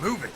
Move it!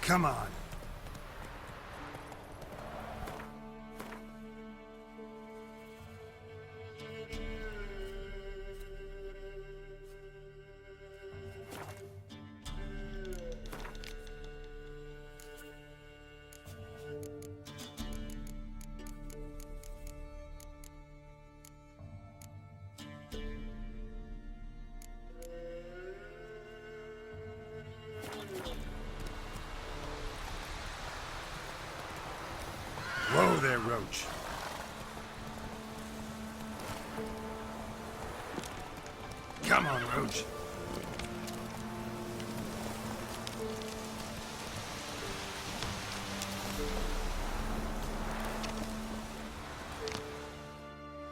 Come on. Whoa there, Roach. Come on, Roach.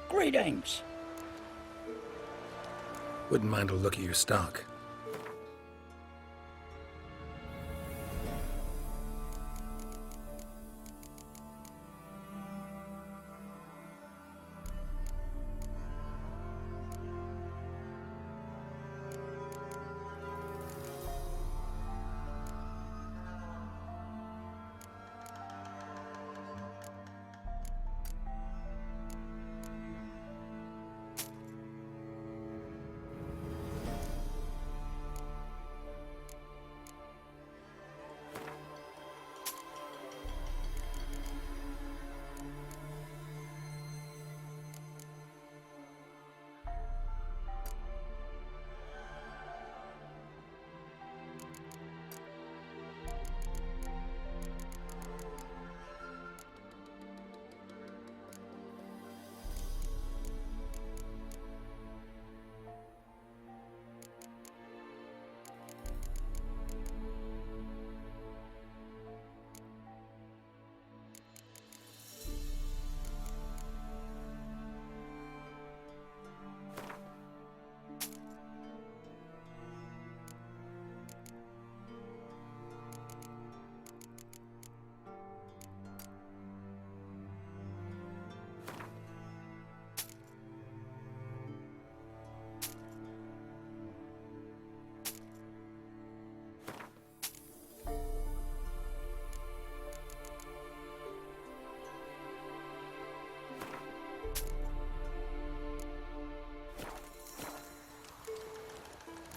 Greetings. Wouldn't mind a look at your stock.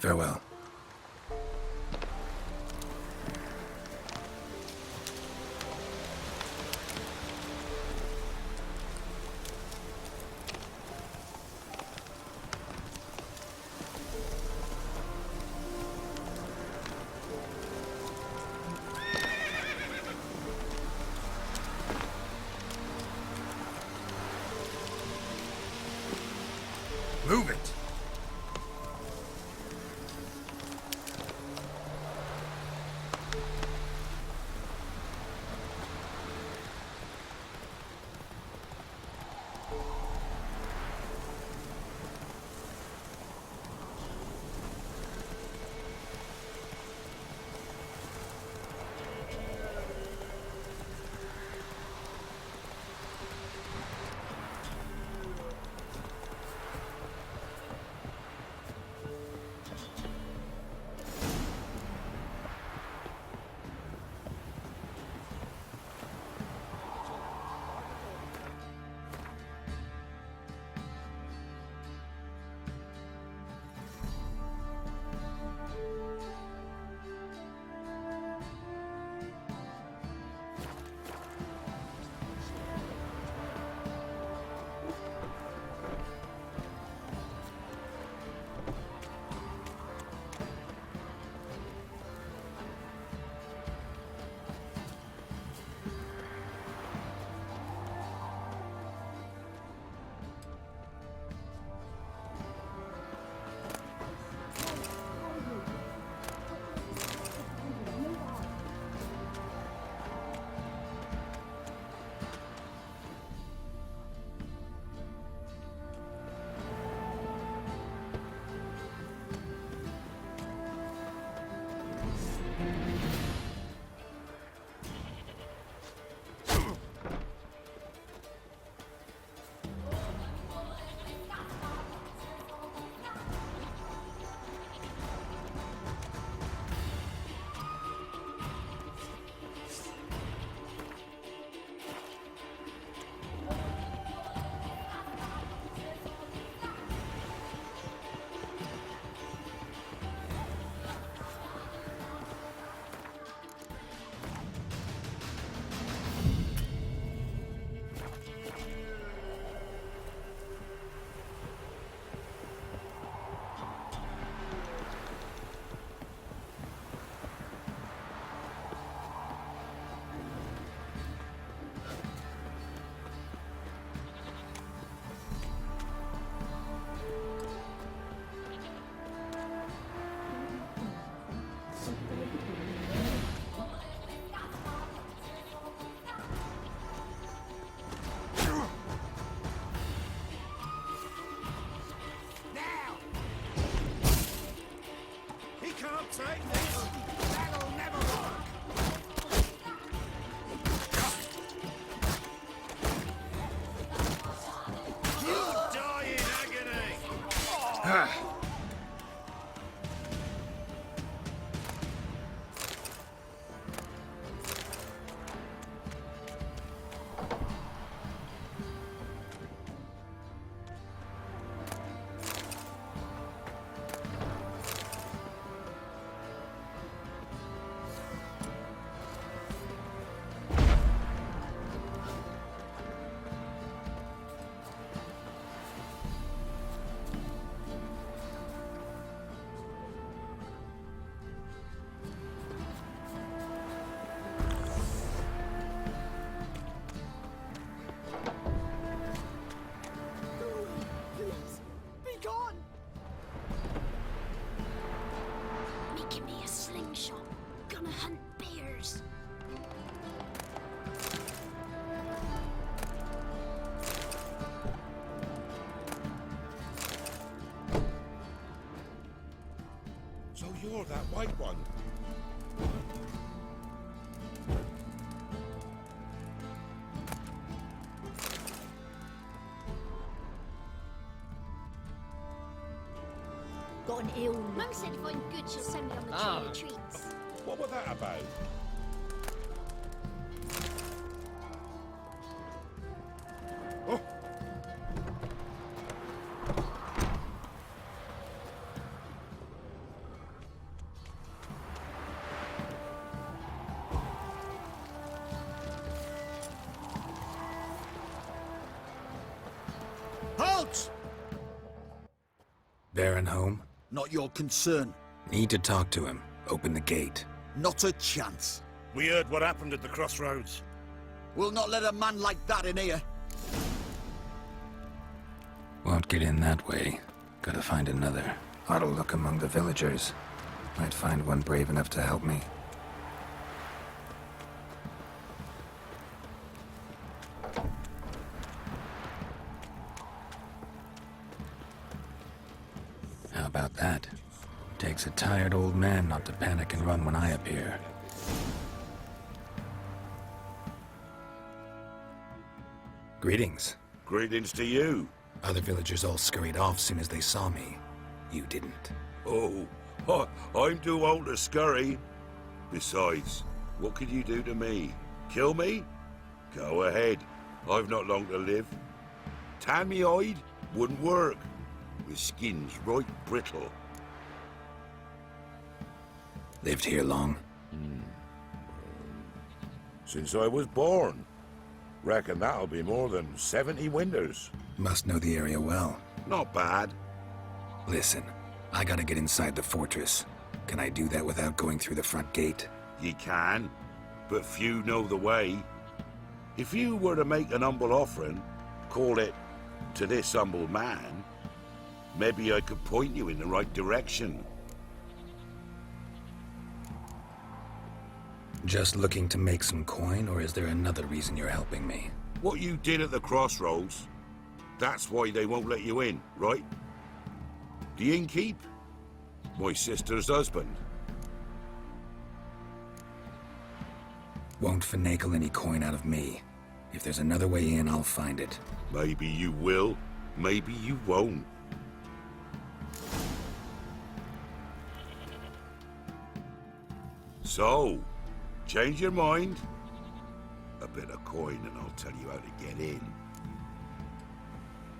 Farewell. Move it! Please, be gone! Making me a slingshot. Gonna hunt bears. So you're that white one. Got an ale. Mum said if I'm good, she'll send me on the trail of treats. What was that about? Oh! Halt! Baron home? Not your concern. Need to talk to him. Open the gate. Not a chance. We heard what happened at the crossroads. We'll not let a man like that in here. Won't get in that way. Gotta find another. Ought to look among the villagers. Might find one brave enough to help me. How about that? Takes a tired old man not to panic and run when I appear. Greetings. Greetings to you. Other villagers all scurried off soon as they saw me. You didn't. Oh, I'm too old to scurry. Besides, what could you do to me? Kill me? Go ahead. I've not long to live. Tan me hide? Wouldn't work. My skin's right brittle. Lived here long? Since I was born. Reckon that'll be more than 70 winters. Must know the area well. Not bad. Listen, I gotta get inside the fortress. Can I do that without going through the front gate? Ye can, but few know the way. If you were to make an humble offering, call it, to this humble man, maybe I could point you in the right direction. Just looking to make some coin, or is there another reason you're helping me? What you did at the crossroads, that's why they won't let you in, right? The innkeep? My sister's husband. Won't finagle any coin out of me. If there's another way in, I'll find it. Maybe you will, maybe you won't. So, change your mind? A bit of coin and I'll tell you how to get in.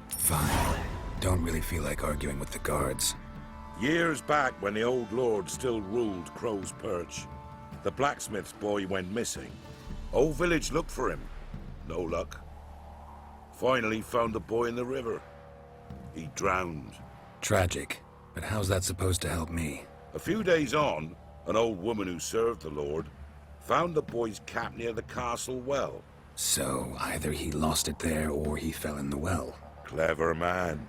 Fine. Don't really feel like arguing with the guards. Years back, when the old lord still ruled Crow's Perch, the blacksmith's boy went missing. Whole village looked for him. No luck. Finally found the boy in the river. He drowned. Tragic. But how's that supposed to help me? A few days on, an old woman who served the lord found the boy's cap near the castle well. So, either he lost it there or he fell in the well. Clever man.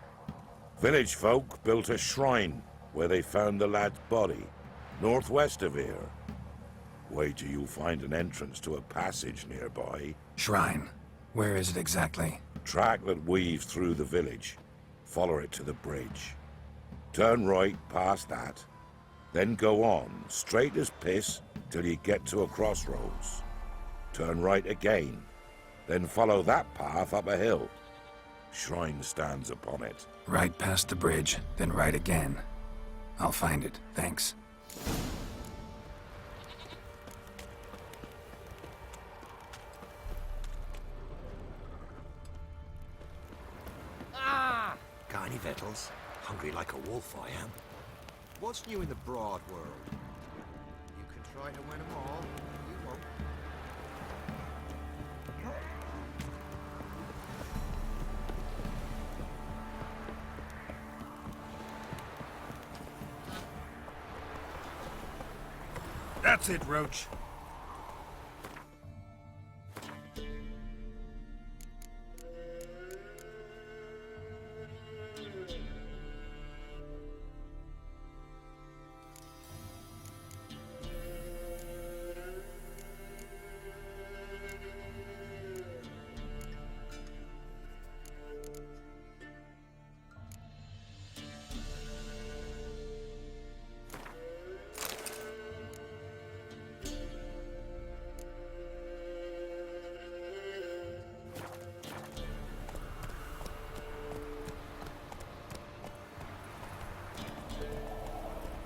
Village folk built a shrine where they found the lad's body, northwest of here. Wait till you find an entrance to a passage nearby. Shrine. Where is it exactly? Track that weaves through the village. Follow it to the bridge. Turn right past that. Then go on, straight as piss, till you get to a crossroads. Turn right again. Then follow that path up a hill. Shrine stands upon it. Right past the bridge, then right again. I'll find it, thanks. Got any victuals? Hungry like a wolf, I am. What's new in the broad world? You can try to win them all. You won't. That's it, Roach.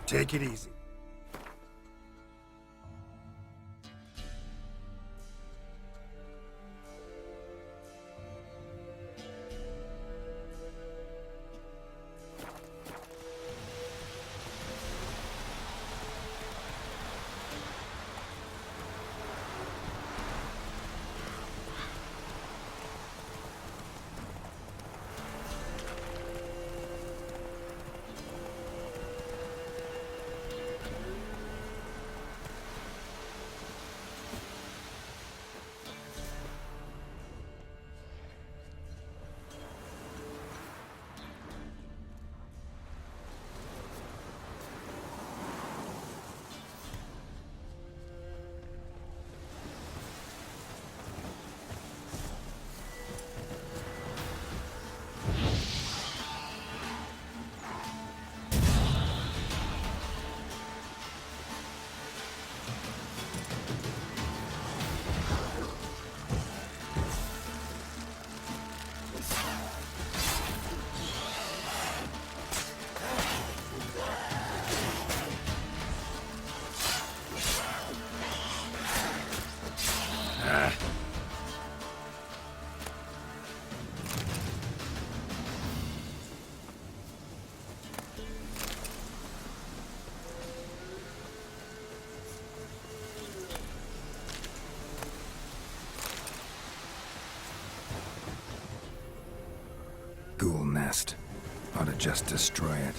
Take it easy. Ghoul nest. Ought to just destroy it.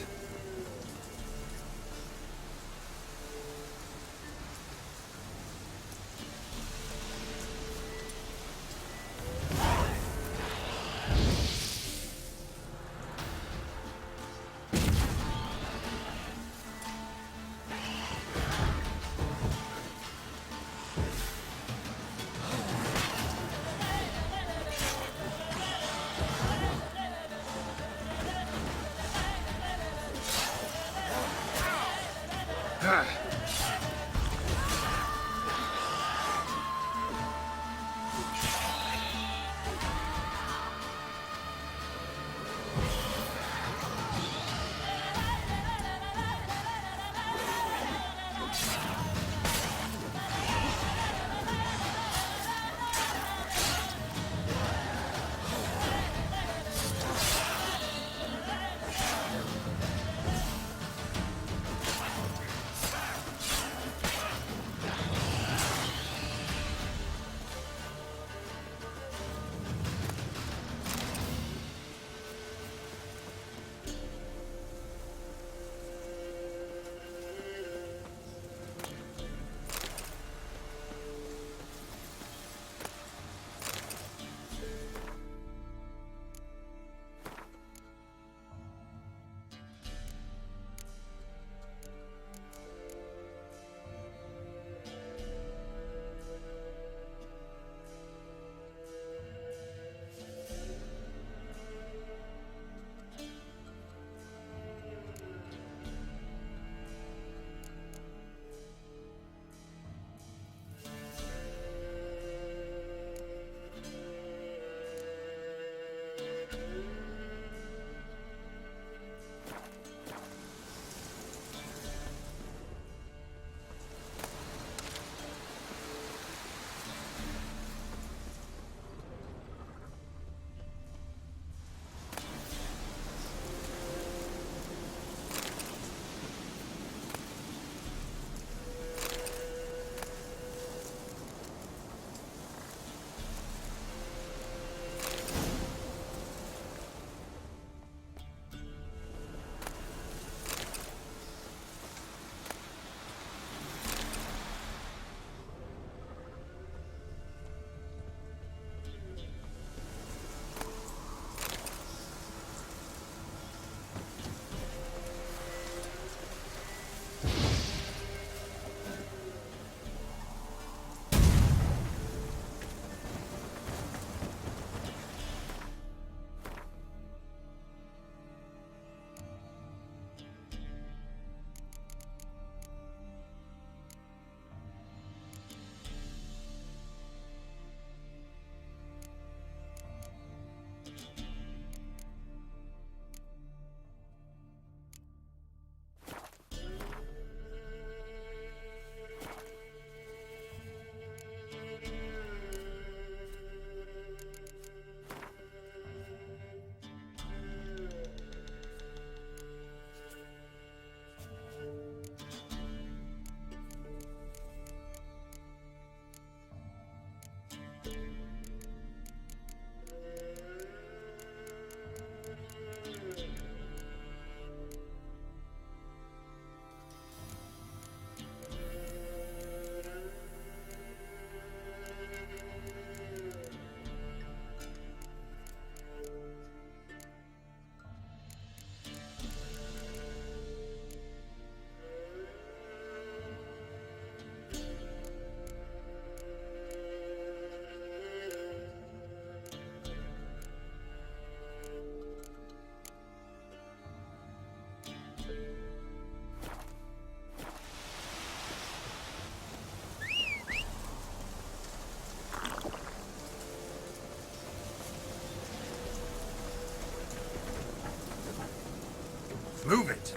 Move it!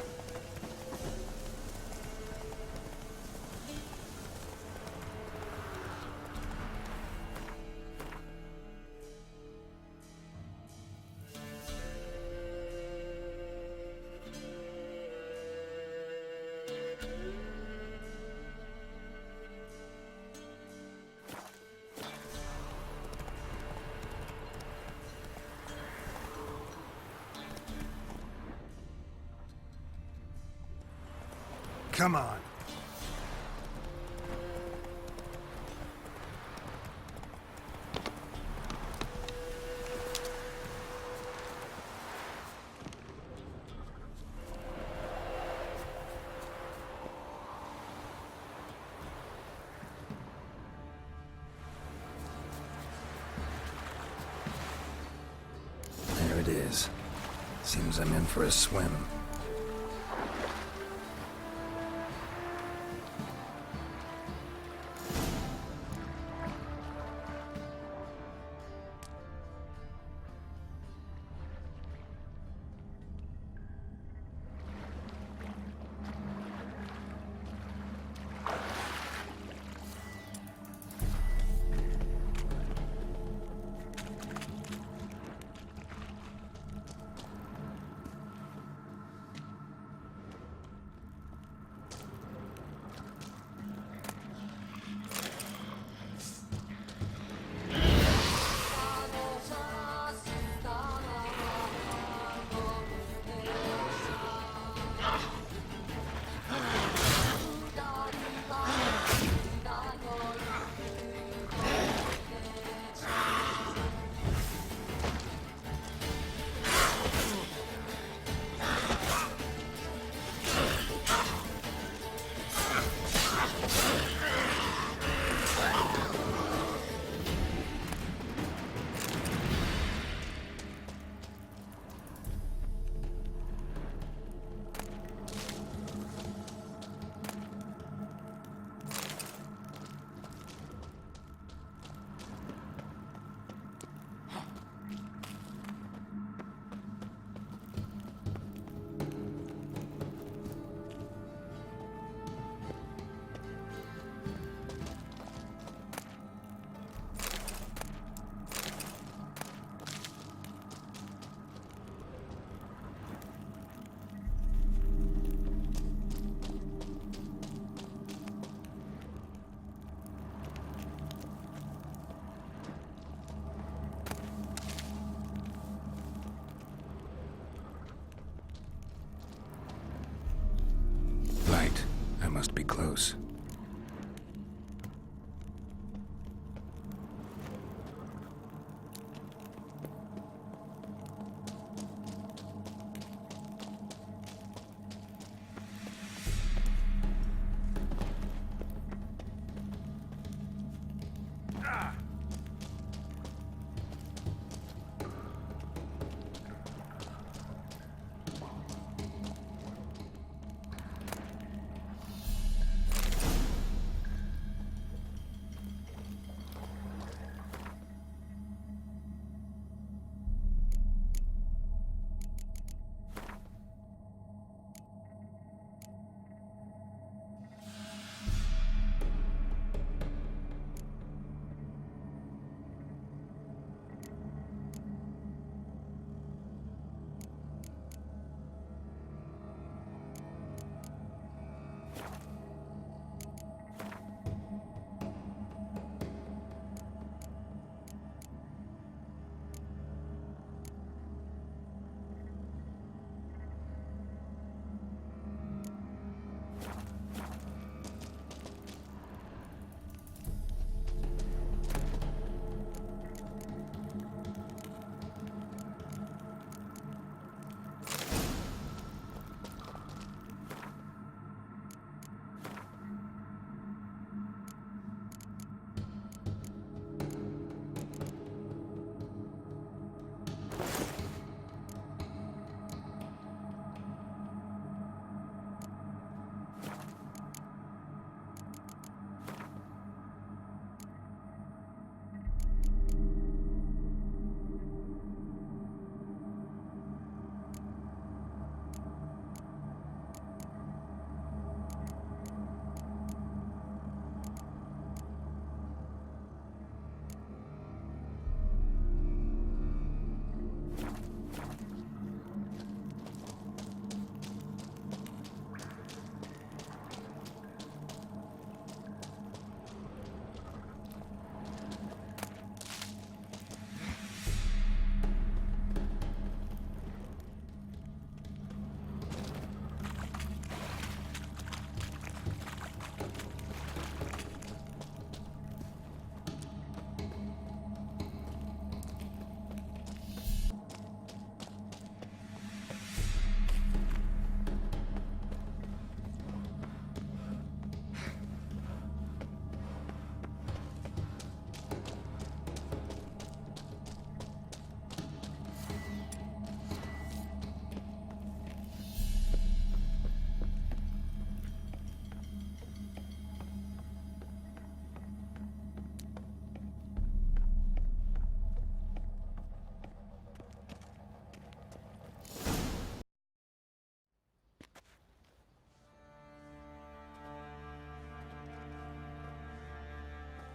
Come on. There it is. Seems I'm in for a swim. Right. I must be close.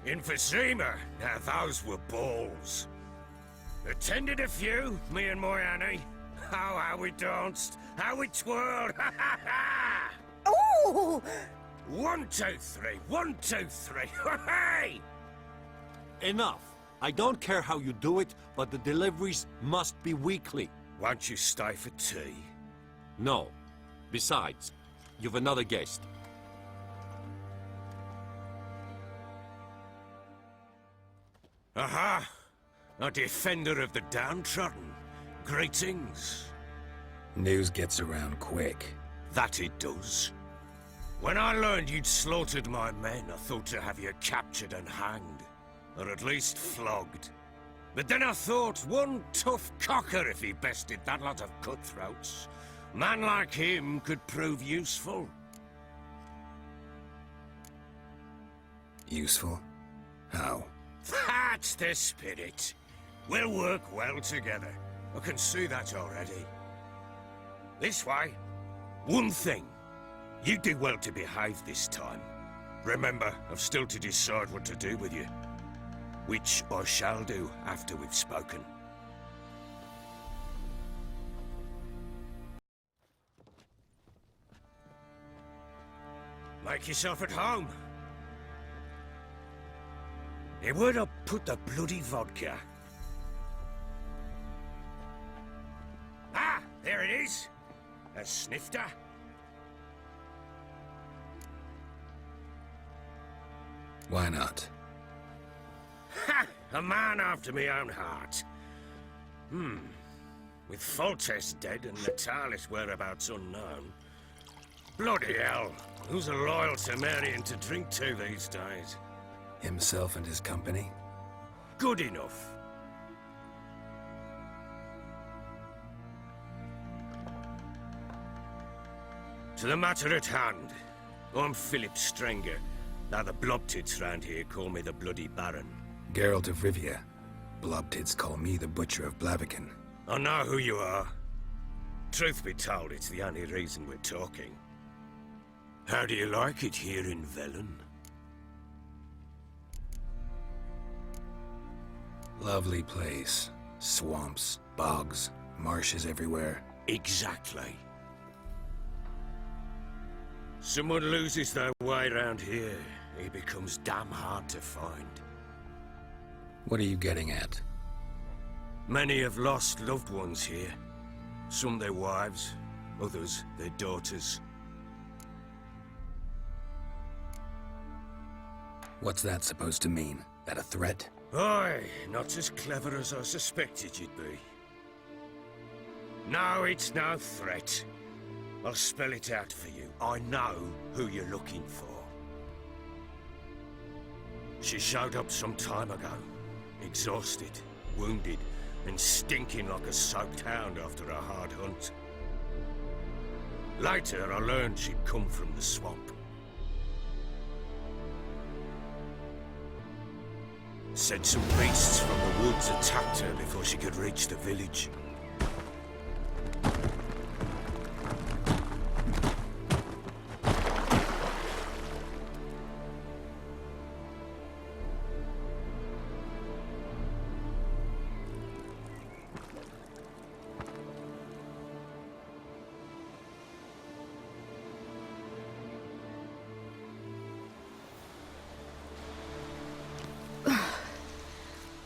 Emphysema. Now those were balls. Attended a few, me and my Annie. Oh, how we danced, how we twirled. Ha ha ha! Oh! 1, 2, 3. 1, 2, 3. Hey! Enough. I don't care how you do it, but the deliveries must be weekly. Won't you stay for tea? No. Besides, you've another guest. Aha! A defender of the downtrodden. Greetings. News gets around quick. That it does. When I learned you'd slaughtered my men, I thought to have you captured and hanged. Or at least flogged. But then I thought, one tough cocker if he bested that lot of cutthroats. A man like him could prove useful. Useful? How? That's the spirit. We'll work well together. I can see that already. This way. One thing. You do well to behave this time. Remember, I've still to decide what to do with you. Which I shall do after we've spoken. Make yourself at home. Hey, where'd I put the bloody vodka? Ah, there it is. A snifter. Why not? Ha! A man after my own heart. With Foltest dead and Natalis' whereabouts unknown. Bloody hell. Who's a loyal Cimmerian to drink to these days? Himself and his company? Good enough. To the matter at hand. I'm Philip Strenger. Now the Blobtits round here call me the Bloody Baron. Geralt of Rivia. Blobtits call me the Butcher of Blaviken. I know who you are. Truth be told, it's the only reason we're talking. How do you like it here in Velen? Lovely place. Swamps, bogs, marshes everywhere. Exactly. Someone loses their way around here, he becomes damn hard to find. What are you getting at? Many have lost loved ones here. Some their wives, others their daughters. What's that supposed to mean? That a threat? Aye, not as clever as I suspected you'd be. No, it's no threat. I'll spell it out for you. I know who you're looking for. She showed up some time ago. Exhausted, wounded, and stinking like a soaked hound after a hard hunt. Later, I learned she'd come from the swamp. Said some beasts from the woods attacked her before she could reach the village.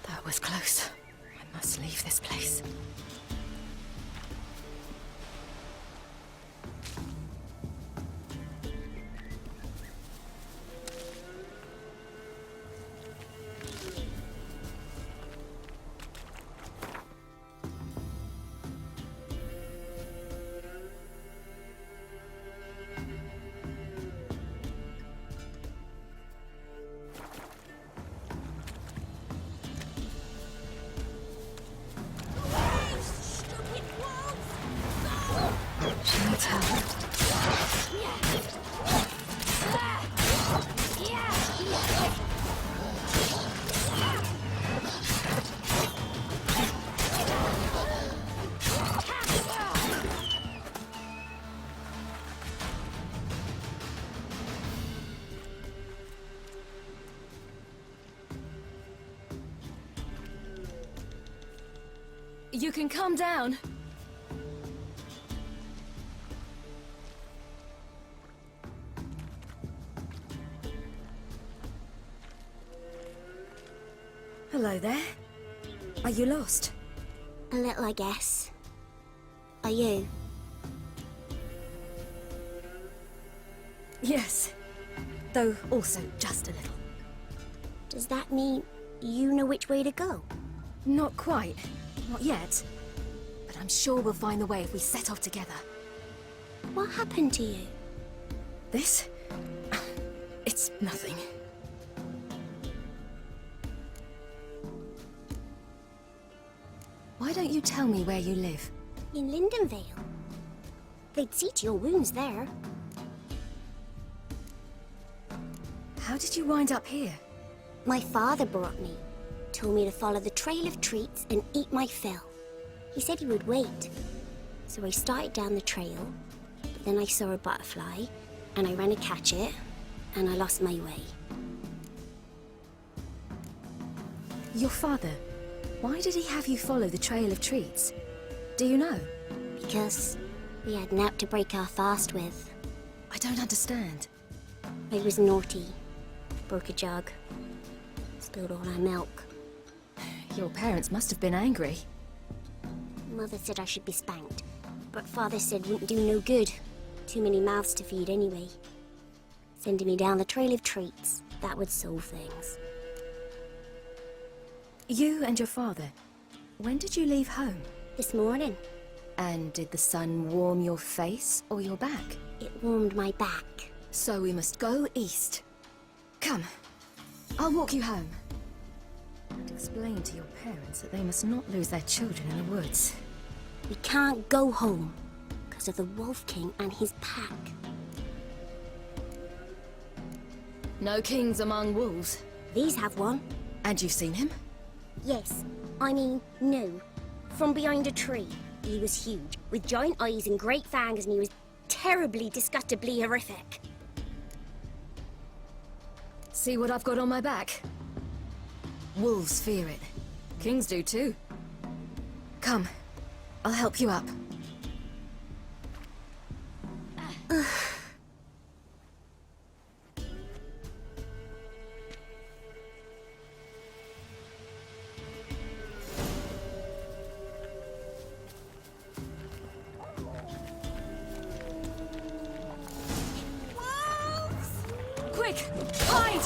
That was close. I must leave this place. You can calm down. Hello there. Are you lost? A little, I guess. Are you? Yes. Though also just a little. Does that mean you know which way to go? Not quite. Not yet. But I'm sure we'll find the way if we set off together. What happened to you? This? It's nothing. Why don't you tell me where you live? In Lindenvale. They'd see to your wounds there. How did you wind up here? My father brought me. Told me to follow the trail of treats and eat my fill. He said he would wait. So I started down the trail, but then I saw a butterfly, and I ran to catch it, and I lost my way. Your father, why did he have you follow the trail of treats? Do you know? Because we had naught to break our fast with. I don't understand. I was naughty. Broke a jug. Spilled all our milk. Your parents must have been angry. Mother said I should be spanked, but Father said wouldn't do no good. Too many mouths to feed anyway. Sending me down the trail of treats, that would solve things. You and your father, when did you leave home? This morning. And did the sun warm your face or your back? It warmed my back. So we must go east. Come, I'll walk you home. And explain to your parents that they must not lose their children in the woods. We can't go home, because of the Wolf King and his pack. No kings among wolves. These have one. And you've seen him? Yes. I mean, no. From behind a tree. He was huge, with giant eyes and great fangs, and he was terribly, disgustingly horrific. See what I've got on my back? Wolves fear it. Kings do too. Come, I'll help you up. Quick, hide!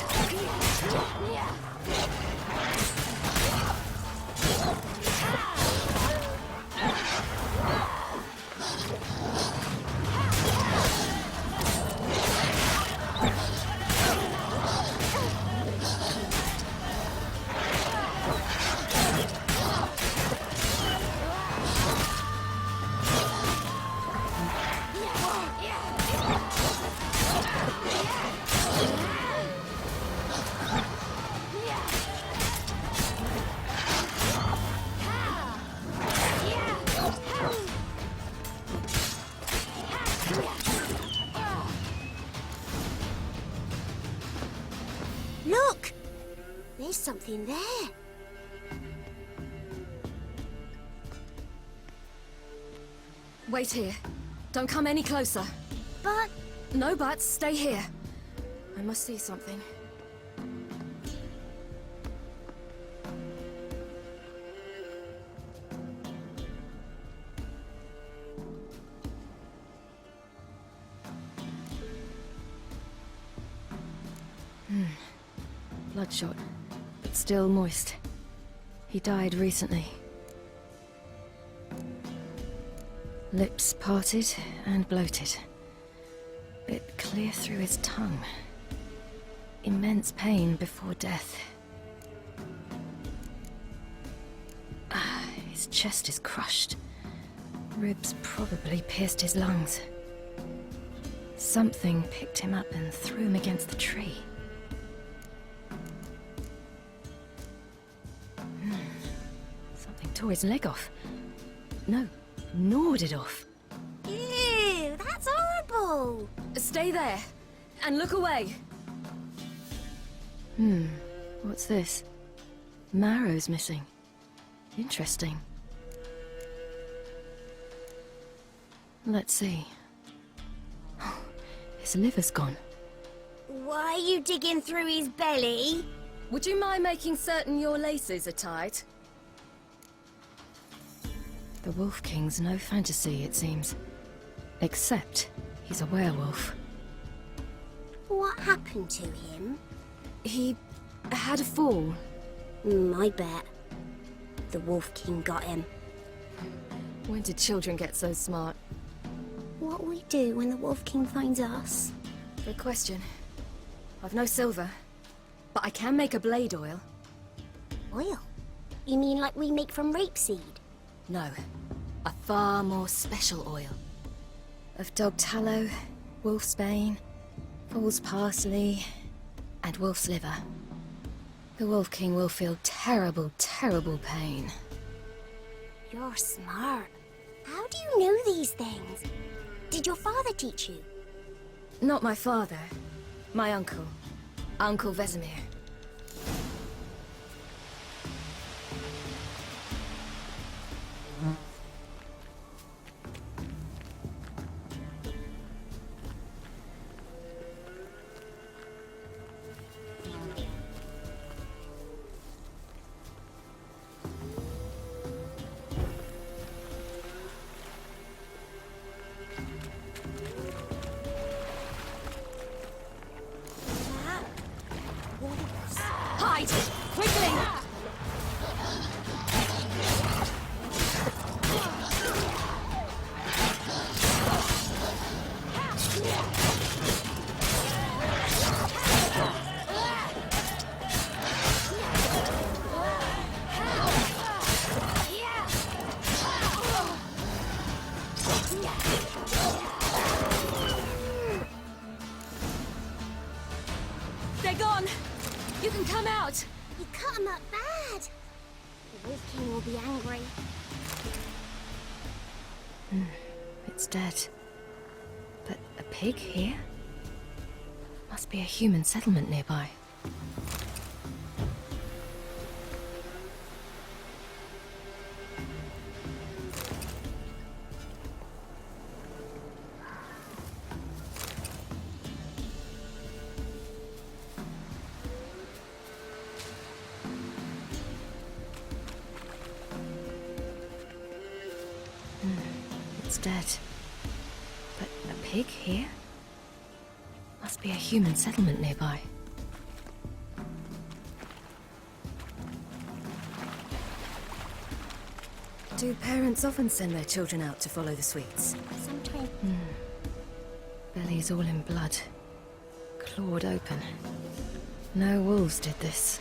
Look! There's something there. Wait here. Don't come any closer. But... No buts, stay here. I must see something. Bloodshot, but still moist. He died recently. Lips parted and bloated. Bit clear through his tongue. Immense pain before death. His chest is crushed. Ribs probably pierced his lungs. Something picked him up and threw him against the tree. Something tore his leg off. No, gnawed it off. Ew, that's horrible! Stay there, and look away. What's this? Marrow's missing. Interesting. Let's see. His liver's gone. Why are you digging through his belly? Would you mind making certain your laces are tied? The Wolf King's no fantasy, it seems. Except he's a werewolf. What happened to him? He had a fall. I bet. The Wolf King got him. When did children get so smart? What'll we do when the Wolf King finds us? Good question. I've no silver, but I can make a blade oil. Oil? You mean like we make from rapeseed? No, a far more special oil. Of dog tallow, wolf's bane, foal's parsley, and wolf's liver. The Wolf King will feel terrible, terrible pain. You're smart. How do you know these things? Did your father teach you? Not my father. My uncle. Uncle Vesemir. Hide! Quickly! They're gone! You can come out! You cut him up bad! The Wolf King will be angry. It's dead. But a pig here? Must be a human settlement nearby. It's dead. But a pig here? Must be a human settlement nearby. Do parents often send their children out to follow the sweets? Sometimes. Bellies all in blood. Clawed open. No wolves did this.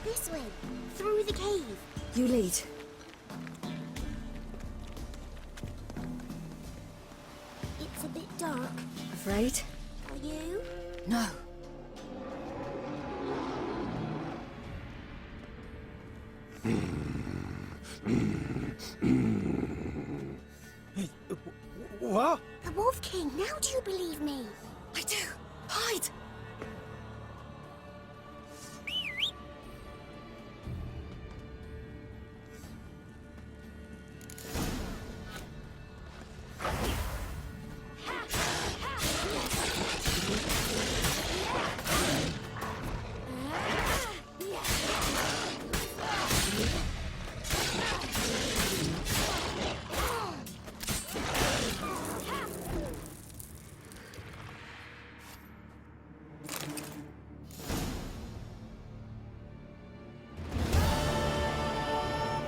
This way, through the cave. You lead. It's a bit dark. Afraid? Are you? No. What? The Wolf King, now do you believe me? I do. Hide!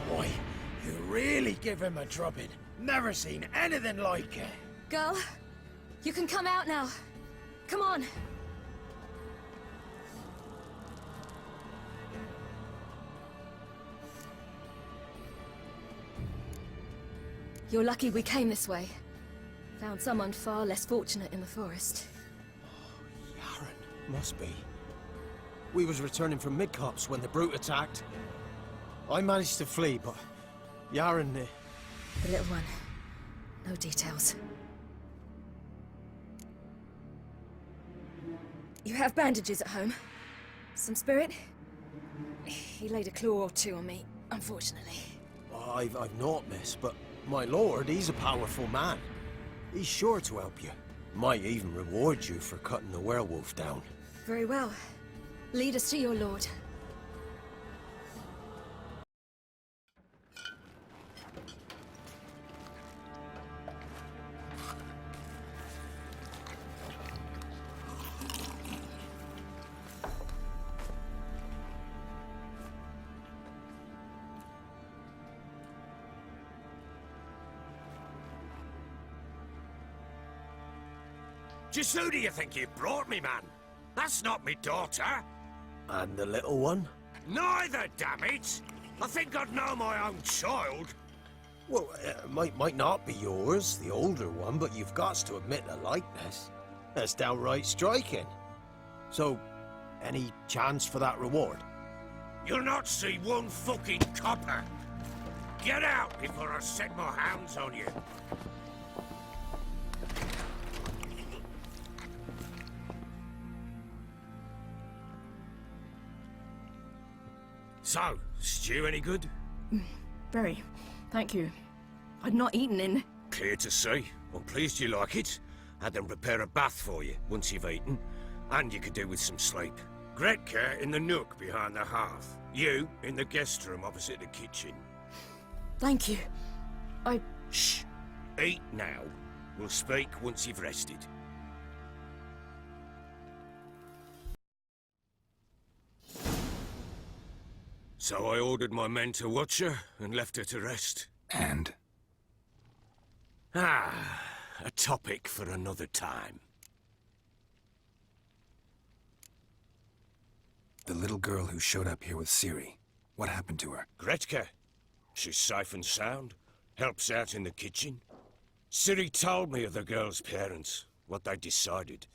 Boy, you really give him a drubbing. Never seen anything like it. Girl, you can come out now. Come on. You're lucky we came this way. Found someone far less fortunate in the forest. Yaron, must be. We was returning from Midcops when the brute attacked. I managed to flee, but Yaren... The little one. No details. You have bandages at home? Some spirit? He laid a claw or two on me, unfortunately. I've naught, miss, but my lord, he's a powerful man. He's sure to help you. Might even reward you for cutting the werewolf down. Very well. Lead us to your lord. Just who do you think you brought me, man? That's not me daughter. And the little one? Neither, damn it! I think I'd know my own child. Well, might not be yours, the older one, but you've got to admit the likeness. That's downright striking. So, any chance for that reward? You'll not see one fucking copper. Get out before I set my hounds on you. So, stew any good? Very. Thank you. I'd not eaten in... Clear to see. I'm pleased you like it. Had them prepare a bath for you once you've eaten. And you could do with some sleep. Gretka in the nook behind the hearth. You in the guest room opposite the kitchen. Thank you. Shh. Eat now. We'll speak once you've rested. So I ordered my men to watch her and left her to rest. And? A topic for another time. The little girl who showed up here with Ciri. What happened to her? Gretka. She's safe and sound. Helps out in the kitchen. Ciri told me of the girl's parents, what they decided.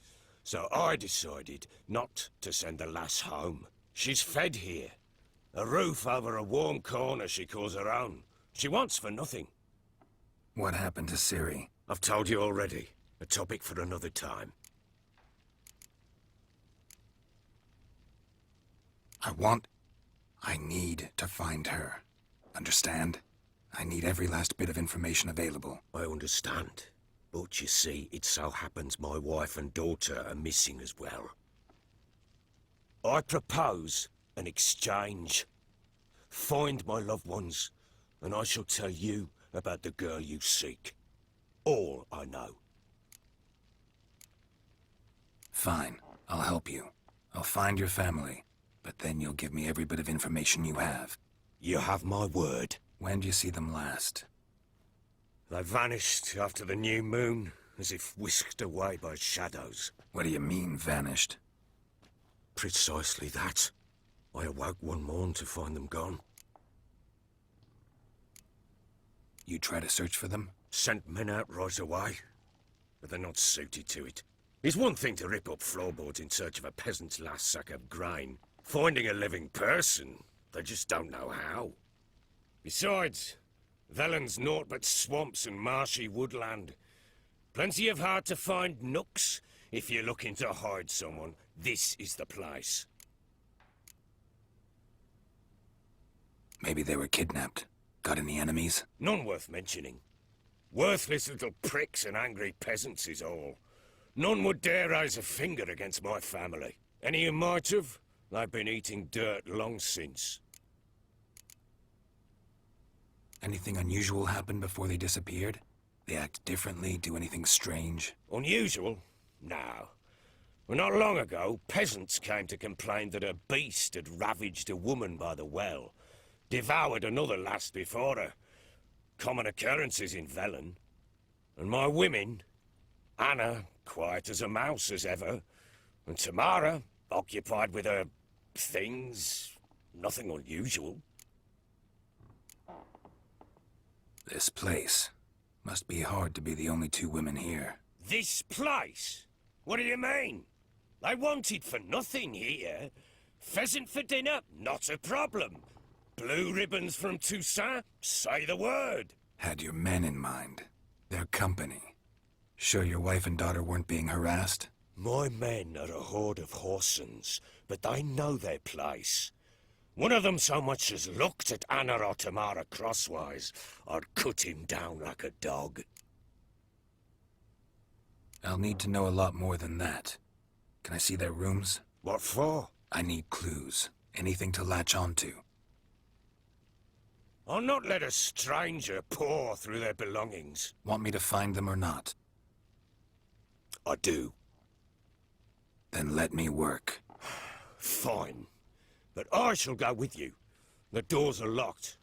So I decided not to send the lass home. She's fed here. A roof over a warm corner she calls her own. She wants for nothing. What happened to Ciri? I've told you already. A topic for another time. I need to find her. Understand? I need every last bit of information available. I understand. But you see, it so happens my wife and daughter are missing as well. I propose an exchange. Find my loved ones, and I shall tell you about the girl you seek. All I know. Fine. I'll help you. I'll find your family. But then you'll give me every bit of information you have. You have my word. When do you see them last? They vanished after the new moon, as if whisked away by shadows. What do you mean, vanished? Precisely that. I awoke one morn to find them gone. You try to search for them? Sent men out right away, but they're not suited to it. It's one thing to rip up floorboards in search of a peasant's last sack of grain. Finding a living person, they just don't know how. Besides, Velen's naught but swamps and marshy woodland. Plenty of hard-to-find nooks. If you're looking to hide someone, this is the place. Maybe they were kidnapped. Got any enemies? None worth mentioning. Worthless little pricks and angry peasants is all. None would dare raise a finger against my family. Any who might have, they've been eating dirt long since. Anything unusual happen before they disappeared? They act differently, do anything strange? Unusual? No. Well, not long ago, peasants came to complain that a beast had ravaged a woman by the well. Devoured another lass before her. Common occurrences in Velen. And my women, Anna, quiet as a mouse as ever, and Tamara, occupied with her things, nothing unusual. This place. Must be hard to be the only two women here. This place? What do you mean? They wanted for nothing here. Pheasant for dinner? Not a problem. Blue ribbons from Toussaint? Say the word. Had your men in mind. Their company. Sure your wife and daughter weren't being harassed? My men are a horde of horsens, but they know their place. One of them so much as looked at Anna or Tamara crosswise, I'd cut him down like a dog. I'll need to know a lot more than that. Can I see their rooms? What for? I need clues. Anything to latch onto. I'll not let a stranger pore through their belongings. Want me to find them or not? I do. Then let me work. Fine. But I shall go with you. The doors are locked.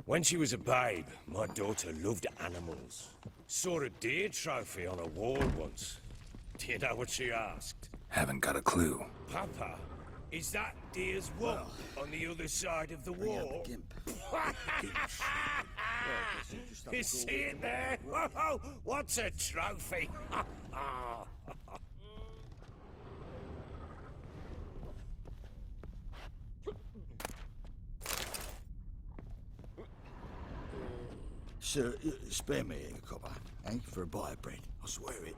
When she was a babe, my daughter loved animals. Saw a deer trophy on a wall once. Do you know what she asked? Haven't got a clue. Papa, is that deer's wall on the other side of the wall? You see it there? Whoa, what's a trophy? Sir, spare me a copper, eh? For a bite of bread. I swear it.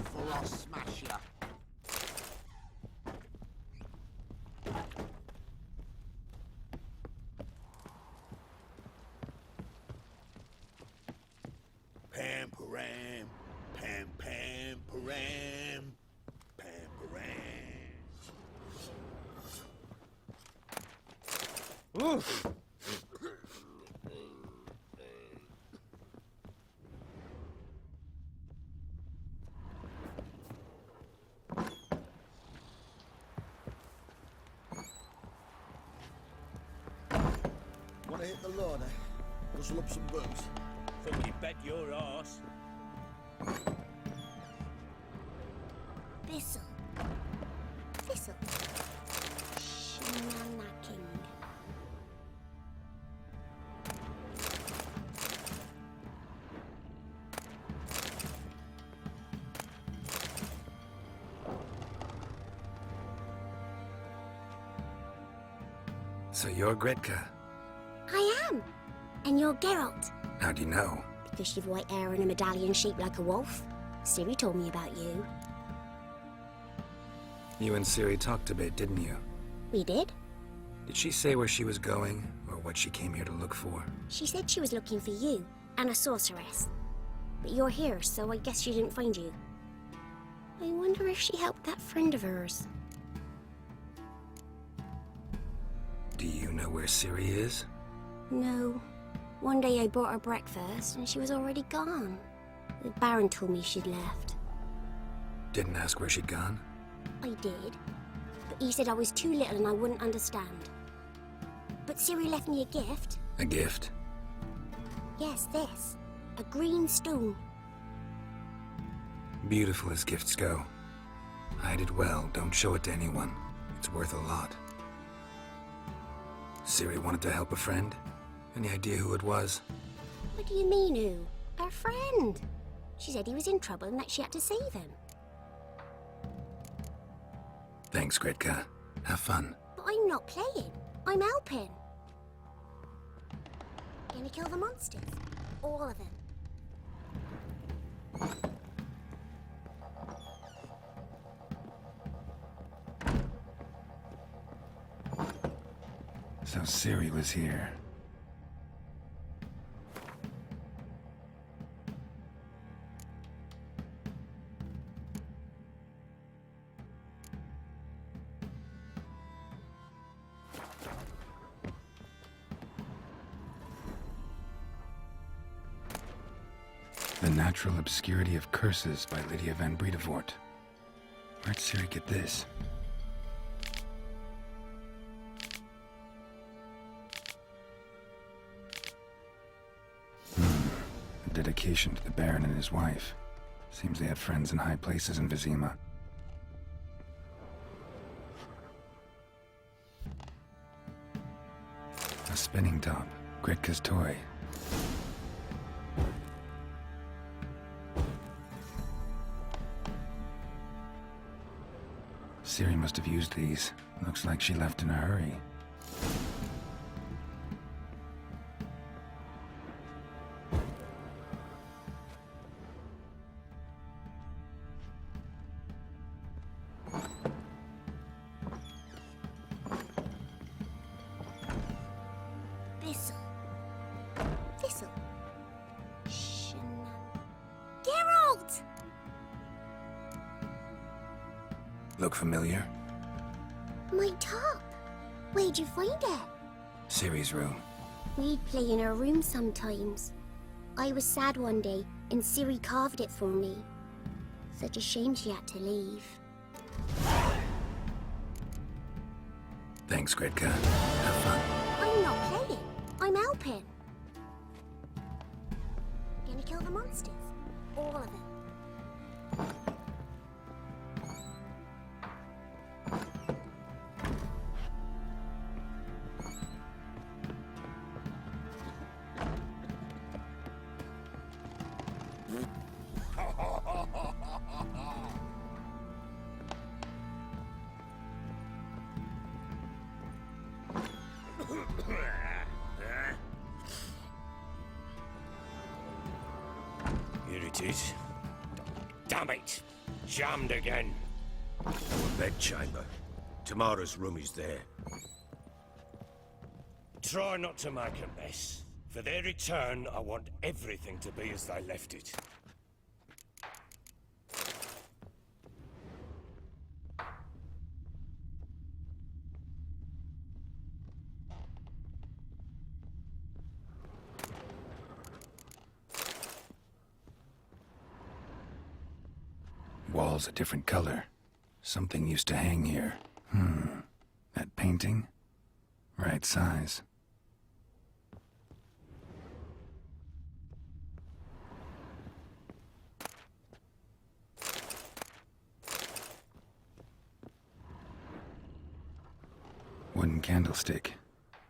off or I'll smash ya. Pam param, pam pam param, pam param. Oof. Wanna hit the larder? Rustle up some booze. Fucking bet your arse. Thistle. Thistle. Shenanacking. So you're Gretka. I am. And you're Geralt. How do you know? Because you've white hair and a medallion shaped like a wolf. Ciri told me about you. You and Ciri talked a bit, didn't you? We did. Did she say where she was going, or what she came here to look for? She said she was looking for you and a sorceress. But you're here, so I guess she didn't find you. I wonder if she helped that friend of hers. Do you know where Ciri is? No. One day I bought her breakfast and she was already gone. The Baron told me she'd left. Didn't ask where she'd gone? I did. But he said I was too little and I wouldn't understand. But Ciri left me a gift. A gift? Yes, this. A green stone. Beautiful as gifts go. Hide it well, don't show it to anyone. It's worth a lot. Ciri wanted to help a friend? Any idea who it was? What do you mean, who? Her friend. She said he was in trouble and that she had to save him. Thanks, Gretka. Have fun. But I'm not playing. I'm helping. Gonna kill the monsters. All of them. So Ciri was here. The Natural Obscurity of Curses by Lydia van Bredevoort. Where'd Ciri get this? A dedication to the Baron and his wife. Seems they had friends in high places in Vizima. A spinning top. Gretka's toy. Ciri must have used these. Looks like she left in a hurry. Thistle. Thistle. Geralt! Look familiar? My top. Where'd you find it? Ciri's room. We'd play in her room sometimes. I was sad one day, and Ciri carved it for me. Such a shame she had to leave. Thanks, Gretka. Have fun. I'm not playing. I'm helping. Gonna kill the monsters. All of them. Here it is. Damn it! jammed again. Our bedchamber. Tamara's room is there. Try not to make a mess. For their return, I want everything to be as they left it. Walls a different color. Something used to hang here. That painting? Right size. Wooden candlestick.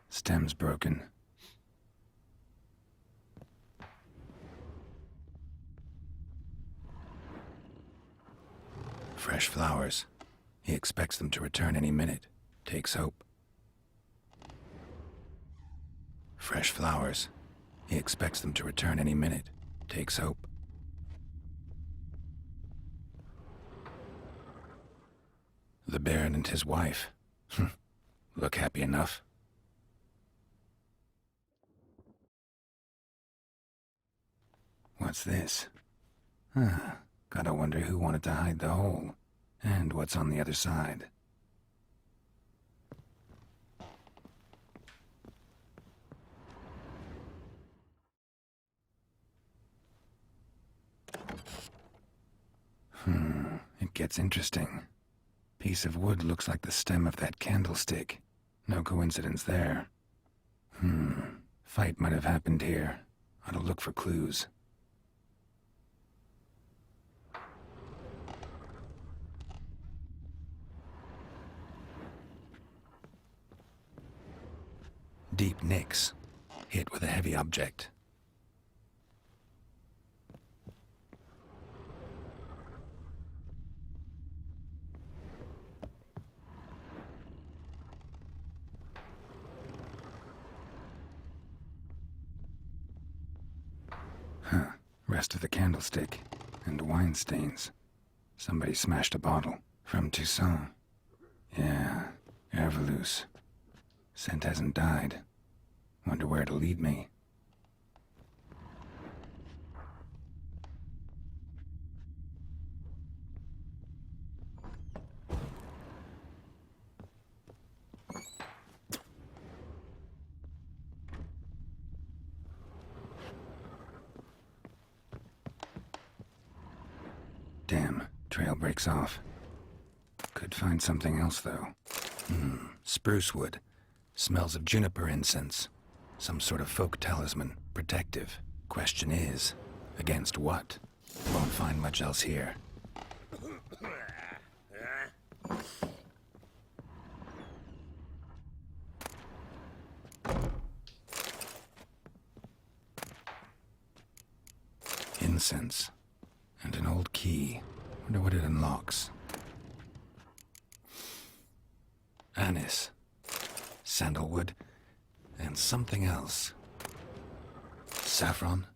Stem's broken. Fresh flowers. He expects them to return any minute. Takes hope. Fresh flowers. He expects them to return any minute. Takes hope. The Baron and his wife. Look happy enough. What's this? Gotta wonder who wanted to hide the hole. And what's on the other side. It gets interesting. Piece of wood looks like the stem of that candlestick. No coincidence there. Fight might have happened here. Ought to look for clues. Deep nicks. Hit with a heavy object. Rest of the candlestick. And wine stains. Somebody smashed a bottle. From Toussaint. Yeah, Herveloos. Scent hasn't died. Wonder where it'll lead me. Damn, trail breaks off. Could find something else, though. Spruce wood. Smells of juniper incense. Some sort of folk talisman. Protective. Question is, against what? Won't find much else here. Incense. And an old key. Wonder what it unlocks. Anise. Sandalwood. And something else. Saffron?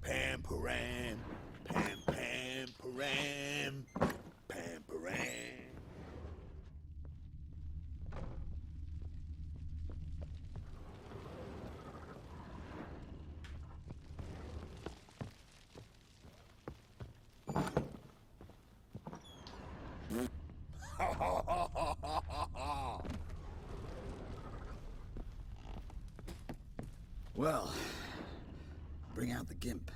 Pam param, pam pam param, pam param. Well, bring out the gimp.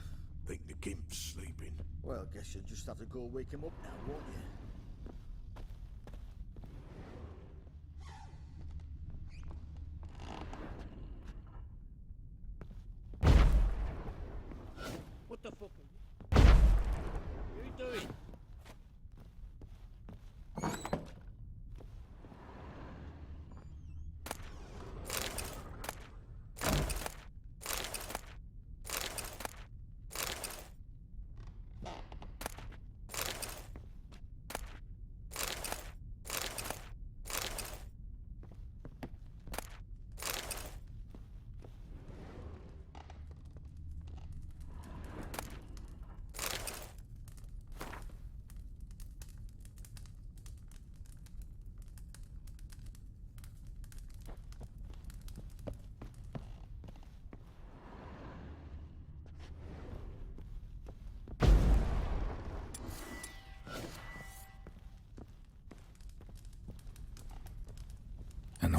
Think the gimp's sleeping. Well, guess you'll just have to go wake him up now, won't you?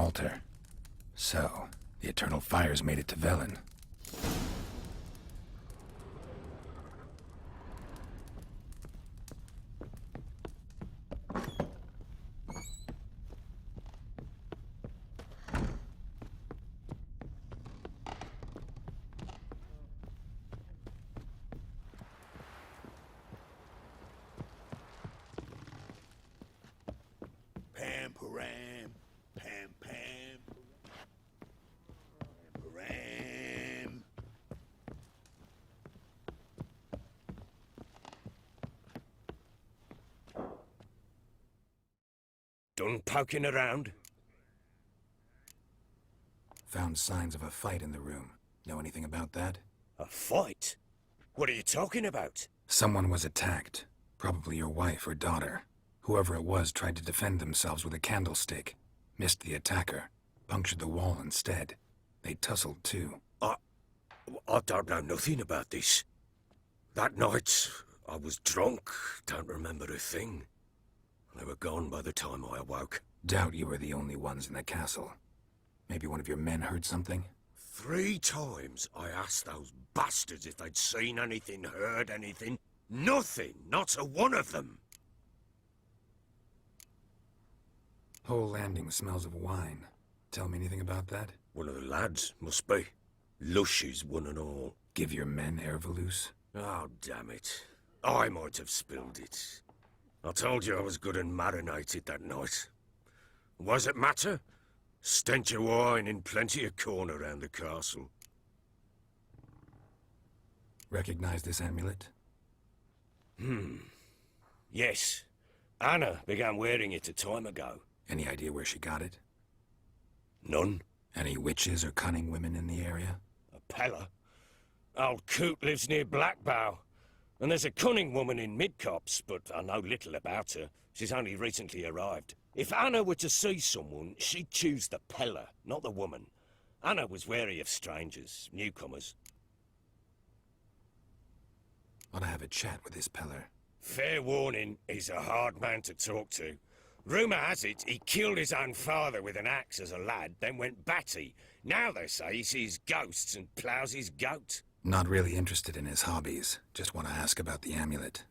altar. So, the Eternal Fires made it to Velen. Pam, param, pam, pam, param. Done poking around? Found signs of a fight in the room. Know anything about that? A fight? What are you talking about? Someone was attacked. Probably your wife or daughter. Whoever it was tried to defend themselves with a candlestick. Missed the attacker. Punctured the wall instead. They tussled too. I don't know nothing about this. That night, I was drunk, don't remember a thing. They were gone by the time I awoke. Doubt you were the only ones in the castle. Maybe one of your men heard something? 3 times I asked those bastards if they'd seen anything, heard anything. Nothing, not a one of them. Whole landing smells of wine. Tell me anything about that? One of the lads, must be. Lushes, one and all. Give your men Ervalus? Oh, damn it. I might have spilled it. I told you I was good and marinated that night. Was it matter? Stench of wine in plenty of corn around the castle. Recognize this amulet? Yes. Anna began wearing it a time ago. Any idea where she got it? None. Any witches or cunning women in the area? A Peller. Old Coot lives near Blackbow. And there's a cunning woman in Midcopse, but I know little about her. She's only recently arrived. If Anna were to see someone, she'd choose the Peller, not the woman. Anna was wary of strangers, newcomers. Ought to have a chat with this Peller. Fair warning, he's a hard man to talk to. Rumour has it he killed his own father with an axe as a lad, then went batty. Now they say he sees ghosts and ploughs his goat. Not really interested in his hobbies. Just want to ask about the amulet.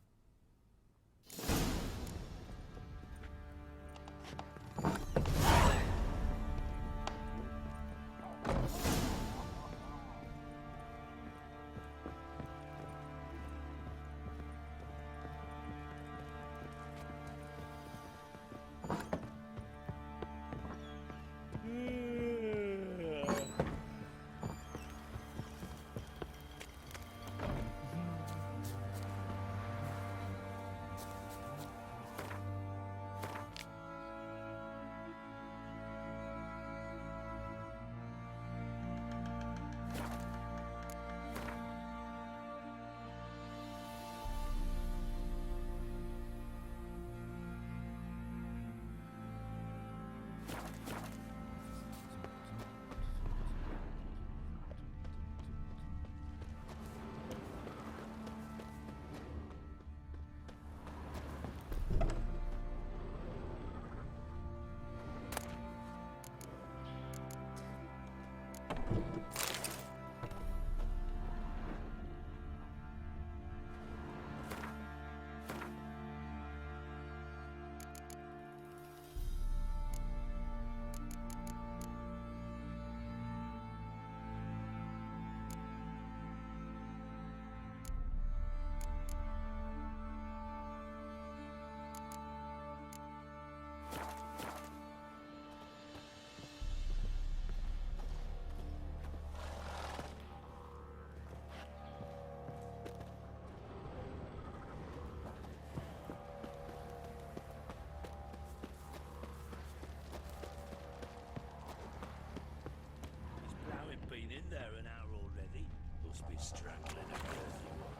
Been in there an hour already. Must be strangling a filthy one.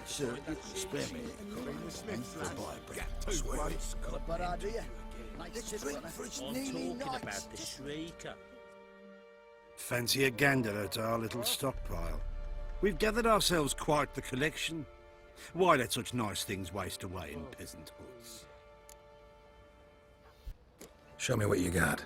Sir, spare me a copper, and for a buy bread. I swear it's Bad idea. Let's drink for its I'm nearly talking night. about the Shrieker. Fancy a gander at our little stockpile. We've gathered ourselves quite the collection. Why let such nice things waste away in peasant huts? Show me what you got.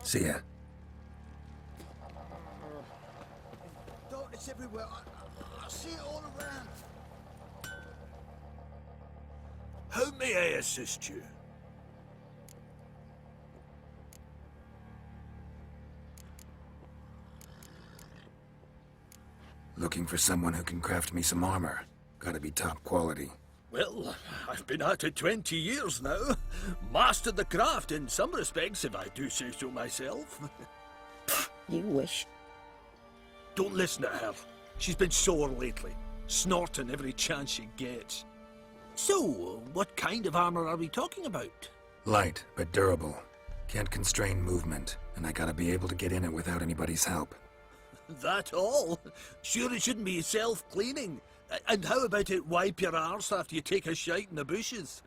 See ya. Darkness everywhere. I see it all around. How may I assist you? Looking for someone who can craft me some armor. Gotta be top quality. Well, I've been at it 20 years now. Mastered the craft in some respects, if I do say so myself. You wish. Don't listen to her. She's been sore lately, snorting every chance she gets. So, what kind of armor are we talking about? Light, but durable. Can't constrain movement, and I gotta be able to get in it without anybody's help. That all? Sure it shouldn't be self-cleaning. And how about it wipe your arse after you take a shite in the bushes?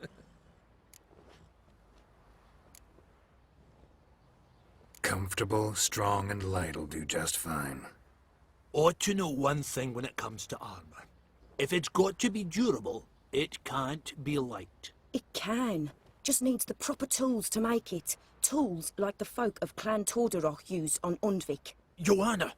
Comfortable, strong, and light'll do just fine. Ought to know one thing when it comes to armor. If it's got to be durable, it can't be light. It can. Just needs the proper tools to make it. Tools like the folk of Clan Torderoch use on Undvik. Joanna,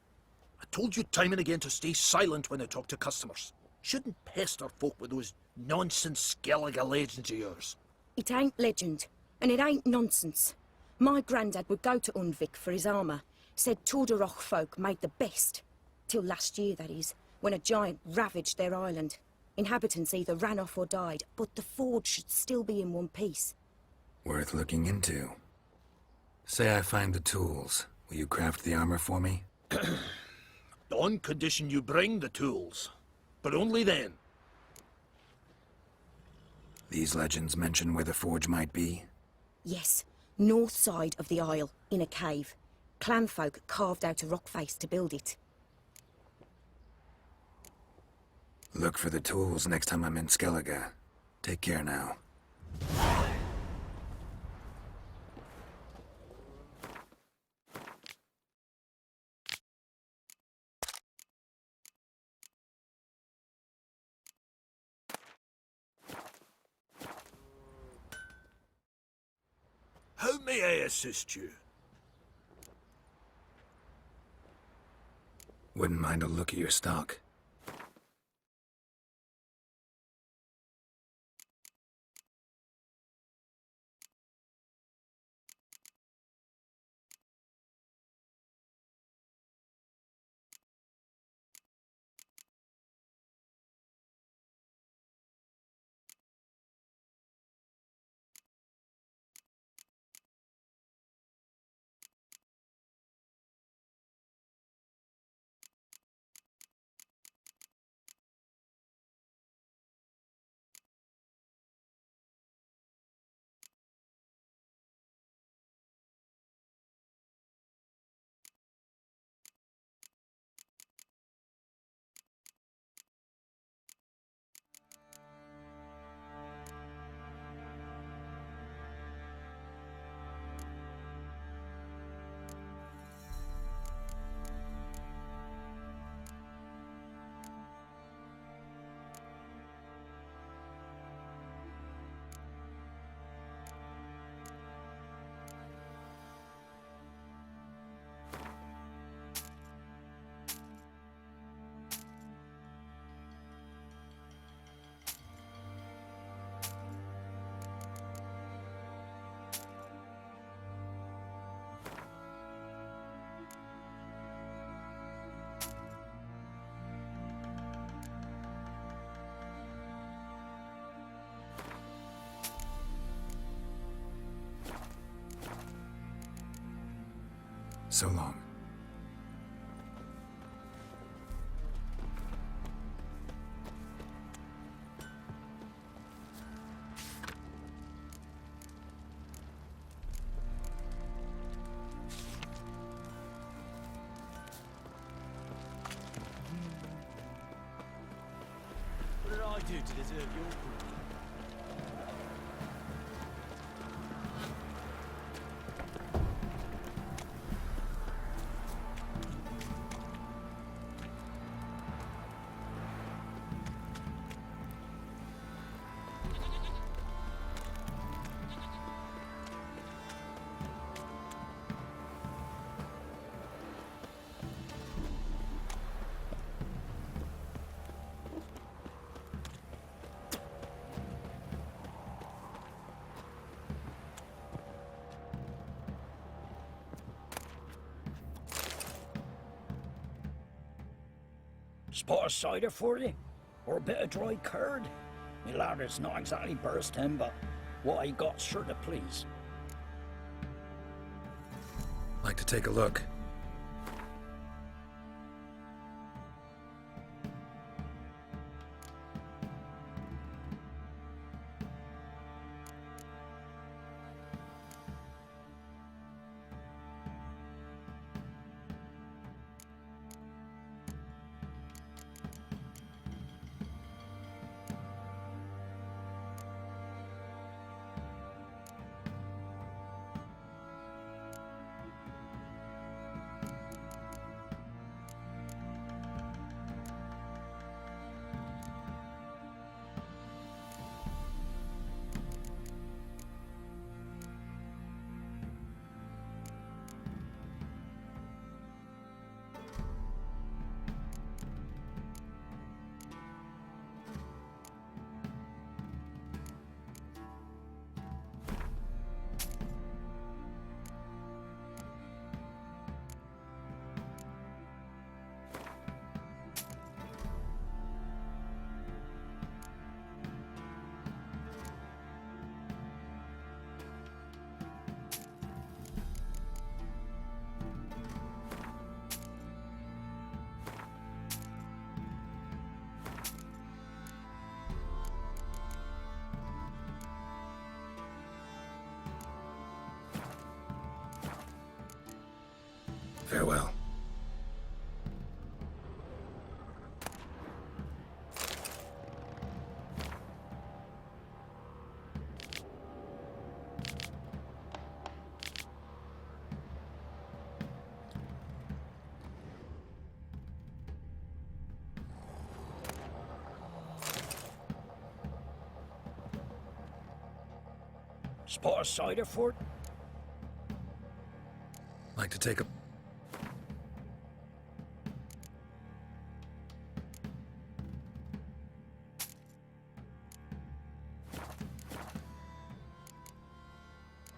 I told you time and again to stay silent when I talk to customers. Shouldn't pester folk with those nonsense Skellige legends of yours. It ain't legend, and it ain't nonsense. My granddad would go to Undvik for his armour. Said Torderoch folk made the best. Till last year, that is, when a giant ravaged their island. Inhabitants either ran off or died, but the forge should still be in one piece. Worth looking into. Say I find the tools. Will you craft the armor for me? On condition you bring the tools. But only then. These legends mention where the forge might be? Yes, north side of the isle, in a cave. Clanfolk carved out a rock face to build it. Look for the tools next time I'm in Skellige. Take care now. How may I assist you? Wouldn't mind a look at your stock. So long. What did I do to deserve your good? Spot of cider for you? Or a bit of dry curd? Me lad, it's not exactly bursting, but what I got's sure to please. Like to take a look. Farewell. Spot of cider for it? Like to take a...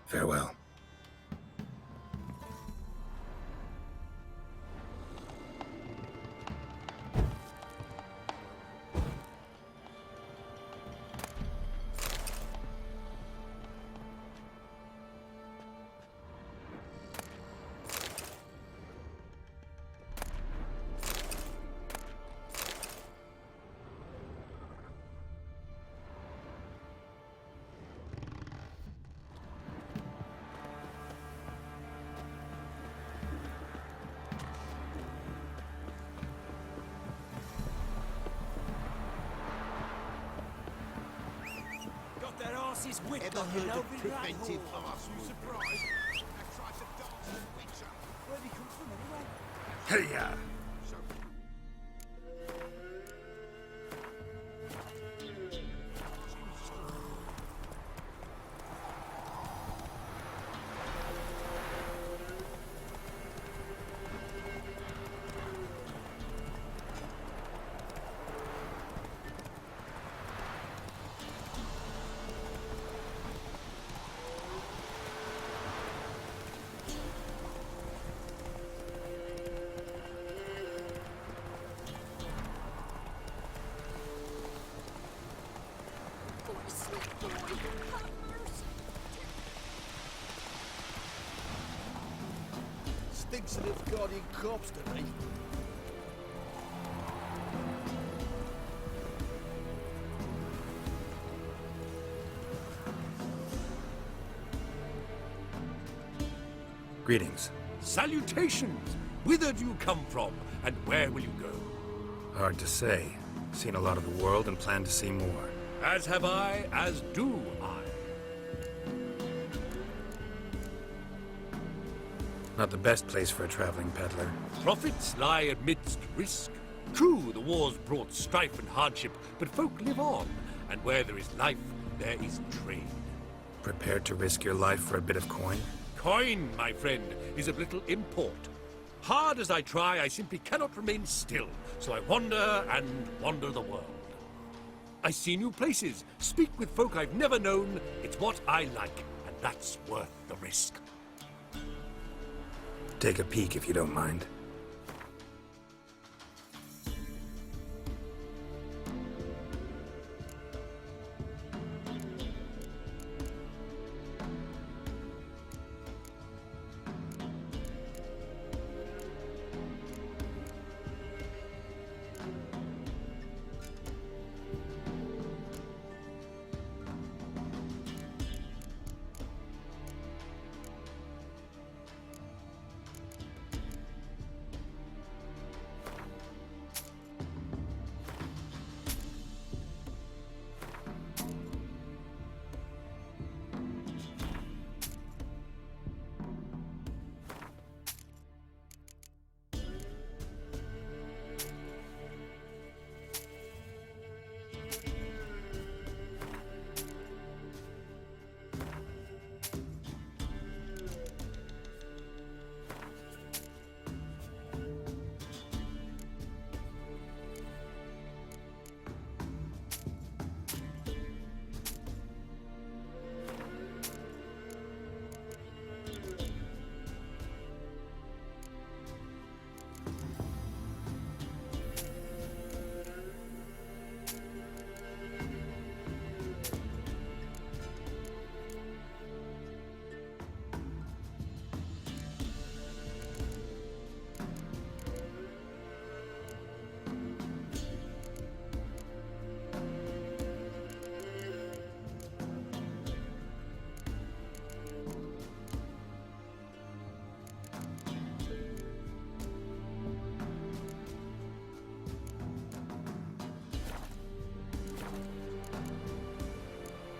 Farewell. That arse's wit Ever got heard an of open preventive right hole. arson? You surprised? That tries to dance with Witcher. Where'd he come from anyway? Hey-ya! thinks of his guardian corpse to me. Greetings. Salutations! Whither do you come from, and where will you go? Hard to say. Seen a lot of the world and plan to see more. As have I, as do I. Not the best place for a traveling peddler. Profits lie amidst risk. True, the wars brought strife and hardship, but folk live on, and where there is life, there is trade. Prepared to risk your life for a bit of coin? Coin, my friend, is of little import. Hard as I try, I simply cannot remain still, so I wander and wander the world. I see new places, speak with folk I've never known. It's what I like, and that's worth the risk. Take a peek if you don't mind.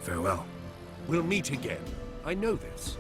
Farewell. We'll meet again. I know this.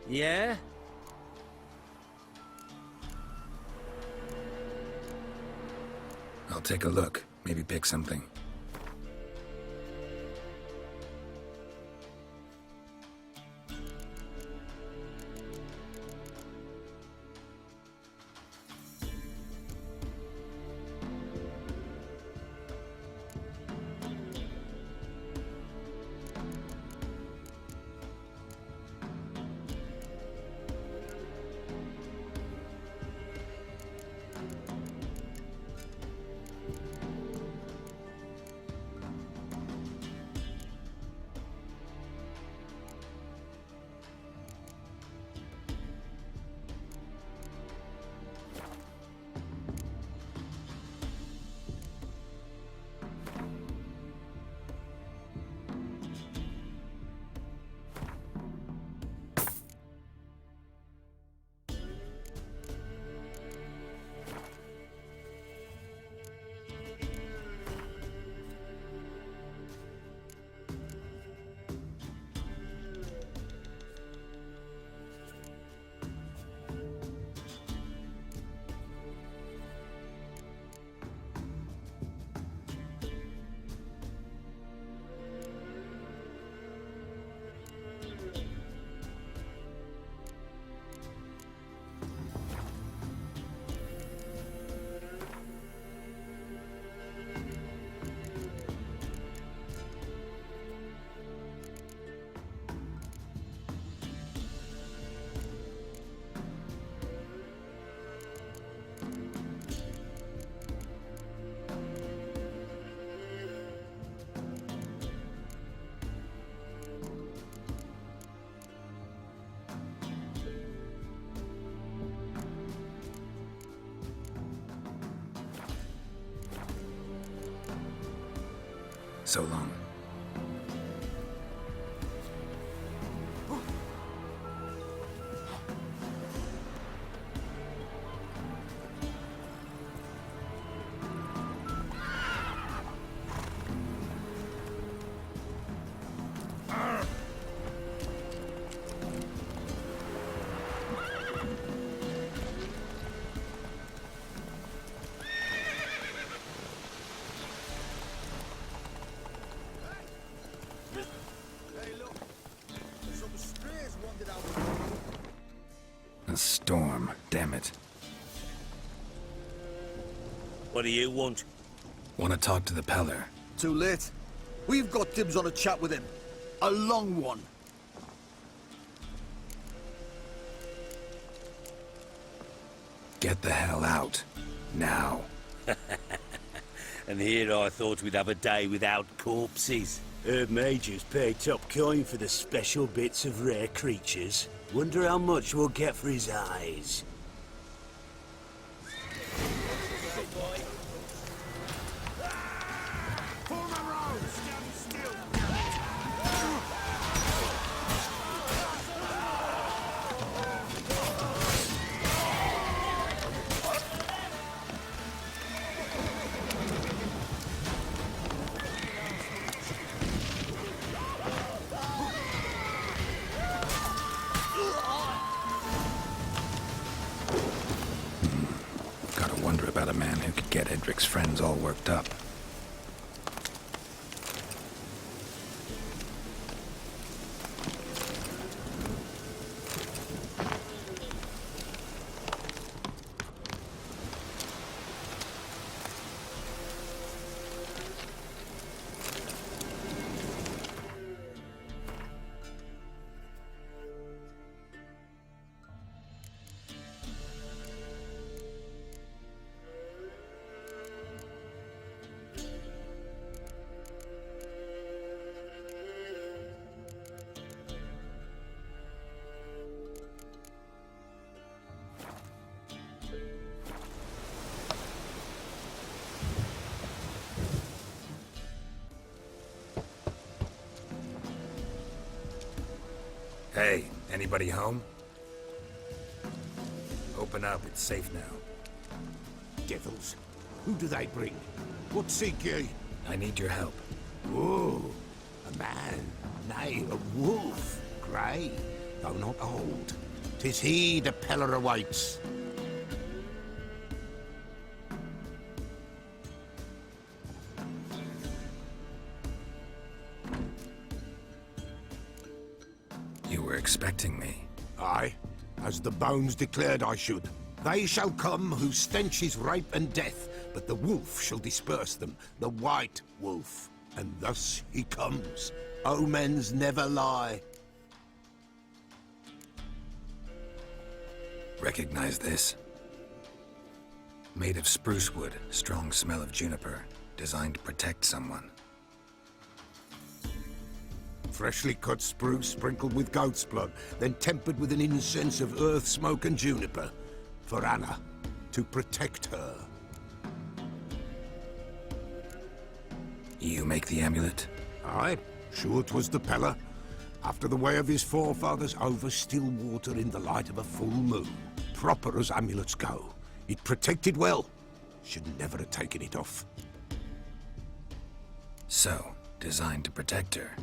Yeah? I'll take a look. Maybe pick something. so long. A storm, damn it. What do you want? Want to talk to the Peller. Too late. We've got dibs on a chat with him. A long one. Get the hell out. Now. And here I thought we'd have a day without corpses. Herb Major's paid top coin for the special bits of rare creatures. Wonder how much we'll get for his eyes. Gotta wonder about a man who could get Edric's friends all worked up. Hey, anybody home? Open up, it's safe now. Devils. Who do they bring? What seek ye? I need your help. Oh, a man, nay, a wolf. Grey, though not old. 'Tis he the Peller awaits. You were expecting me. Aye, as the bones declared I should. They shall come whose stench is rape and death, but the wolf shall disperse them, the white wolf. And thus he comes. Omens never lie. Recognize this? Made of spruce wood, strong smell of juniper, designed to protect someone. Freshly cut spruce sprinkled with goat's blood, then tempered with an incense of earth, smoke and juniper. For Anna, to protect her. You make the amulet? Aye, sure 'twas the Peller. After the way of his forefathers, over still water in the light of a full moon. Proper as amulets go. It protected well. Should never have taken it off. So, designed to protect her.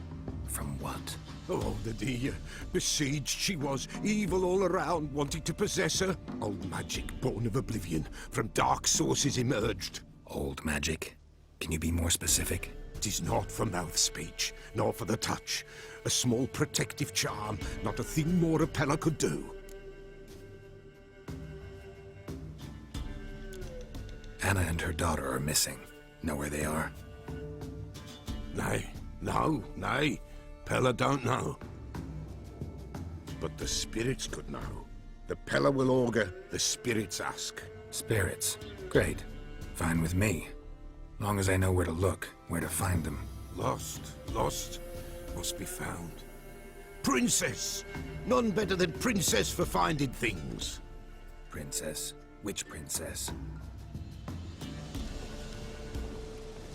From what? Oh, the dear. Besieged she was, evil all around, wanting to possess her. Old magic, born of oblivion, from dark sources emerged. Old magic? Can you be more specific? 'Tis not for mouth speech, nor for the touch. A small protective charm, not a thing more a Peller could do. Anna and her daughter are missing. Know where they are? Nay, nay. Peller don't know. But the spirits could know. The Peller will augur, the spirits ask. Spirits. Great. Fine with me. Long as I know where to look, where to find them. Lost, must be found. Princess! None better than Princess for finding things. Princess? Which princess?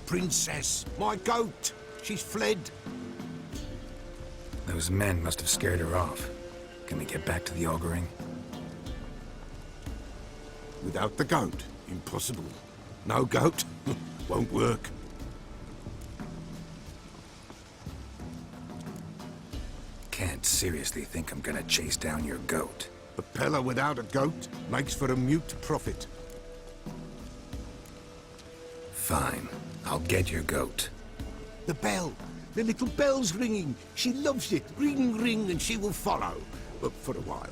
Princess, my goat! She's fled. Those men must have scared her off. Can we get back to the auguring? Without the goat, impossible. No goat, won't work. Can't seriously think I'm gonna chase down your goat. A Peller without a goat makes for a mute prophet. Fine. I'll get your goat. The bell. The little bell's ringing. She loves it. Ring, ring, and she will follow. But for a while.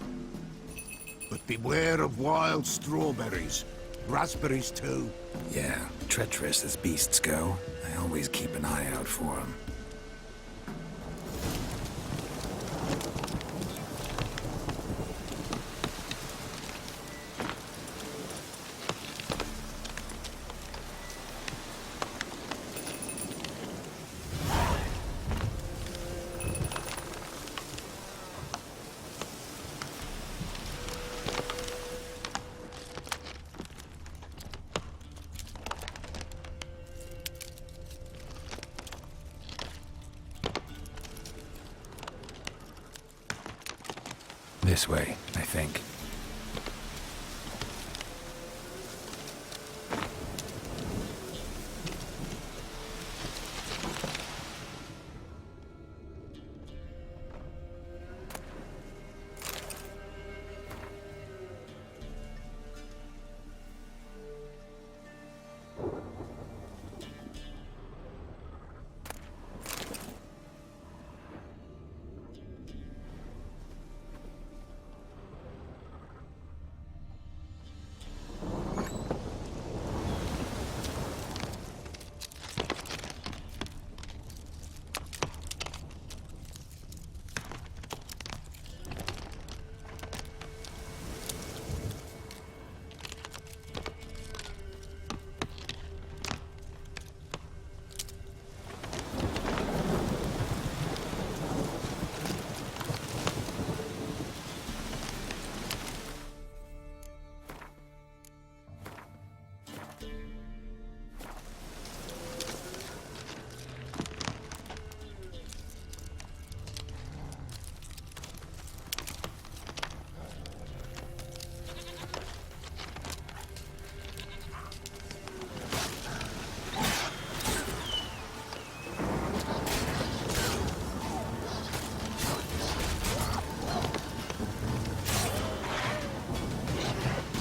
But beware of wild strawberries. Raspberries too. Yeah, treacherous as beasts go. I always keep an eye out for them. This way, I think.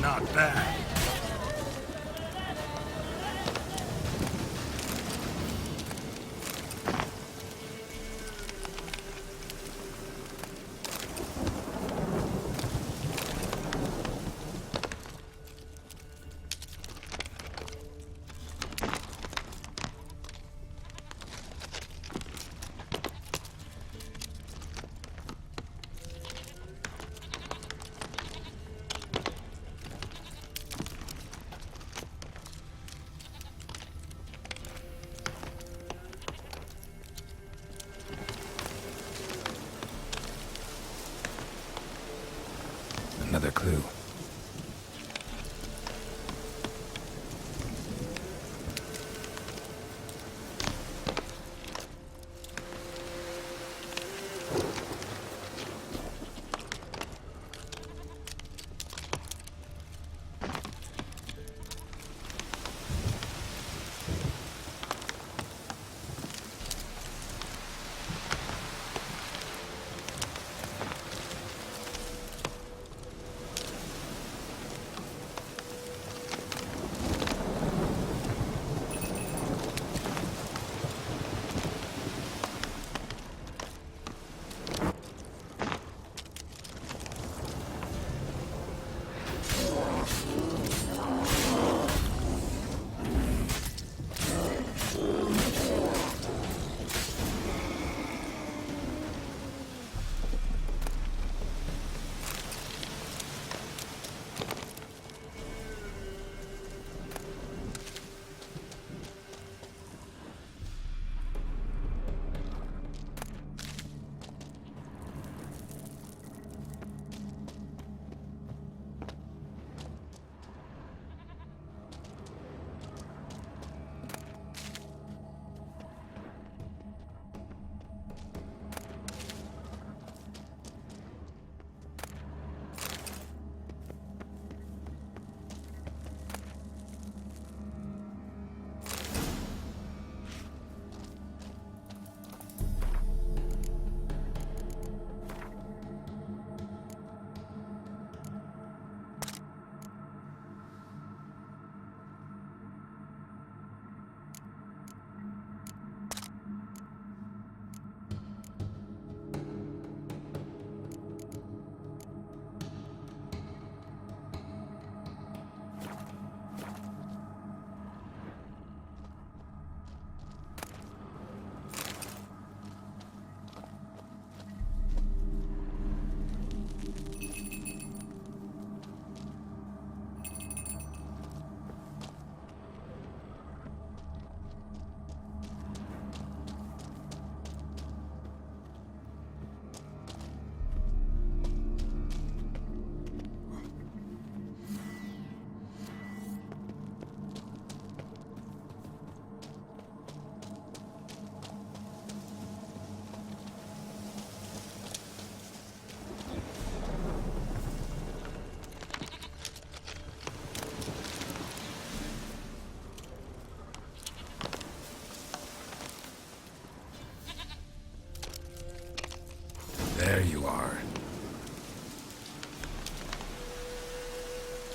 Not bad.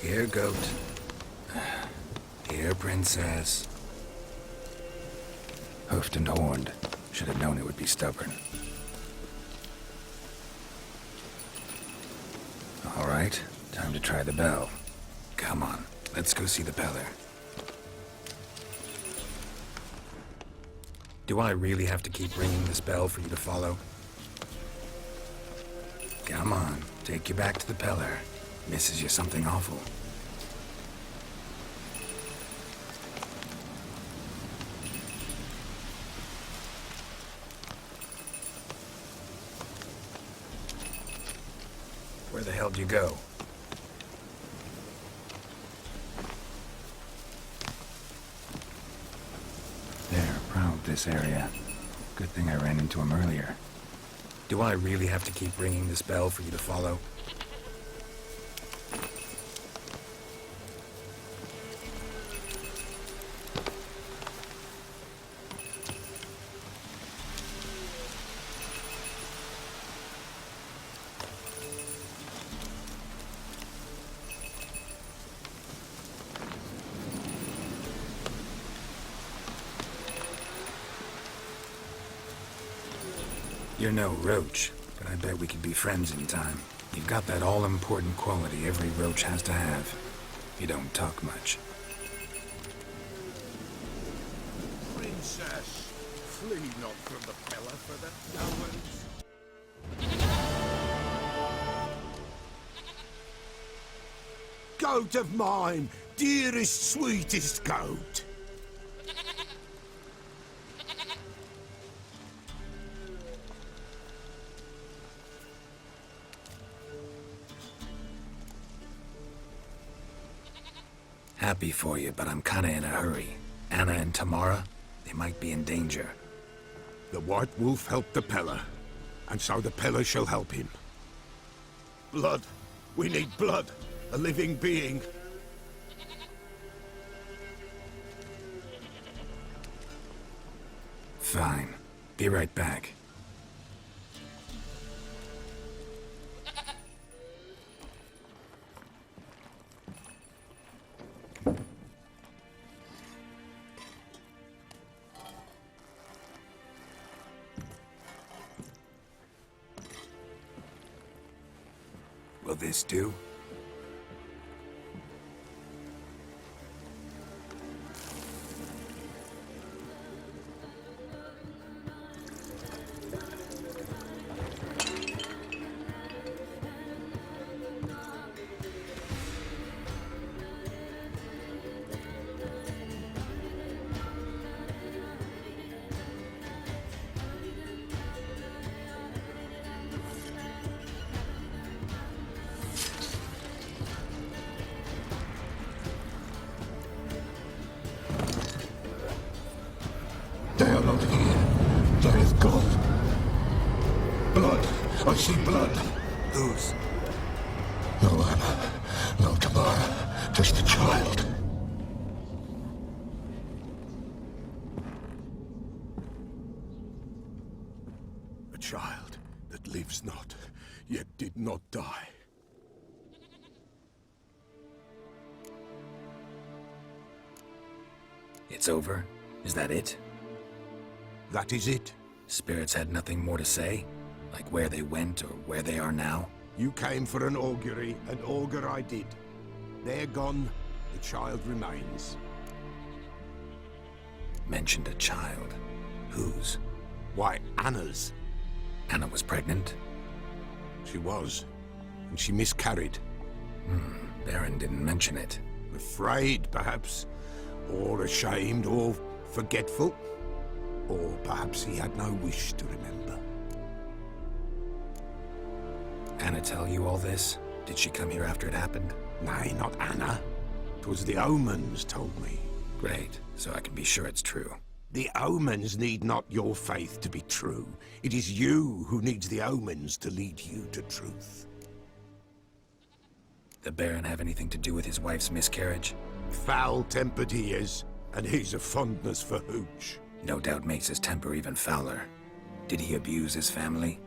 Here, goat. Here, princess. Hoofed and horned. Should have known it would be stubborn. All right, time to try the bell. Come on, let's go see the Peller. Do I really have to keep ringing this bell for you to follow? Come on, take you back to the Peller. Misses you something awful. Where the hell do you go? They're proud of this area. Good thing I ran into him earlier. Do I really have to keep ringing this bell for you to follow? You're no roach, but I bet we could be friends in time. You've got that all-important quality every roach has to have. You don't talk much. Princess, flee not from the Peller for the gowans. Goat of mine, dearest, sweetest goat. Happy for you, but I'm kinda in a hurry. Anna and Tamara, they might be in danger. The White Wolf helped the Peller, and so the Peller shall help him. Blood. We need blood. A living being. Fine. Be right back. Will this do? They are not here. There is God. Blood. I see blood. Whose? No Anna. No Tamara. Just a child. A child that lives not, yet did not die. It's over? Is that it? That is it. Spirits had nothing more to say? Like where they went or where they are now? You came for an augury, and augur I did. They're gone, the child remains. Mentioned a child. Whose? Why, Anna's. Anna was pregnant? She was, and she miscarried. Baron didn't mention it. Afraid, perhaps, or ashamed, or forgetful. Or perhaps he had no wish to remember. Anna tell you all this? Did she come here after it happened? Nay, not Anna. 'Twas the omens told me. Great, so I can be sure it's true. The omens need not your faith to be true. It is you who needs the omens to lead you to truth. The Baron have anything to do with his wife's miscarriage? Foul-tempered he is, and he's a fondness for hooch. No doubt makes his temper even fouler. Did he abuse his family?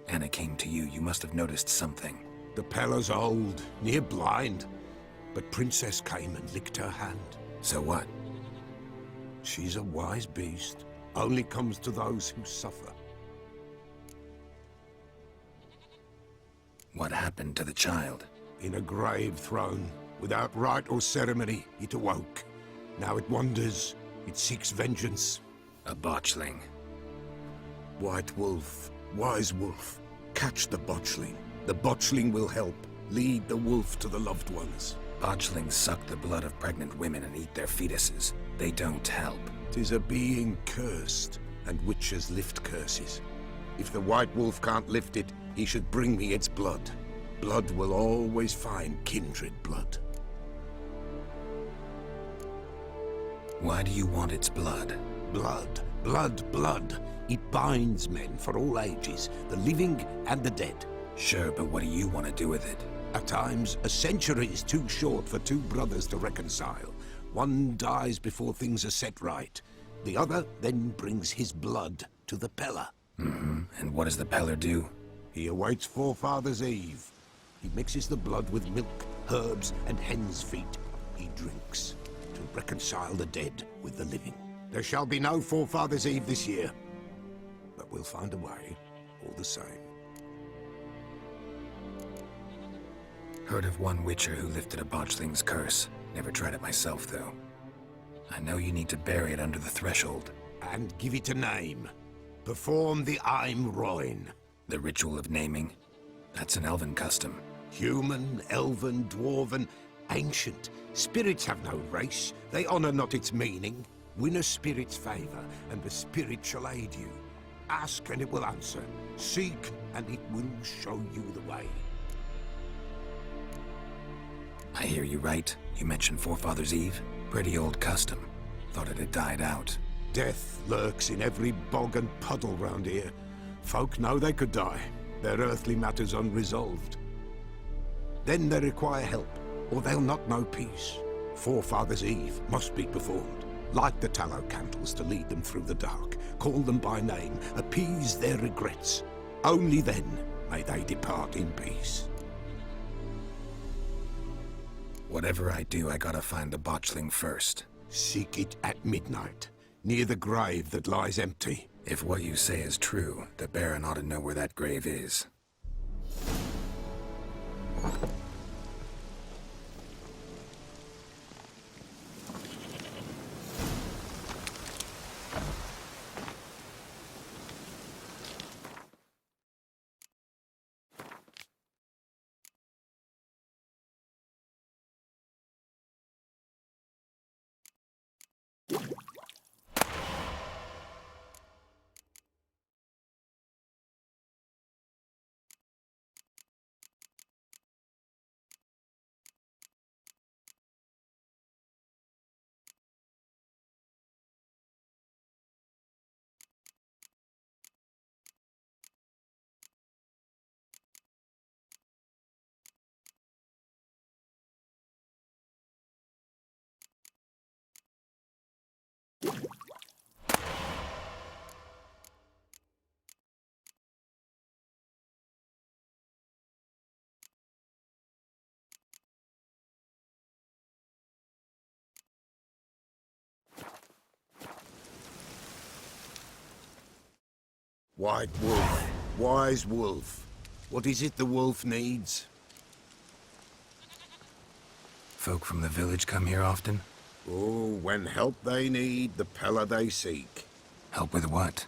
Anna came to you. You must have noticed something. The Peller's old, near blind. but Princess came and licked her hand. So what? She's a wise beast. Only comes to those who suffer. What happened to the child? In a grave thrown, without rite or ceremony, it awoke. Now it wanders. It seeks vengeance. A botchling. White Wolf, wise wolf, catch the botchling. The botchling will help. Lead the wolf to the loved ones. Botchlings suck the blood of pregnant women and eat their fetuses. They don't help. 'Tis a being cursed, and witches lift curses. If the White Wolf can't lift it, he should bring me its blood. Blood will always find kindred blood. Why do you want its blood? Blood, blood, blood. It binds men for all ages, the living and the dead. Sure, but what do you want to do with it? At times, a century is too short for two brothers to reconcile. One dies before things are set right. The other then brings his blood to the Peller. And what does the Peller do? He awaits Forefather's Eve. He mixes the blood with milk, herbs, and hen's feet. He drinks to reconcile the dead with the living. There shall be no Forefather's Eve this year. But we'll find a way, all the same. Heard of one witcher who lifted a botchling's curse. Never tried it myself, though. I know you need to bury it under the threshold. And give it a name. Perform the Aim Roin. The ritual of naming? That's an elven custom. Human, elven, dwarven, ancient. Spirits have no race. They honor not its meaning. Win a spirit's favor, and the spirit shall aid you. Ask, and it will answer. Seek, and it will show you the way. I hear you right. You mentioned Forefather's Eve? Pretty old custom. Thought it had died out. Death lurks in every bog and puddle round here. Folk know they could die, their earthly matters unresolved. Then they require help, or they'll not know peace. Forefather's Eve must be performed. Light the tallow candles to lead them through the dark. Call them by name, appease their regrets. Only then may they depart in peace. Whatever I do, I gotta find the botchling first. Seek it at midnight, near the grave that lies empty. If what you say is true, the Baron ought to know where that grave is. White Wolf, wise wolf. What is it the wolf needs? Folk from the village come here often? Oh, when help they need, the Peller they seek. Help with what?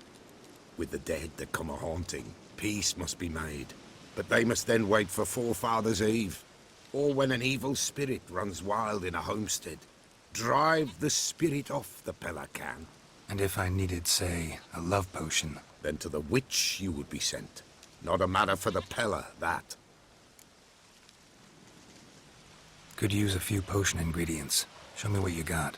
With the dead that come a-haunting, peace must be made. But they must then wait for Forefather's Eve, or when an evil spirit runs wild in a homestead. Drive the spirit off, the Peller can. And if I needed, say, a love potion? Then to the witch you would be sent. Not a matter for the Peller, that. Could use a few potion ingredients. Show me what you got.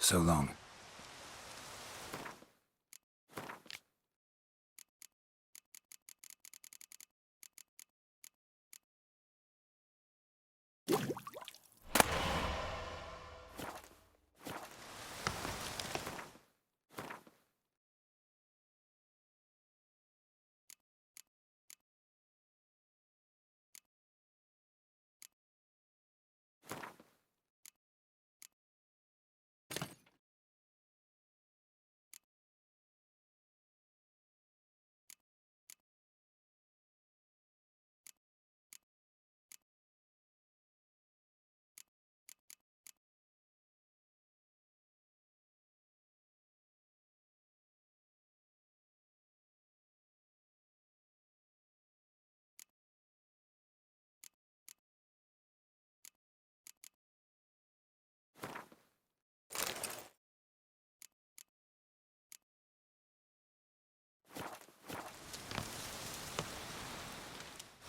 So long.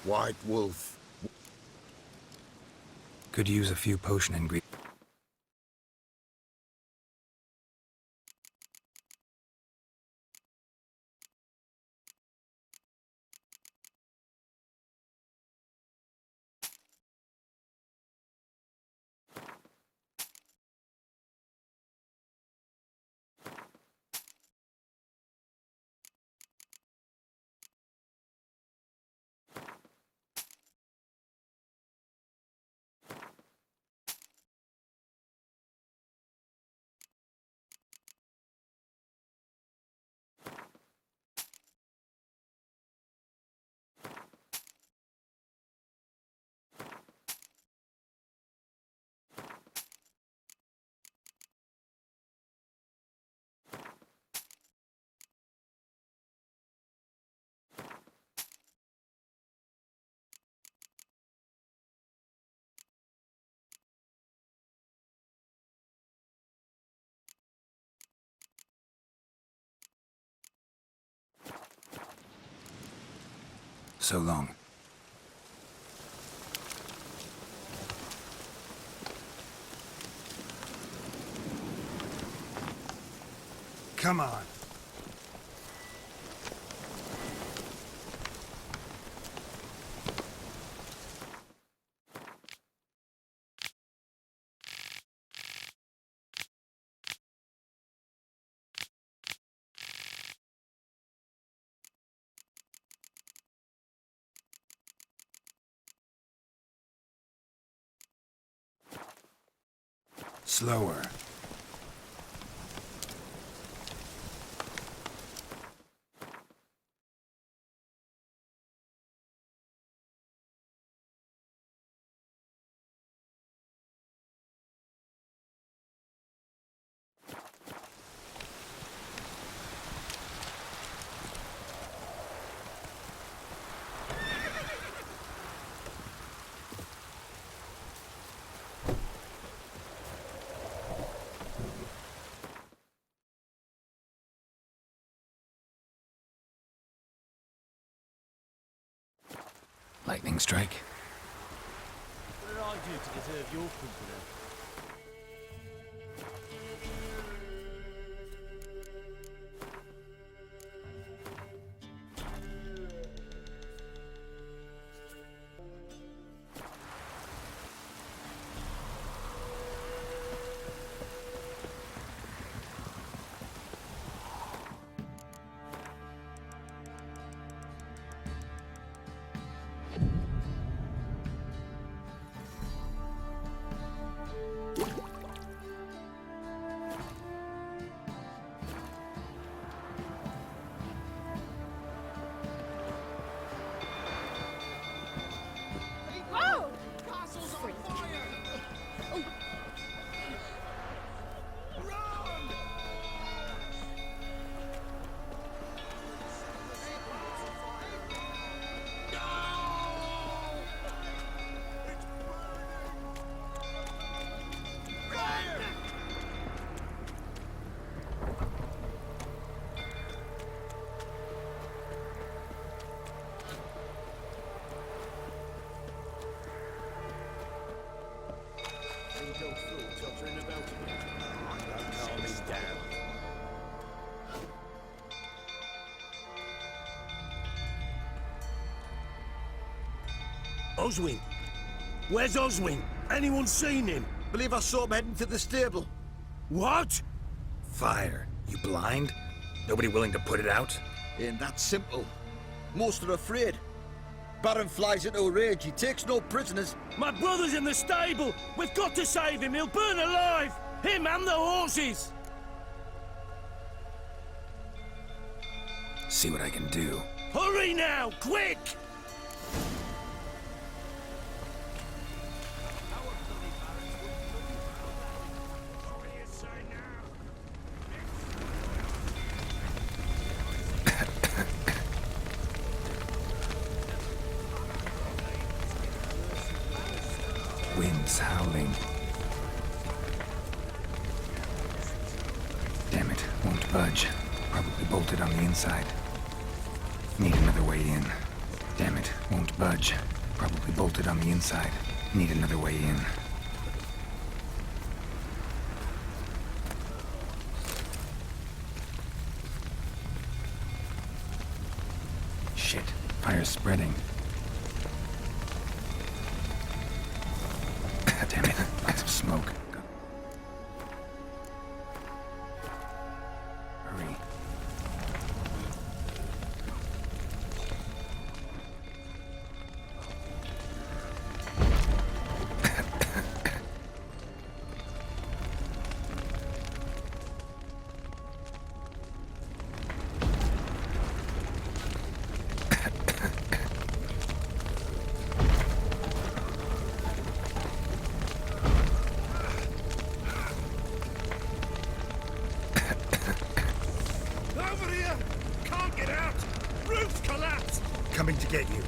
White Wolf. Could use a few potion ingredients. So long. Come on. Slower. Lightning strike. What did I do to deserve your company? down. Oswin! Where's Oswin? Anyone seen him? Believe I saw him heading to the stable. What? Fire. You blind? Nobody willing to put it out? Ain't that simple. Most are afraid. Baron flies into a rage. He takes no prisoners. My brother's in the stable! We've got to save him! He'll burn alive! Him and the horses! See what I can do. Hurry now! Quick! Wind's howling. Damn it, won't budge. Probably bolted on the inside. Need another way in. Damn it, won't budge. Probably bolted on the inside. Need another way in. Shit, fire's spreading. Damn it, lots of smoke. Hurry. Over here! Can't get out! Roof's collapsed! Coming to get you.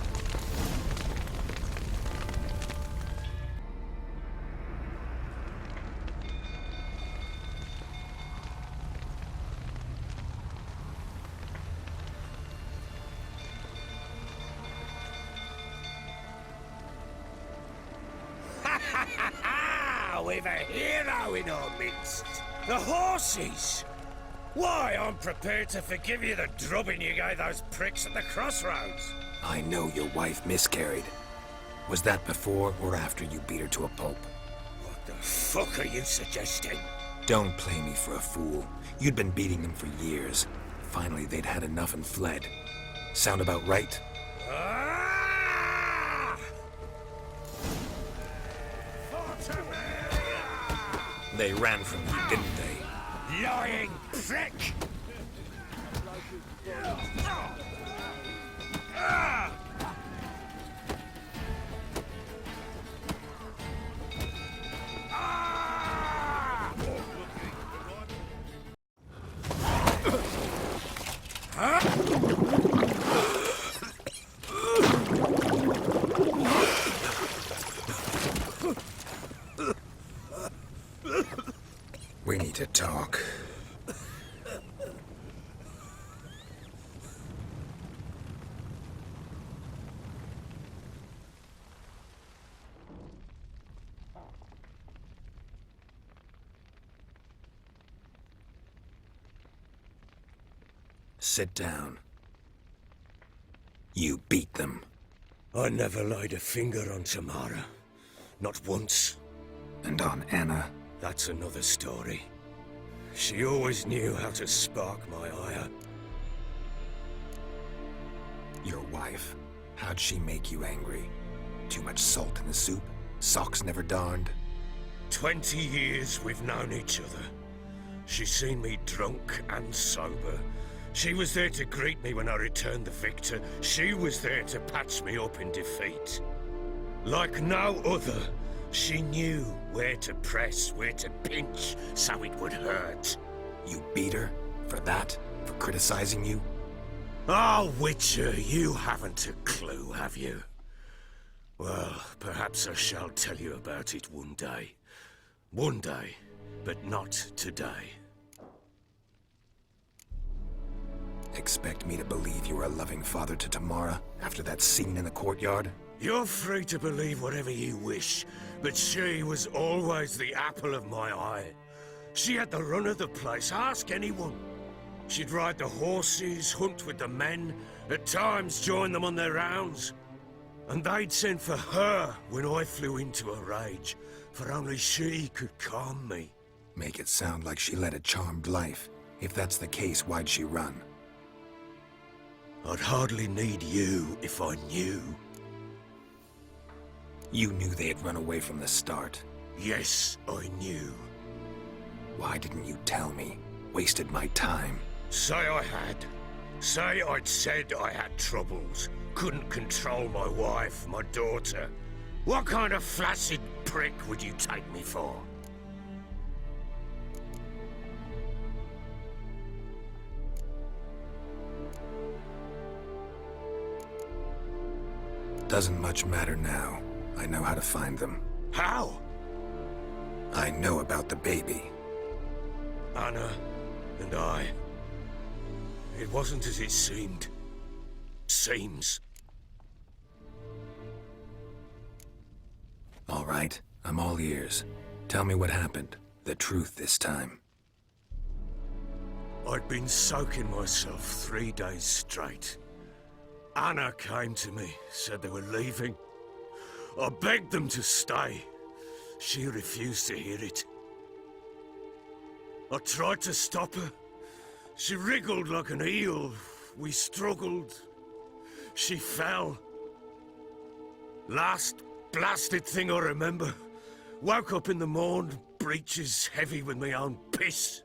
We've a hero in our midst! The horses! Why, I'm prepared to forgive you the drubbing you gave those pricks at the crossroads. I know your wife miscarried. Was that before or after you beat her to a pulp? What the fuck are you suggesting? Don't play me for a fool. You'd been beating them for years. Finally, they'd had enough and fled. Sound about right? Ah! They ran from you, didn't they? Lying prick! Ah! We need to talk. Sit down. You beat them. I never laid a finger on Tamara. Not once. And on Anna? That's another story. She always knew how to spark my ire. Your wife. How'd she make you angry? Too much salt in the soup? Socks never darned? 20 years we've known each other. She's seen me drunk and sober. She was there to greet me when I returned the victor. She was there to patch me up in defeat. Like no other, she knew where to press, where to pinch, so it would hurt. You beat her? For that? For criticizing you? Oh, Witcher, you haven't a clue, have you? Well, perhaps I shall tell you about it one day. One day, but not today. Expect me to believe you were a loving father to Tamara after that scene in the courtyard? You're free to believe whatever you wish, but she was always the apple of my eye. She had the run of the place, ask anyone. She'd ride the horses, hunt with the men, at times join them on their rounds. And they'd send for her when I flew into a rage, for only she could calm me. Make it sound like she led a charmed life. If that's the case, why'd she run? I'd hardly need you if I knew. You knew they had run away from the start. Yes, I knew. Why didn't you tell me? Wasted my time. Say I had. Say I'd said I had troubles. Couldn't control my wife, my daughter. What kind of flaccid prick would you take me for? Doesn't much matter now. I know how to find them. How? I know about the baby. Anna and I. It wasn't as it seemed. Seems. All right, I'm all ears. Tell me what happened. The truth this time. I'd been soaking myself 3 days straight. Anna came to me, said they were leaving. I begged them to stay. She refused to hear it. I tried to stop her. She wriggled like an eel. We struggled. She fell. Last blasted thing I remember. Woke up in the morn, breeches heavy with my own piss.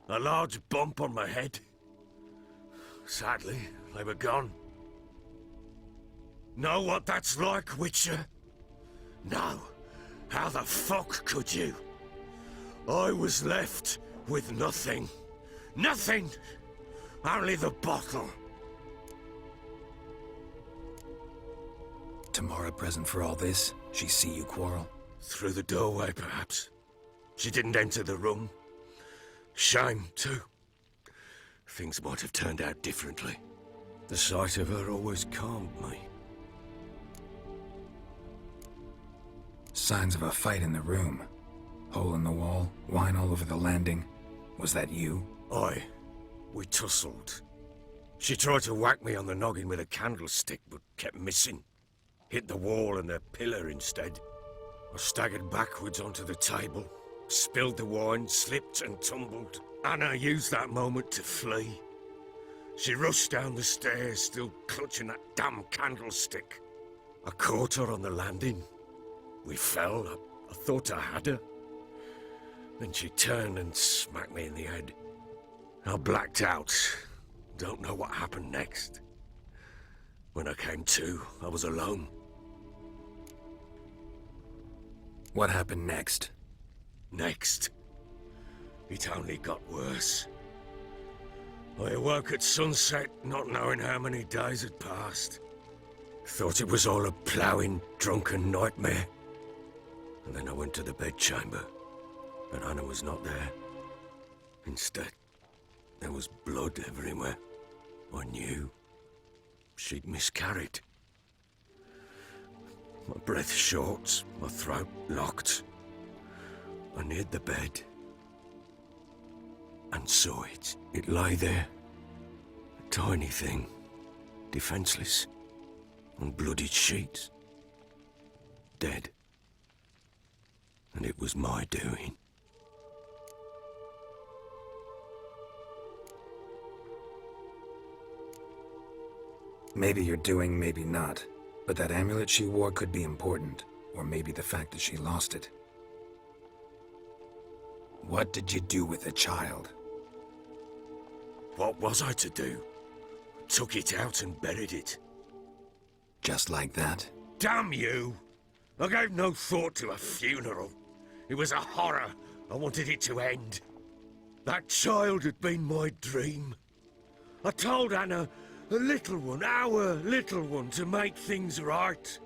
A large bump on my head. Sadly, they were gone. Know what that's like, Witcher? No. How the fuck could you? I was left with nothing. Nothing! Only the bottle. Tamara present for all this? She see you quarrel? Through the doorway, perhaps. She didn't enter the room. Shame, too. Things might have turned out differently. The sight of her always calmed me. Signs of a fight in the room. Hole in the wall, wine all over the landing. Was that you? Aye. We tussled. She tried to whack me on the noggin with a candlestick, but kept missing. Hit the wall and a pillar instead. I staggered backwards onto the table, spilled the wine, slipped and tumbled. Anna used that moment to flee. She rushed down the stairs, still clutching that damn candlestick. I caught her on the landing. We fell. I thought I had her. Then she turned and smacked me in the head. I blacked out. Don't know what happened next. When I came to, I was alone. What happened next? Next? It only got worse. I awoke at sunset, not knowing how many days had passed. Thought it was all a ploughing, drunken nightmare. And then I went to the bedchamber, but Anna was not there. Instead, there was blood everywhere. I knew she'd miscarried. My breath short, my throat locked. I neared the bed and saw it. It lay there, a tiny thing, defenseless, on bloodied sheets, dead. And it was my doing. Maybe you're doing, maybe not. But that amulet she wore could be important. Or maybe the fact that she lost it. What did you do with the child? What was I to do? Took it out and buried it. Just like that? Damn you! I gave no thought to a funeral. It was a horror. I wanted it to end. That child had been my dream. I told Anna, the little one, our little one, to make things right.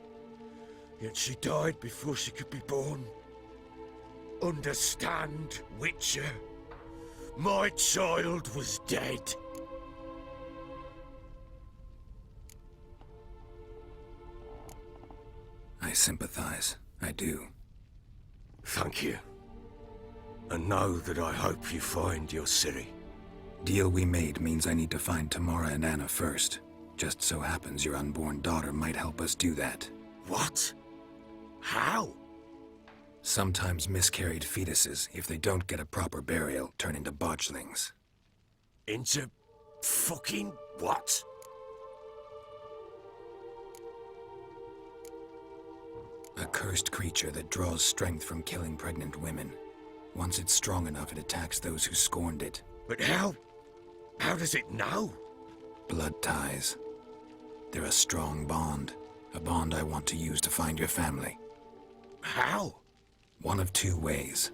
Yet she died before she could be born. Understand, Witcher? My child was dead. I sympathize. I do. Thank you. And know that I hope you find your Ciri. Deal we made means I need to find Tamara and Anna first. Just so happens your unborn daughter might help us do that. What? How? Sometimes miscarried fetuses, if they don't get a proper burial, turn into botchlings. Into fucking what? A cursed creature that draws strength from killing pregnant women. Once it's strong enough, it attacks those who scorned it. But how? How does it know? Blood ties. They're a strong bond. A bond I want to use to find your family. How? One of two ways.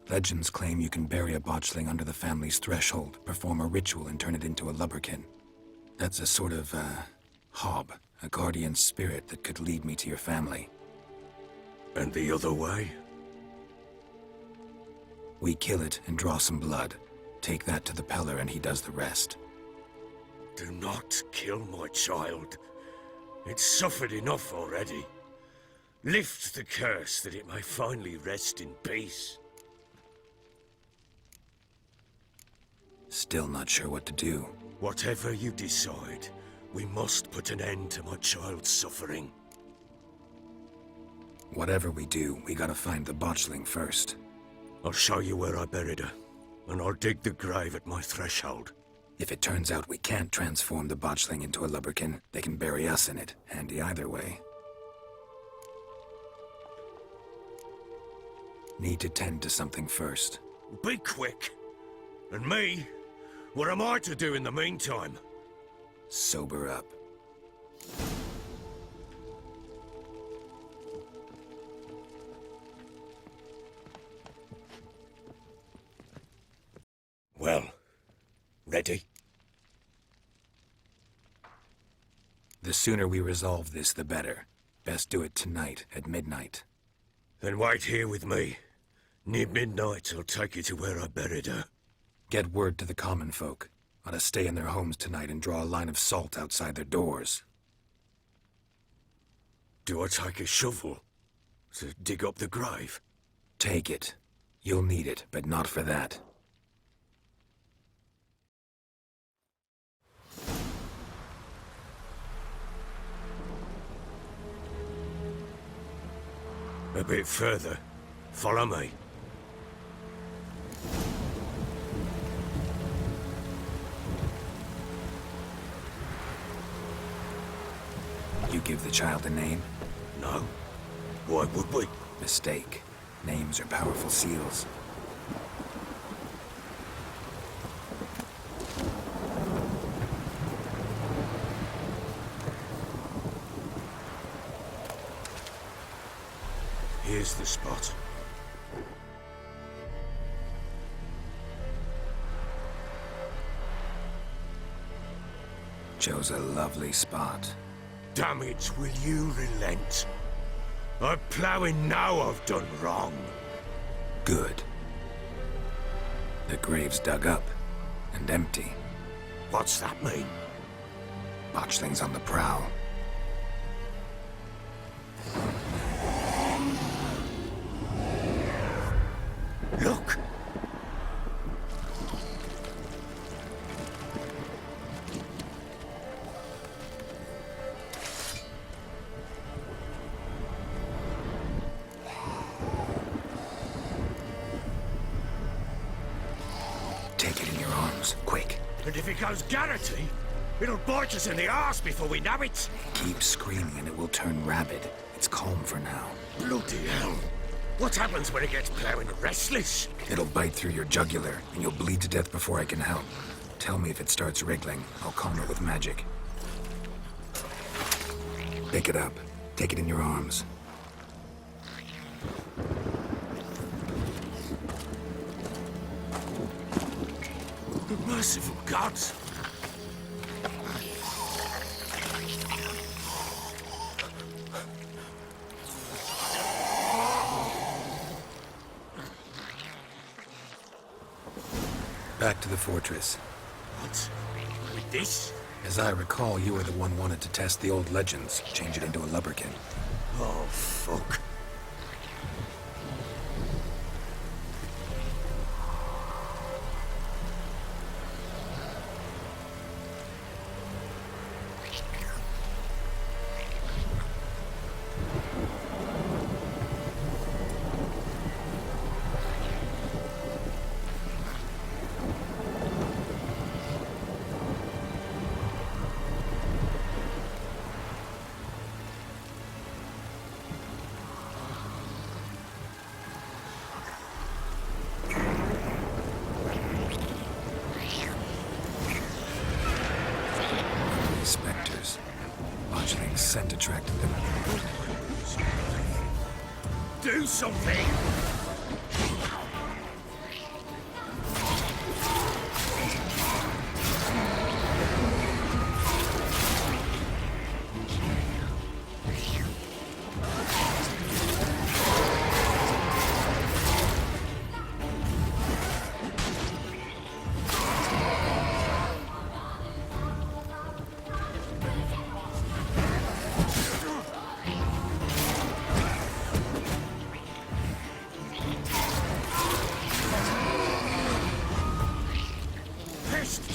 Legends claim you can bury a botchling under the family's threshold, perform a ritual, and turn it into a lubberkin. That's a sort of, hob, a guardian spirit that could lead me to your family. And the other way? We kill it and draw some blood. Take that to the Peller and he does the rest. Do not kill my child. It's suffered enough already. Lift the curse that it may finally rest in peace. Still not sure what to do. Whatever you decide, we must put an end to my child's suffering. Whatever we do, we gotta find the botchling first. I'll show you where I buried her, and I'll dig the grave at my threshold. If it turns out we can't transform the botchling into a lubberkin, they can bury us in it. Handy either way. Need to tend to something first. Be quick. And me? What am I to do in the meantime? Sober up. Well, ready? The sooner we resolve this, the better. Best do it tonight, at midnight. Then wait here with me. Near midnight, I'll take you to where I buried her. Get word to the common folk. Ought to stay in their homes tonight and draw a line of salt outside their doors. Do I take a shovel to dig up the grave? Take it. You'll need it, but not for that. A bit further. Follow me. You give the child a name? No. Why would we? Mistake. Names are powerful seals. Here's the spot. Chose a lovely spot. Damn it, will you relent? I'm ploughing now I've done wrong. Good. The grave's dug up and empty. What's that mean? Botchling's on the prowl. Look! Take it in your arms, quick. And if it goes Garrity, it'll bite us in the arse before we know it. Keep screaming and it will turn rabid. It's calm for now. Bloody hell. What happens when it gets ploughing restless? It'll bite through your jugular, and you'll bleed to death before I can help. Tell me if it starts wriggling. I'll calm it with magic. Pick it up. Take it in your arms. Merciful gods! Back to the fortress. What? With this? As I recall, you were the one wanted to test the old legends, change it into a lubberkin. Oh, fuck. scent attracted them. Do something!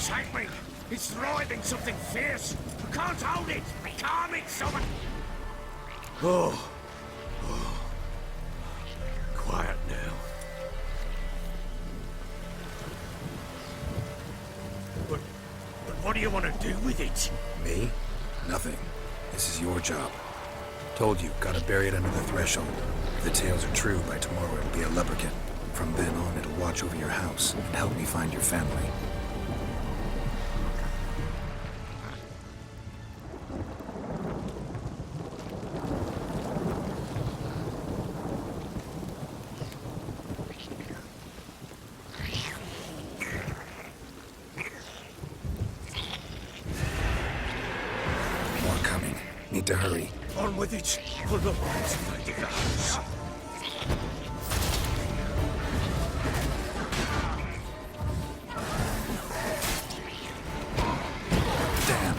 Take me! It's thriving something fierce! I can't hold it! Calm it, someone! Oh. Quiet now. But what do you want to do with it? Me? Nothing. This is your job. Told you, gotta bury it under the threshold. If the tales are true, by tomorrow it'll be a lubberkin. From then on, it'll watch over your house and help me find your family. Need to hurry. On with it! For the ones fighting the house. Damn.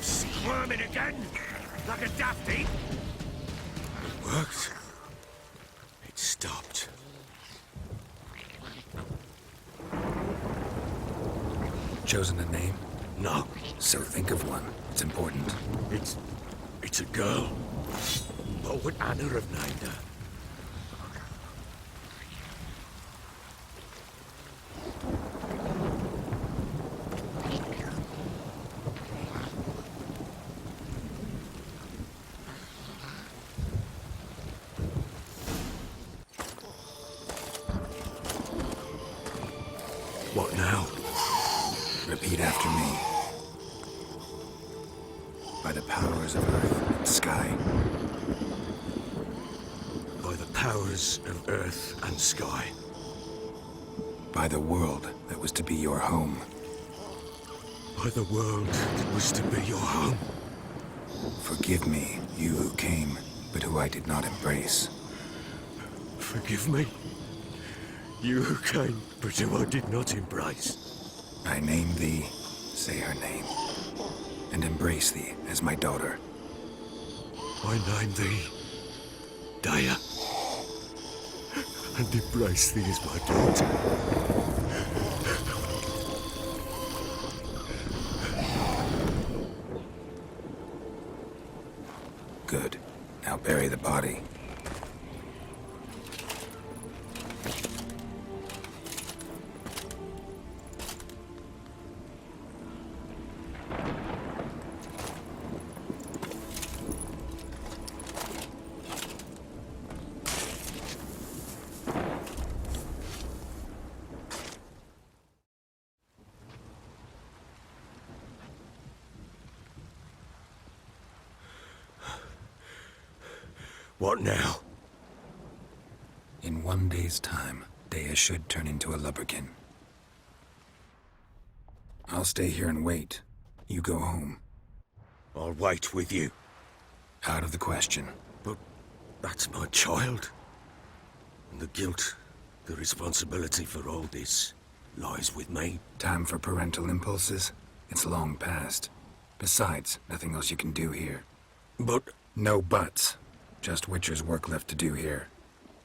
Squirming again? Like a dafty? It worked. It stopped. Chosen a name? No. So think of one. It's important. It's a girl. What would Anna have named her? What now? Repeat after me. By the powers of earth and sky. By the powers of earth and sky. By the world that was to be your home. By the world that was to be your home. Forgive me, you who came, but who I did not embrace. Forgive me. You who came, but who I did not embrace. I name thee, say her name, and embrace thee as my daughter. I name thee, Daya, and embrace thee as my daughter. Good. Now bury the body. What now? In 1 day's time, Daya should turn into a lubberkin. I'll stay here and wait. You go home. I'll wait with you. Out of the question. But that's my child. And the guilt, the responsibility for all this lies with me. Time for parental impulses? It's long past. Besides, nothing else you can do here. But... No buts. Just Witcher's work left to do here.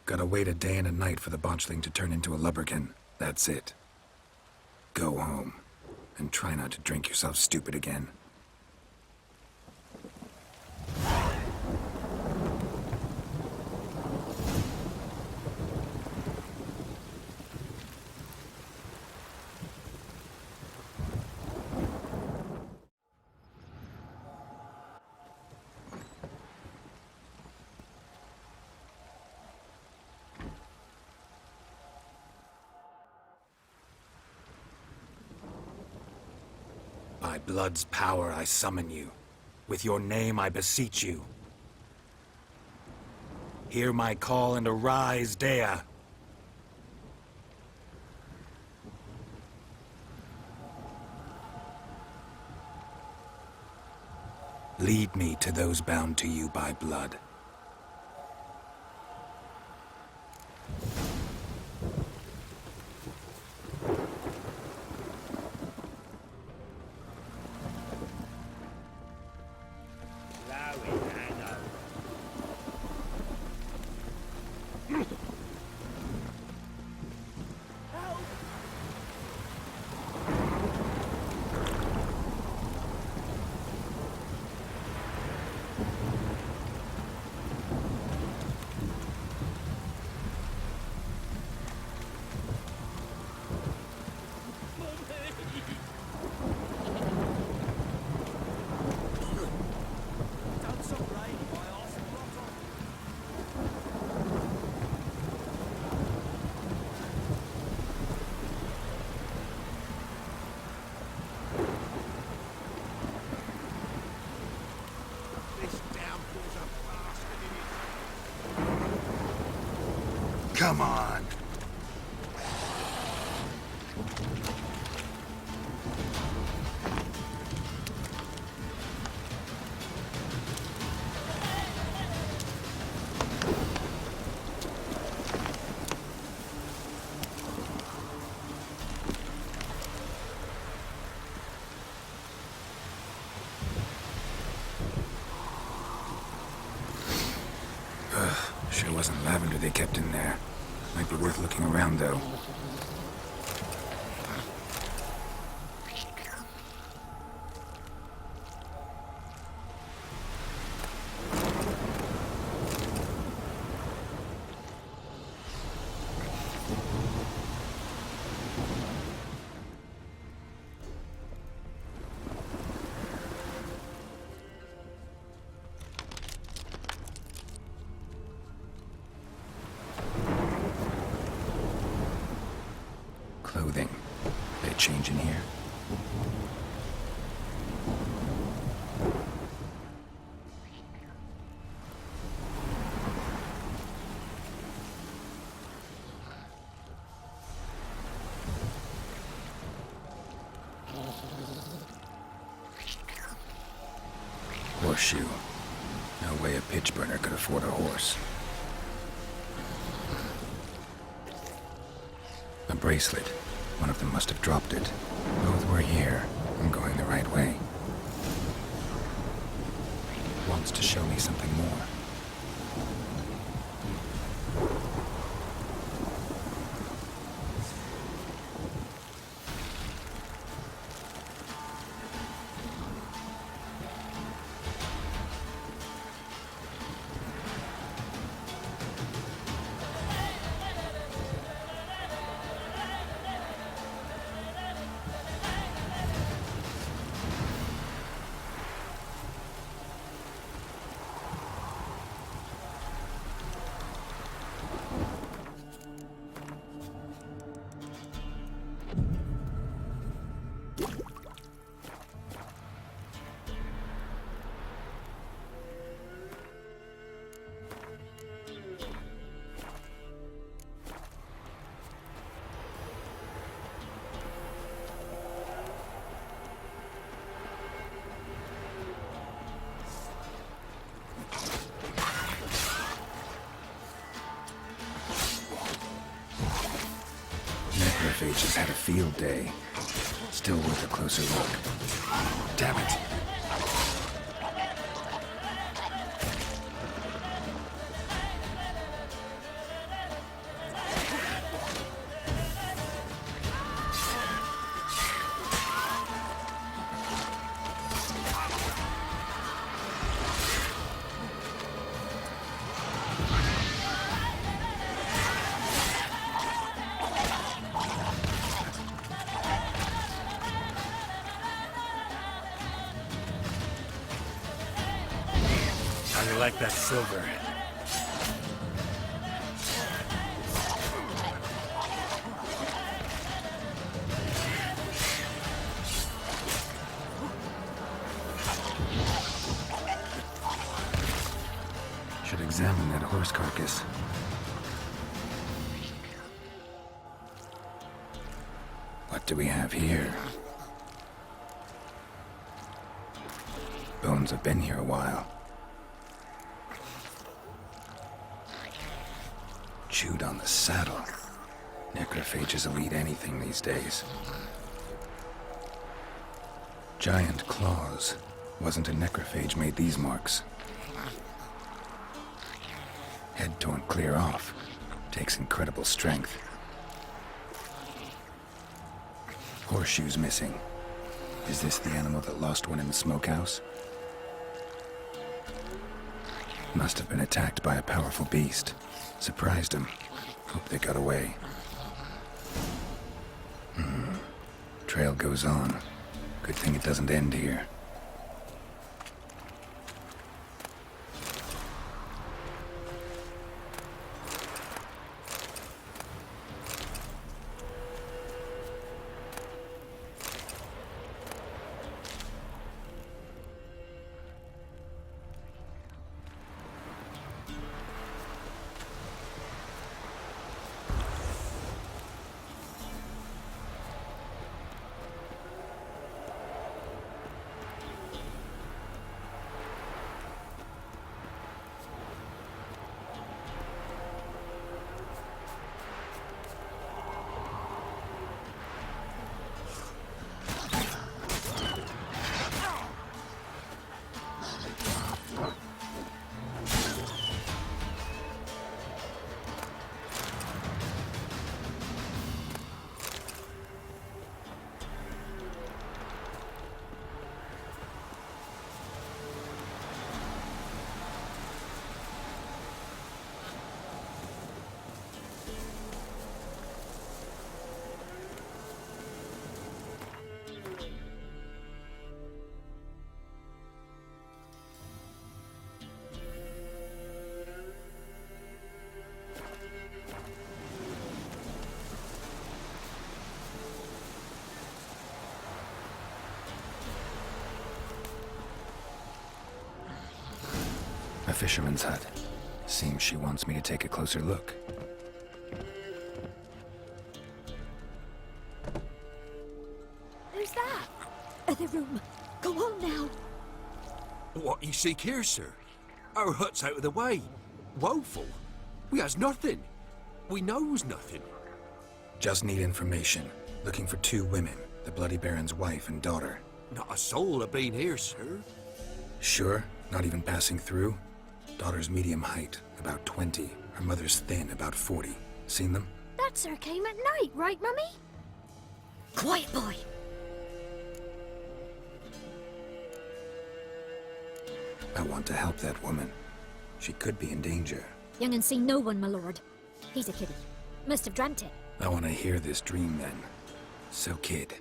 Gotta wait a day and a night for the botchling to turn into a lubberkin. That's it. Go home. and try not to drink yourself stupid again. By blood's power I summon you. With your name I beseech you. Hear my call and arise, Dea. Lead me to those bound to you by blood. Come on. Sure wasn't lavender they kept in there. Might be worth looking around, though. Clothing. They change in here? Horseshoe. No way a pitch burner could afford a horse. A bracelet. One of them must have dropped it. Both were here. I'm going the right way. Wants to show me something more. Necrophages had a field day. Still worth a closer look. Damn it. I like that silver. Should examine that horse carcass. What do we have here? Bones have been here a while. Chewed on the saddle. Necrophages will eat anything these days. Giant claws. Wasn't a necrophage made these marks. Head torn clear off. Takes incredible strength. Horseshoes missing. Is this the animal that lost one in the smokehouse? Must have been attacked by a powerful beast. Surprised him. Hope they got away. Trail goes on. Good thing it doesn't end here. A fisherman's hut. Seems she wants me to take a closer look. Who's that? Other room. Go on now. What you seek here, sir? Our hut's out of the way. Woeful. We has nothing. We knows nothing. Just need information. Looking for 2 women. The Bloody Baron's wife and daughter. Not a soul have been here, sir. Sure? Not even passing through? Daughter's medium height, about 20. Her mother's thin, about 40. Seen them? That sir came at night, right, Mummy? Quiet, boy. I want to help that woman. She could be in danger. Young and seen no one, my lord. He's a kiddie. Must have dreamt it. I want to hear this dream then. So, kid,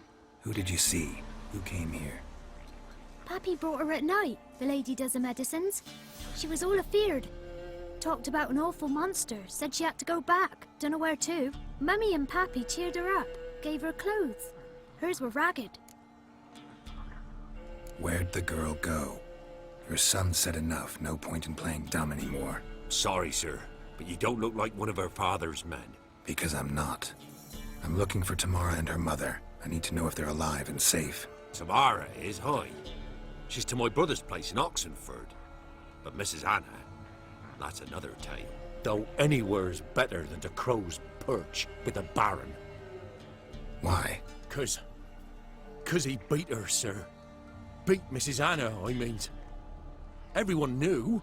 who did you see? Who came here? Pappy brought her at night, the lady does the medicines. She was all afeared. Talked about an awful monster, said she had to go back, dunno where to. Mummy and Pappy cheered her up, gave her clothes. Hers were ragged. Where'd the girl go? Your son said enough, no point in playing dumb anymore. Sorry, sir, but you don't look like one of her father's men. Because I'm not. I'm looking for Tamara and her mother. I need to know if they're alive and safe. Tamara is, hi. She's to my brother's place in Oxenford. But Mrs. Anna, that's another tale. Though anywhere's better than the Crow's Perch with the Baron. Why? 'Cause he beat her, sir. Beat Mrs. Anna, I mean. Everyone knew,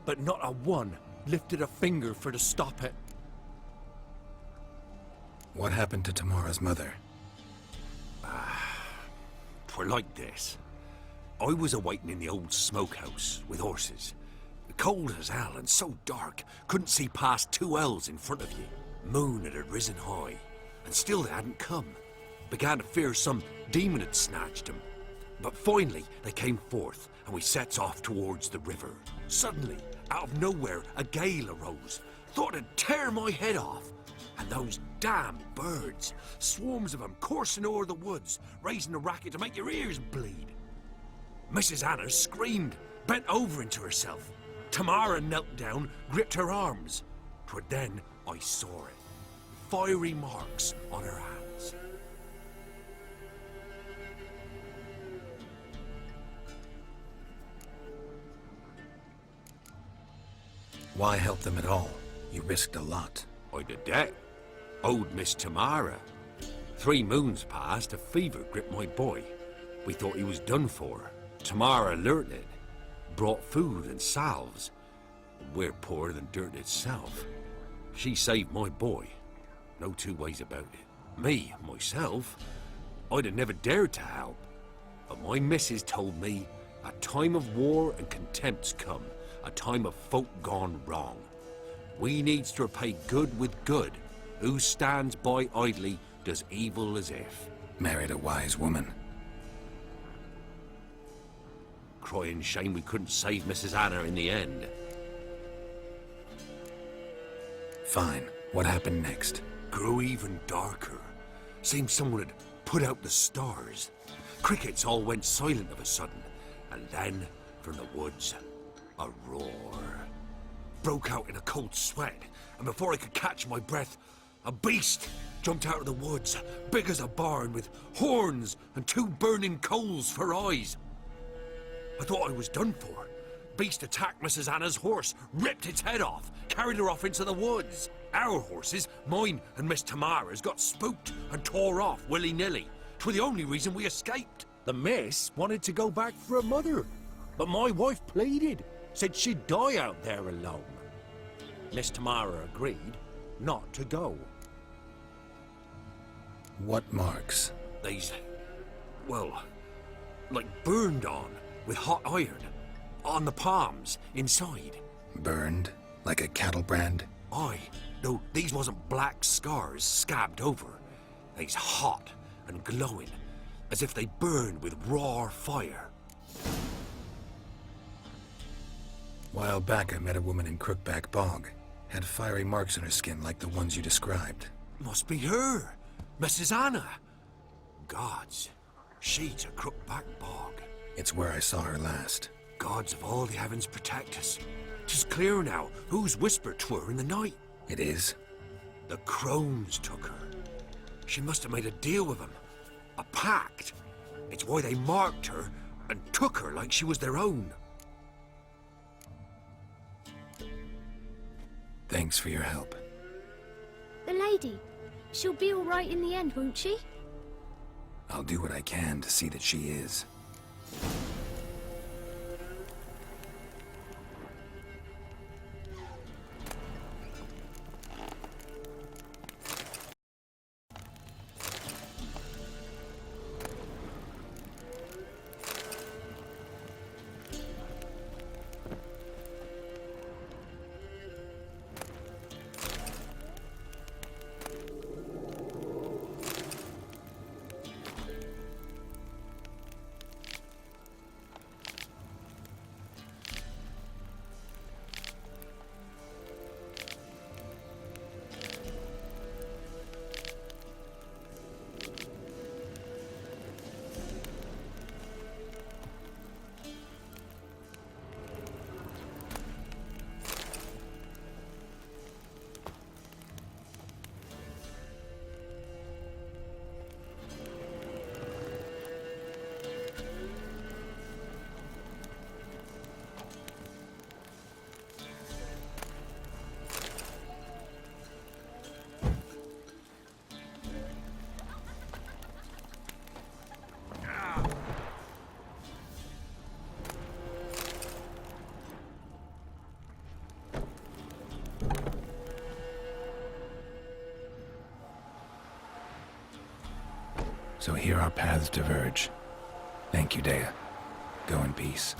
but not a one lifted a finger for to stop it. What happened to Tamara's mother? 'Twere like this. I was awaiting in the old smokehouse with horses. Cold as hell and so dark, couldn't see past 2 ells in front of you. Moon had risen high, and still they hadn't come. Began to fear some demon had snatched them. But finally they came forth, and we sets off towards the river. Suddenly, out of nowhere, a gale arose. Thought it'd tear my head off. And those damn birds, swarms of them coursing o'er the woods, raising a racket to make your ears bleed. Mrs. Anna screamed, bent over into herself. Tamara knelt down, gripped her arms. 'Twere then I saw it. Fiery marks on her hands. Why help them at all? You risked a lot. I did that. Owed Miss Tamara. 3 moons passed, a fever gripped my boy. We thought he was done for. Tamara learnt it. Brought food and salves. We're poorer than dirt itself. She saved my boy. No 2 ways about it. Me, myself, I'd have never dared to help. But my missus told me a time of war and contempt's come. A time of folk gone wrong. We needs to repay good with good. Who stands by idly does evil as if. Married a wise woman. Crying shame we couldn't save Mrs. Anna in the end. Fine. What happened next? Grew even darker. Seemed someone had put out the stars. Crickets all went silent of a sudden. And then, from the woods, a roar. Broke out in a cold sweat, and before I could catch my breath, a beast jumped out of the woods, big as a barn, with horns and 2 burning coals for eyes. I thought I was done for. Beast attacked Mrs. Anna's horse, ripped its head off, carried her off into the woods. Our horses, mine and Miss Tamara's, got spooked and tore off willy-nilly. 'Twere the only reason we escaped. The miss wanted to go back for her mother, but my wife pleaded, said she'd die out there alone. Miss Tamara agreed not to go. What marks? They's, well, like burned on with hot iron. On the palms, inside. Burned? Like a cattle brand? Aye, though these wasn't black scars scabbed over. They's hot and glowing, as if they burned with raw fire. While back I met a woman in Crookback Bog. Had fiery marks on her skin like the ones you described. Must be her, Mrs. Anna. Gods, she's a Crookback Bog. It's where I saw her last. Gods of all the heavens protect us. 'Tis clear now whose whisper 'twere in the night. It is? The crones took her. She must have made a deal with them. A pact. It's why they marked her and took her like she was their own. Thanks for your help. The lady. She'll be all right in the end, won't she? I'll do what I can to see that she is. So here our paths diverge. Thank you, Dea. Go in peace.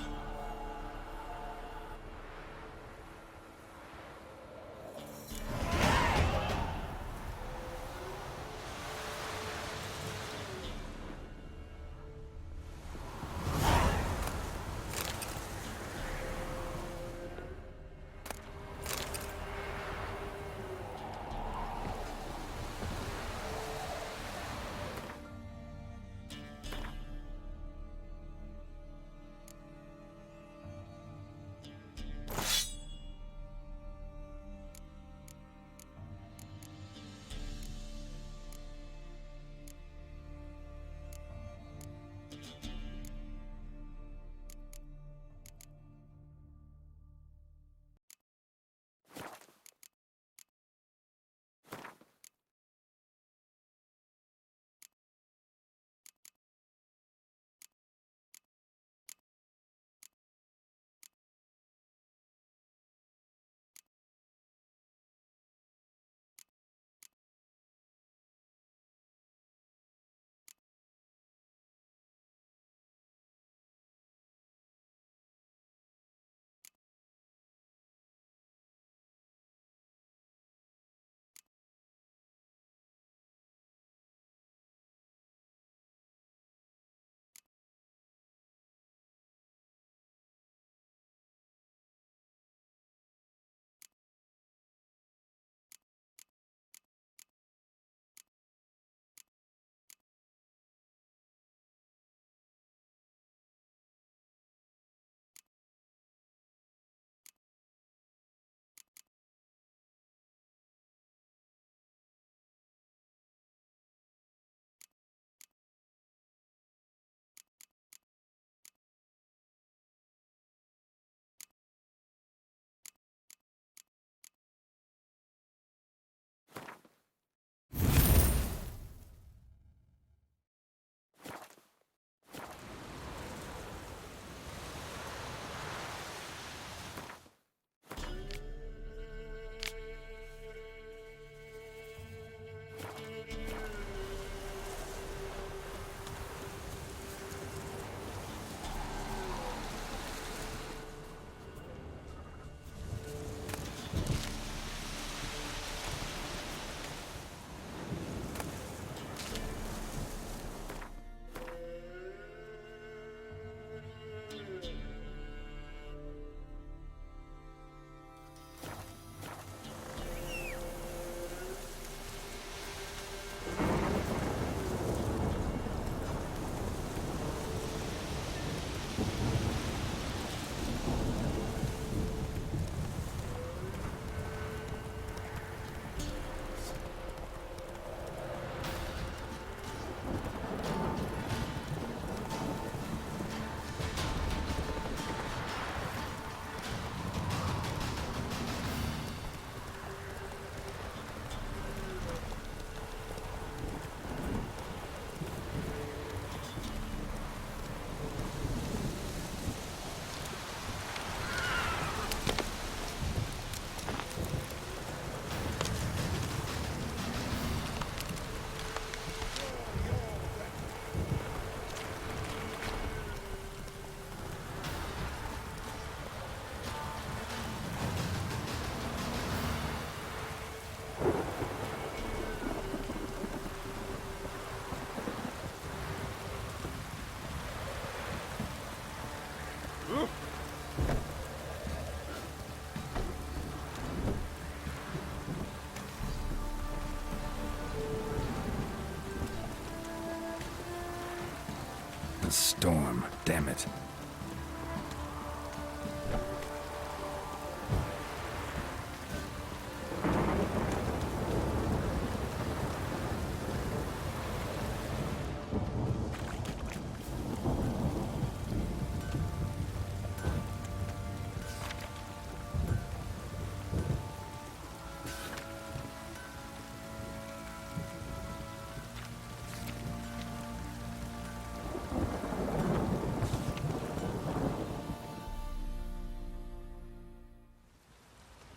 storm, damn it.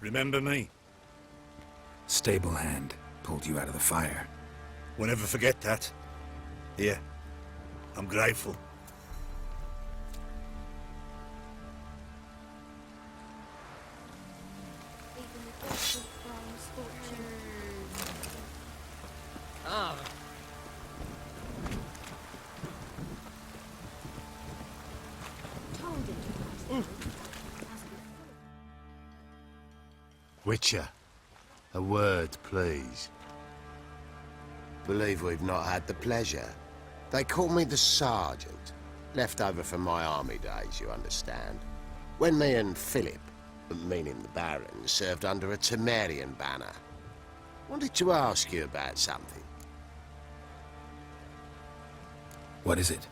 Remember me? Stable hand pulled you out of the fire. Won't ever forget that. Here, I'm grateful. Ah. Witcher, a word, please. Believe we've not had the pleasure. They call me the Sergeant. Left over from my army days, you understand. When me and Philip, meaning the Baron, served under a Temerian banner. Wanted to ask you about something. What is it?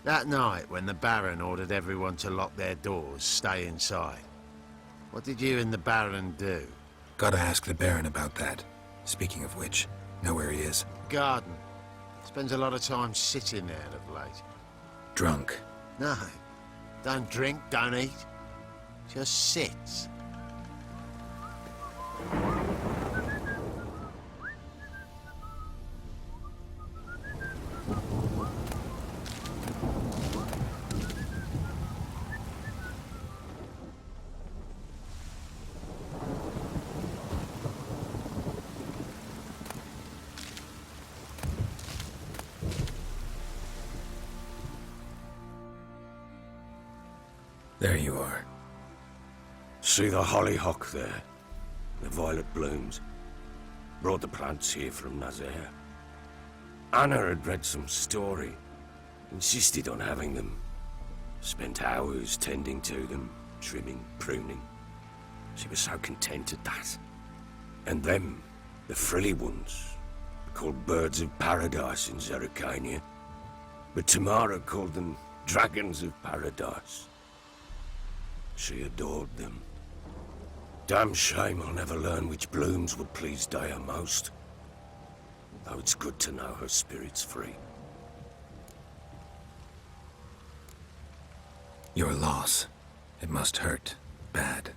That night, when the Baron ordered everyone to lock their doors, stay inside. What did you and the Baron do? Gotta ask the Baron about that. Speaking of which, know where he is? Garden. Spends a lot of time sitting there of late. Drunk. No. Don't drink, don't eat. Just sits. There you are. See the hollyhock there? The violet blooms. Brought the plants here from Nazaire. Anna had read some story. Insisted on having them. Spent hours tending to them, trimming, pruning. She was so content at that. And them, the frilly ones, called birds of paradise in Zerrikania. But Tamara called them dragons of paradise. She adored them. Damn shame I'll never learn which blooms would please Dea most. Though it's good to know her spirit's free. Your loss. It must hurt. Bad.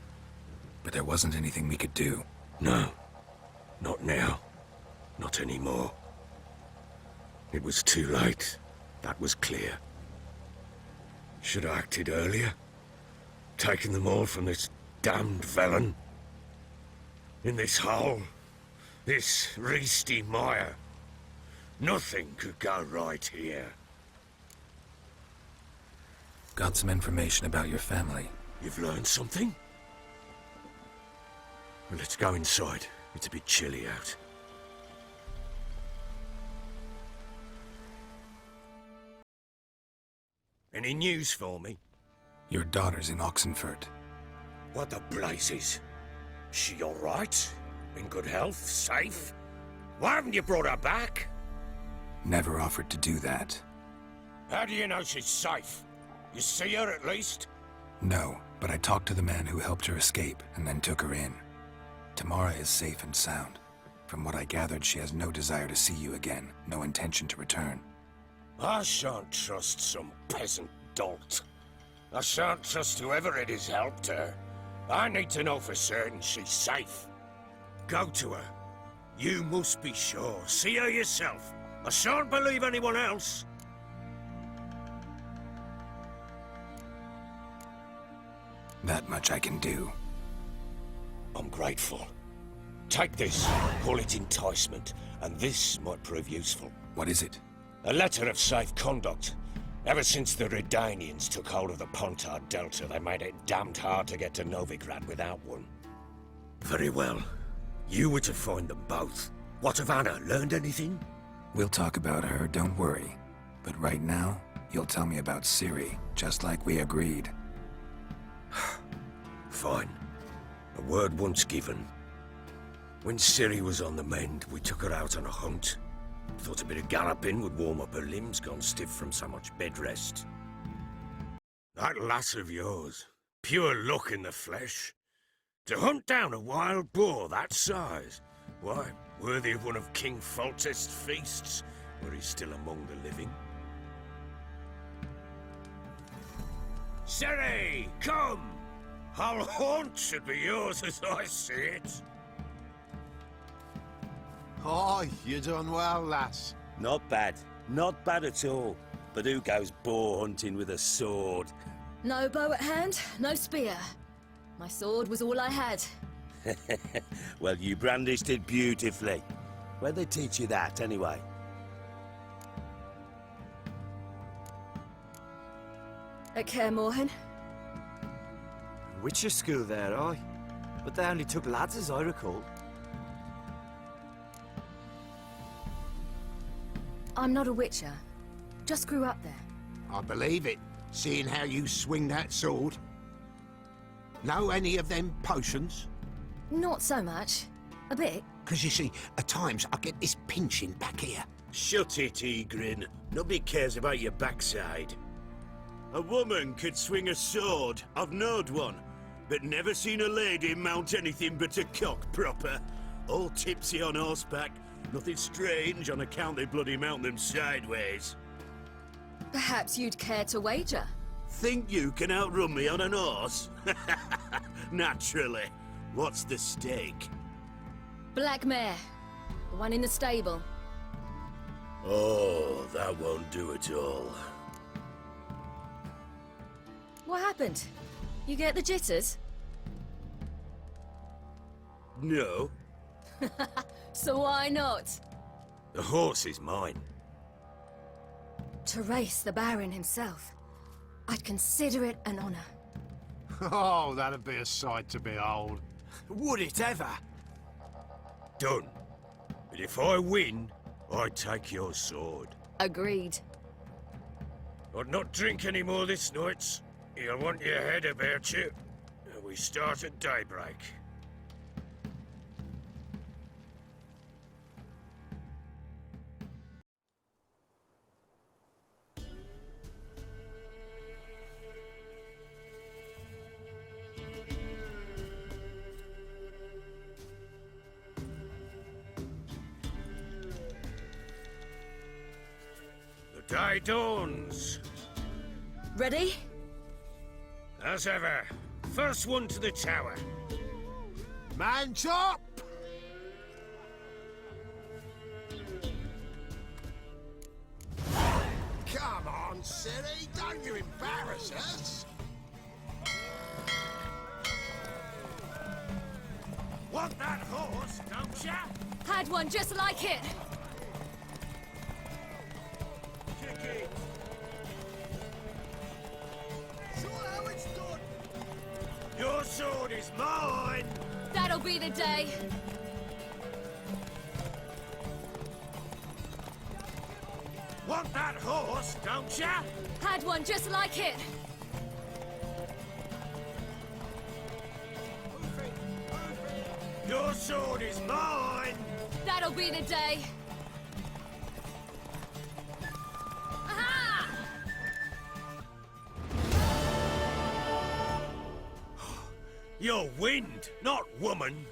But there wasn't anything we could do. No. Not now. Not anymore. It was too late. That was clear. Should have acted earlier. Taken them all from this damned felon. In this hole. This reesty mire. Nothing could go right here. Got some information about your family. You've learned something? Well, let's go inside. It's a bit chilly out. Any news for me? Your daughter's in Oxenfurt. What the blazes? She all right? In good health? Safe? Why haven't you brought her back? Never offered to do that. How do you know she's safe? You see her at least? No, but I talked to the man who helped her escape and then took her in. Tamara is safe and sound. From what I gathered, she has no desire to see you again, no intention to return. I shan't trust some peasant dolt. I shan't trust whoever it is helped her. I need to know for certain she's safe. Go to her. You must be sure. See her yourself. I shan't believe anyone else. That much I can do. I'm grateful. Take this. Call it enticement. And this might prove useful. What is it? A letter of safe conduct. Ever since the Redanians took hold of the Pontard Delta, they made it damned hard to get to Novigrad without one. Very well. You were to find them both. What of Anna? Learned anything? We'll talk about her, don't worry. But right now, you'll tell me about Ciri, just like we agreed. Fine. A word once given. When Ciri was on the mend, we took her out on a hunt. Thought a bit of galloping would warm up her limbs, gone stiff from so much bed rest. That lass of yours, pure luck in the flesh. To hunt down a wild boar that size, why, worthy of one of King Foltest's feasts, were he still among the living. Ciri, come! Our haunt should be yours as I see it. Oh, you done well, lass. Not bad. Not bad at all. But who goes boar hunting with a sword? No bow at hand, no spear. My sword was all I had. Well, you brandished it beautifully. Where'd they teach you that, anyway? At Kaer Morhen. Witcher school there, aye. But they only took lads, as I recall. I'm not a witcher. Just grew up there. I believe it, seeing how you swing that sword. Know any of them potions? Not so much. A bit. Because you see, at times I get this pinching back here. Shut it, Egrin. Nobody cares about your backside. A woman could swing a sword. I've knowed one. But never seen a lady mount anything but a cock proper. All tipsy on horseback. Nothing strange on account they bloody mount them sideways. Perhaps you'd care to wager? Think you can outrun me on an horse? Naturally. What's the stake? Black mare. The one in the stable. Oh, that won't do at all. What happened? You get the jitters? No. So why not? The horse is mine. To race the Baron himself. I'd consider it an honor. Oh, that'd be a sight to behold. Would it ever? Done. But if I win, I take your sword. Agreed. I'd not drink any more this night. You'll want your head about you. We start at daybreak. The day dawns. Ready? As ever, first one to the tower. Man chop! Come on, Ciri, don't you embarrass us. Want that horse, don't ya? Had one just like it. Kick it. Sure how it's done. Your sword is mine. That'll be the day. Want that horse, don't ya? Had one just like it. Your sword is mine. That'll be the day. Aha! You're wind, not woman.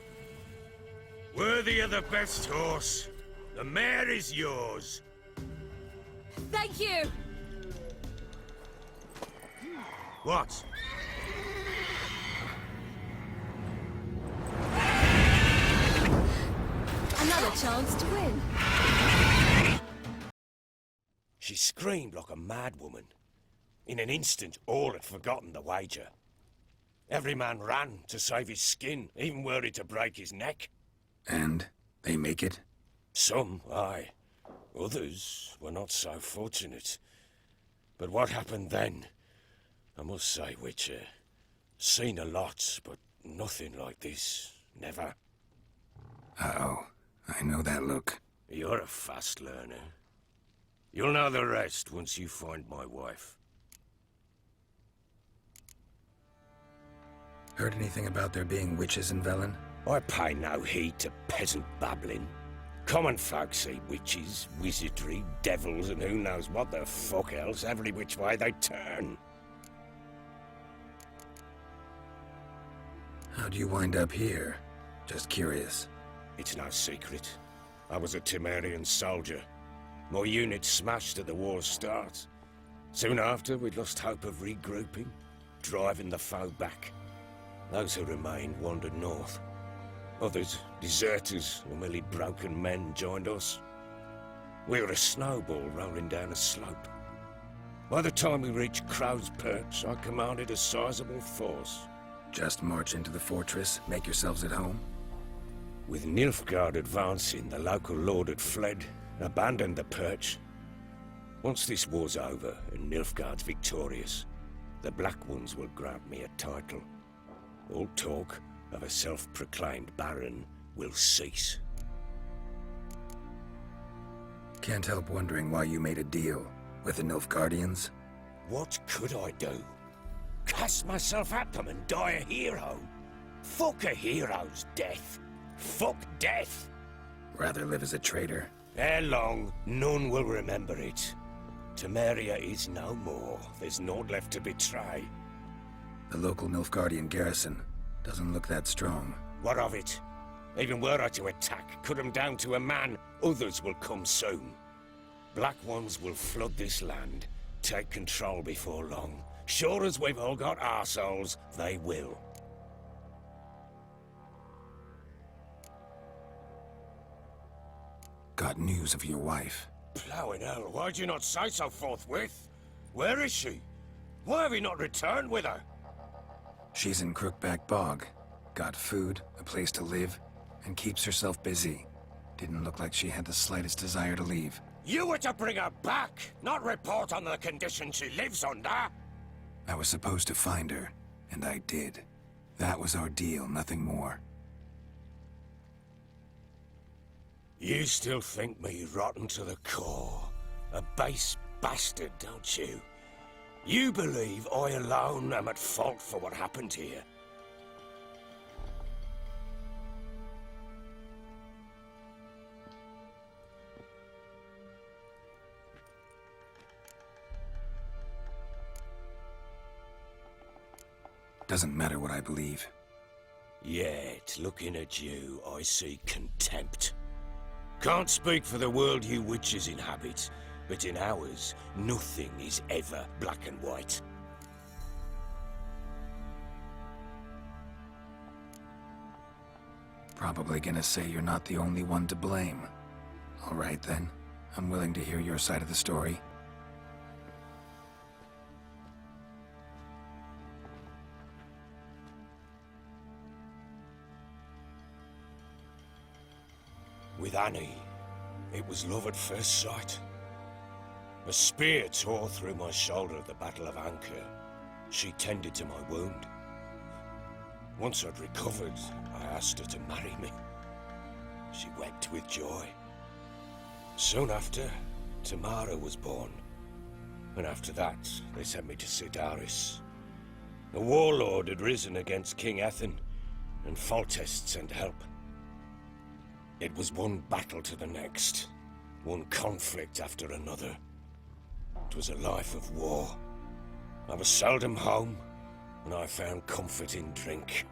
Worthy of the best horse. The mare is yours. Thank you. What? Another chance to win. She screamed like a mad woman. In an instant, all had forgotten the wager. Every man ran to save his skin, even were it to break his neck. And they make it? Some, aye. Others were not so fortunate. But what happened then? I must say, Witcher, seen a lot, but nothing like this. Never. Uh-oh. I know that look. You're a fast learner. You'll know the rest once you find my wife. Heard anything about there being witches in Velen? I pay no heed to peasant babbling. Common folk see witches, wizardry, devils, and who knows what the fuck else every which way they turn. How'd you wind up here? Just curious. It's no secret. I was a Temerian soldier. My unit smashed at the war's start. Soon after, we'd lost hope of regrouping, driving the foe back. Those who remained wandered north. Others, deserters or merely broken men, joined us. We were a snowball rolling down a slope. By the time we reached Crow's Perch, I commanded a sizable force. Just march into the fortress, make yourselves at home? With Nilfgaard advancing, the local lord had fled, abandoned the Perch. Once this war's over and Nilfgaard's victorious, the Black Ones will grant me a title. All talk of a self-proclaimed Baron will cease. Can't help wondering why you made a deal with the Nilfgaardians. What could I do? Cast myself at them and die a hero? Fuck a hero's death. Fuck death. Rather live as a traitor. Ere long, none will remember it. Temeria is no more. There's naught left to betray. The local Nilfgaardian garrison doesn't look that strong. What of it? Even were I to attack, cut them down to a man, others will come soon. Black Ones will flood this land, take control before long. Sure as we've all got arseholes, they will. Got news of your wife. Plowing hell, why'd you not say so forthwith? Where is she? Why have you not returned with her? She's in Crookback Bog. Got food, a place to live, and keeps herself busy. Didn't look like she had the slightest desire to leave. You were to bring her back, not report on the conditions she lives under. I was supposed to find her, and I did. That was our deal, nothing more. You still think me rotten to the core. A base bastard, don't you? You believe I alone am at fault for what happened here. Doesn't matter what I believe. Yet, looking at you, I see contempt. Can't speak for the world you witches inhabit, but in ours, nothing is ever black and white. Probably gonna say you're not the only one to blame. All right then, I'm willing to hear your side of the story. With Annie, it was love at first sight. A spear tore through my shoulder at the Battle of Anchor. She tended to my wound. Once I'd recovered, I asked her to marry me. She wept with joy. Soon after, Tamara was born. And after that, they sent me to Sidaris. The warlord had risen against King Ethan, and Foltest sent help. It was one battle to the next, one conflict after another. It was a life of war. I was seldom home, and I found comfort in drink.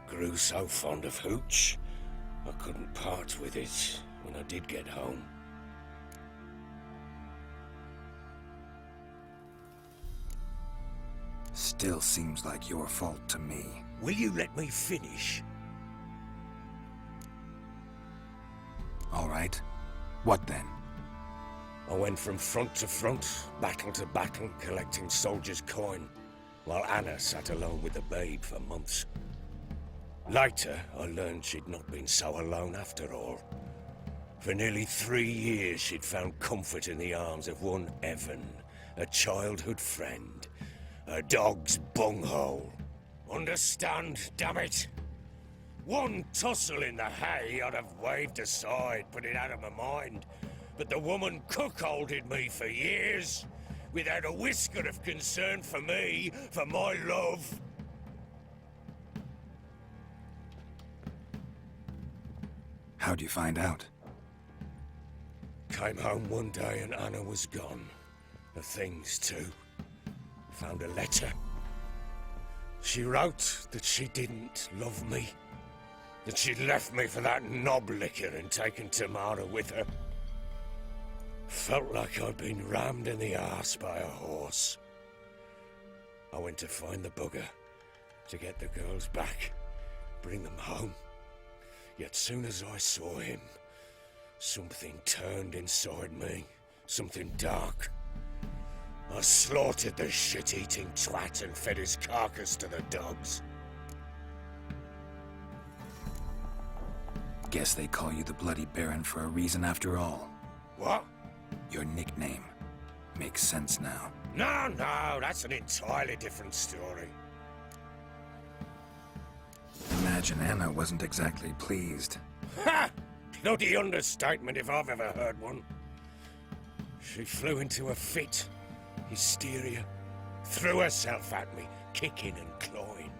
Grew so fond of hooch, I couldn't part with it when I did get home. Still seems like your fault to me. Will you let me finish? All right. What then? I went from front to front, battle to battle, collecting soldiers' coin, while Anna sat alone with the babe for months. Later, I learned she'd not been so alone after all. For nearly 3 years, she'd found comfort in the arms of one Evan, a childhood friend, a dog's bunghole. Understand, damn it? One tussle in the hay I'd have waved aside, put it out of my mind. but the woman cuckolded me for years, without a whisker of concern for me, for my love. How'd you find out? Came home one day and Anna was gone. Her things too. Found a letter. She wrote that she didn't love me. That she'd left me for that knob licker and taken Tamara with her. Felt like I'd been rammed in the arse by a horse. I went to find the bugger, to get the girls back, bring them home. Yet soon as I saw him, something turned inside me, something dark. I slaughtered the shit-eating twat and fed his carcass to the dogs. Guess they call you the Bloody Baron for a reason after all. What? Your nickname. Makes sense now. No, that's an entirely different story. Imagine Anna wasn't exactly pleased. Ha! Bloody understatement if I've ever heard one. She flew into a fit. Hysteria. Threw herself at me, kicking and clawing.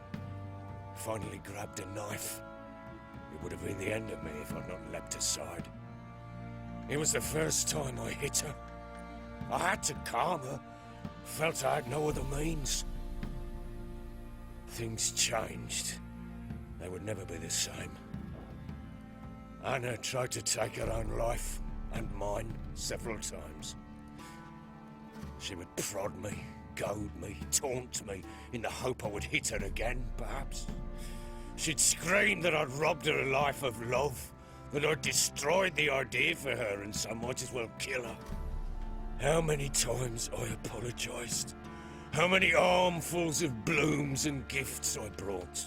Finally grabbed a knife. It would have been the end of me if I'd not leapt aside. It was the first time I hit her. I had to calm her. Felt I had no other means. Things changed. They would never be the same. Anna tried to take her own life, and mine, several times. She would prod me, goad me, taunt me, in the hope I would hit her again, perhaps. She'd scream that I'd robbed her life of love, that I'd destroyed the idea for her, and so might as well kill her. How many times I apologized. How many armfuls of blooms and gifts I brought.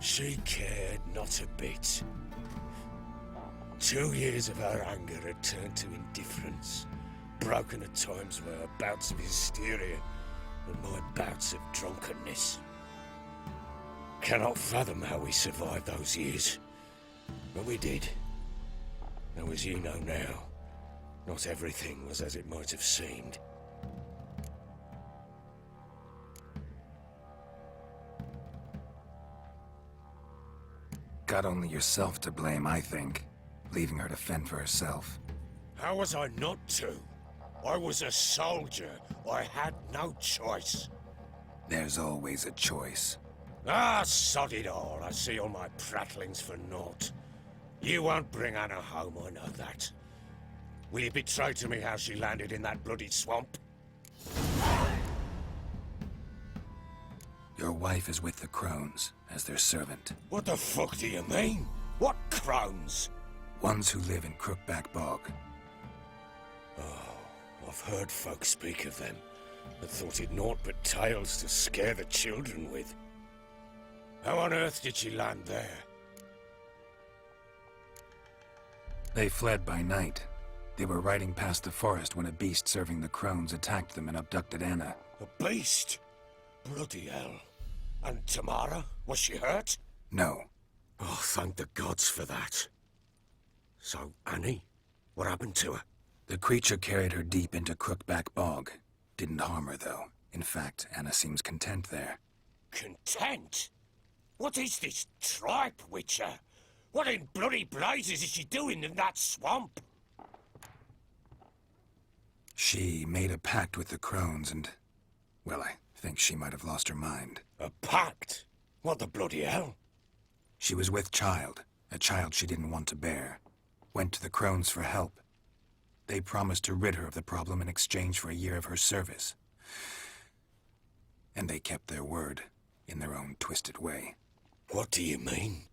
She cared not a bit. 2 years of her anger had turned to indifference, broken at times by her bouts of hysteria and my bouts of drunkenness. Cannot fathom how we survived those years, but we did. Though as you know now, not everything was as it might have seemed. Got only yourself to blame, I think. Leaving her to fend for herself. How was I not to? I was a soldier. I had no choice. There's always a choice. Ah, sod it all. I see all my prattlings for naught. You won't bring Anna home, I know that. Will you betray to me how she landed in that bloody swamp? Your wife is with the Crones, as their servant. What the fuck do you mean? What Crones? Ones who live in Crookback Bog. Oh, I've heard folk speak of them, but thought it naught but tales to scare the children with. How on earth did she land there? They fled by night. They were riding past the forest when a beast serving the Crones attacked them and abducted Anna. A beast? Bloody hell. And Tamara? Was she hurt? No. Oh, thank the gods for that. So, Annie? What happened to her? The creature carried her deep into Crookback Bog. Didn't harm her, though. In fact, Anna seems content there. Content? What is this tripe, Witcher? What in bloody blazes is she doing in that swamp? She made a pact with the Crones and... well, I think she might have lost her mind. A pact? What the bloody hell? She was with child, a child she didn't want to bear. Went to the Crones for help. They promised to rid her of the problem in exchange for a year of her service. And they kept their word, in their own twisted way. What do you mean?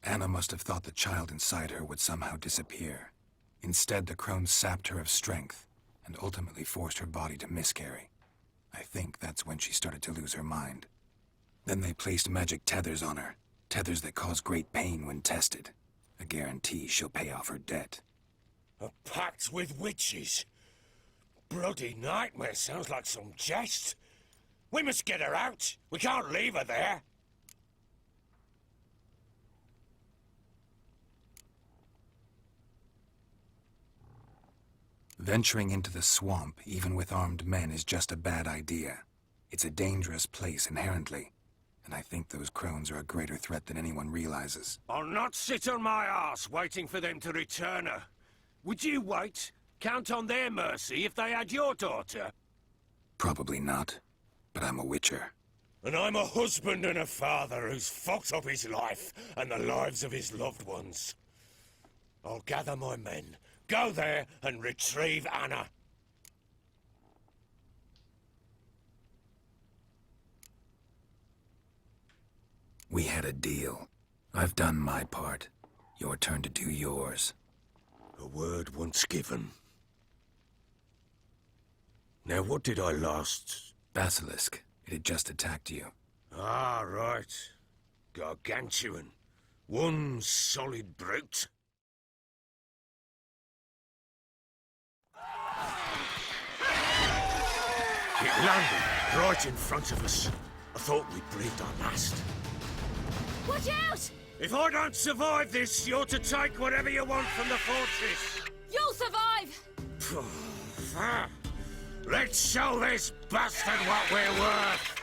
Anna must have thought the child inside her would somehow disappear. Instead, the Crones sapped her of strength, and ultimately forced her body to miscarry. I think that's when she started to lose her mind. Then they placed magic tethers on her, tethers that cause great pain when tested. A guarantee she'll pay off her debt. A pact with witches? Bloody nightmare, sounds like some jest. We must get her out. We can't leave her there. Venturing into the swamp, even with armed men, is just a bad idea. It's a dangerous place inherently, and I think those crones are a greater threat than anyone realizes. I'll not sit on my arse waiting for them to return her. Would you wait? Count on their mercy if they had your daughter? Probably not, but I'm a witcher. And I'm a husband and a father who's fucked up his life and the lives of his loved ones. I'll gather my men, go there and retrieve Anna. We had a deal. I've done my part. Your turn to do yours. A word once given. Now what did I last... Basilisk. It had just attacked you. Ah, right. Gargantuan. One solid brute. It landed right in front of us. I thought we'd breathed our last. Watch out! If I don't survive this, you're to take whatever you want from the fortress. You'll survive! Let's show this bastard what we're worth!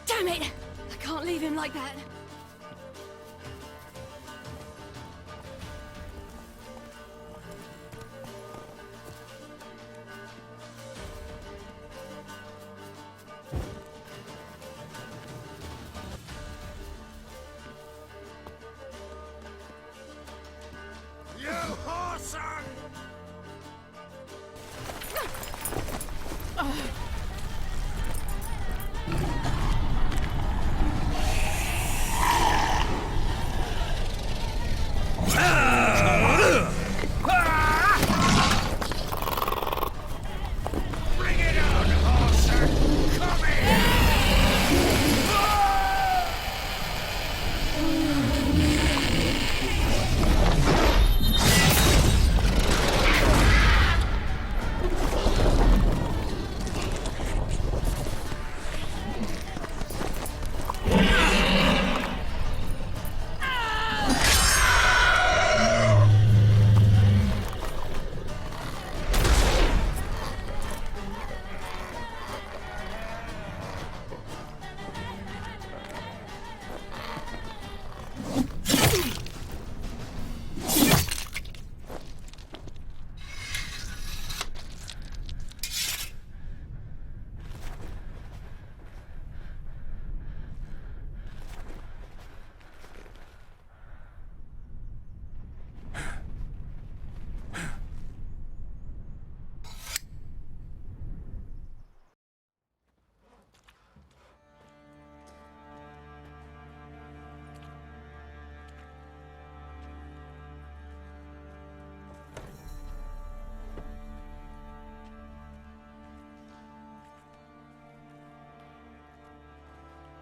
Damn it! I can't leave him like that. You whoreson! Bring it on, whoreson! Come here!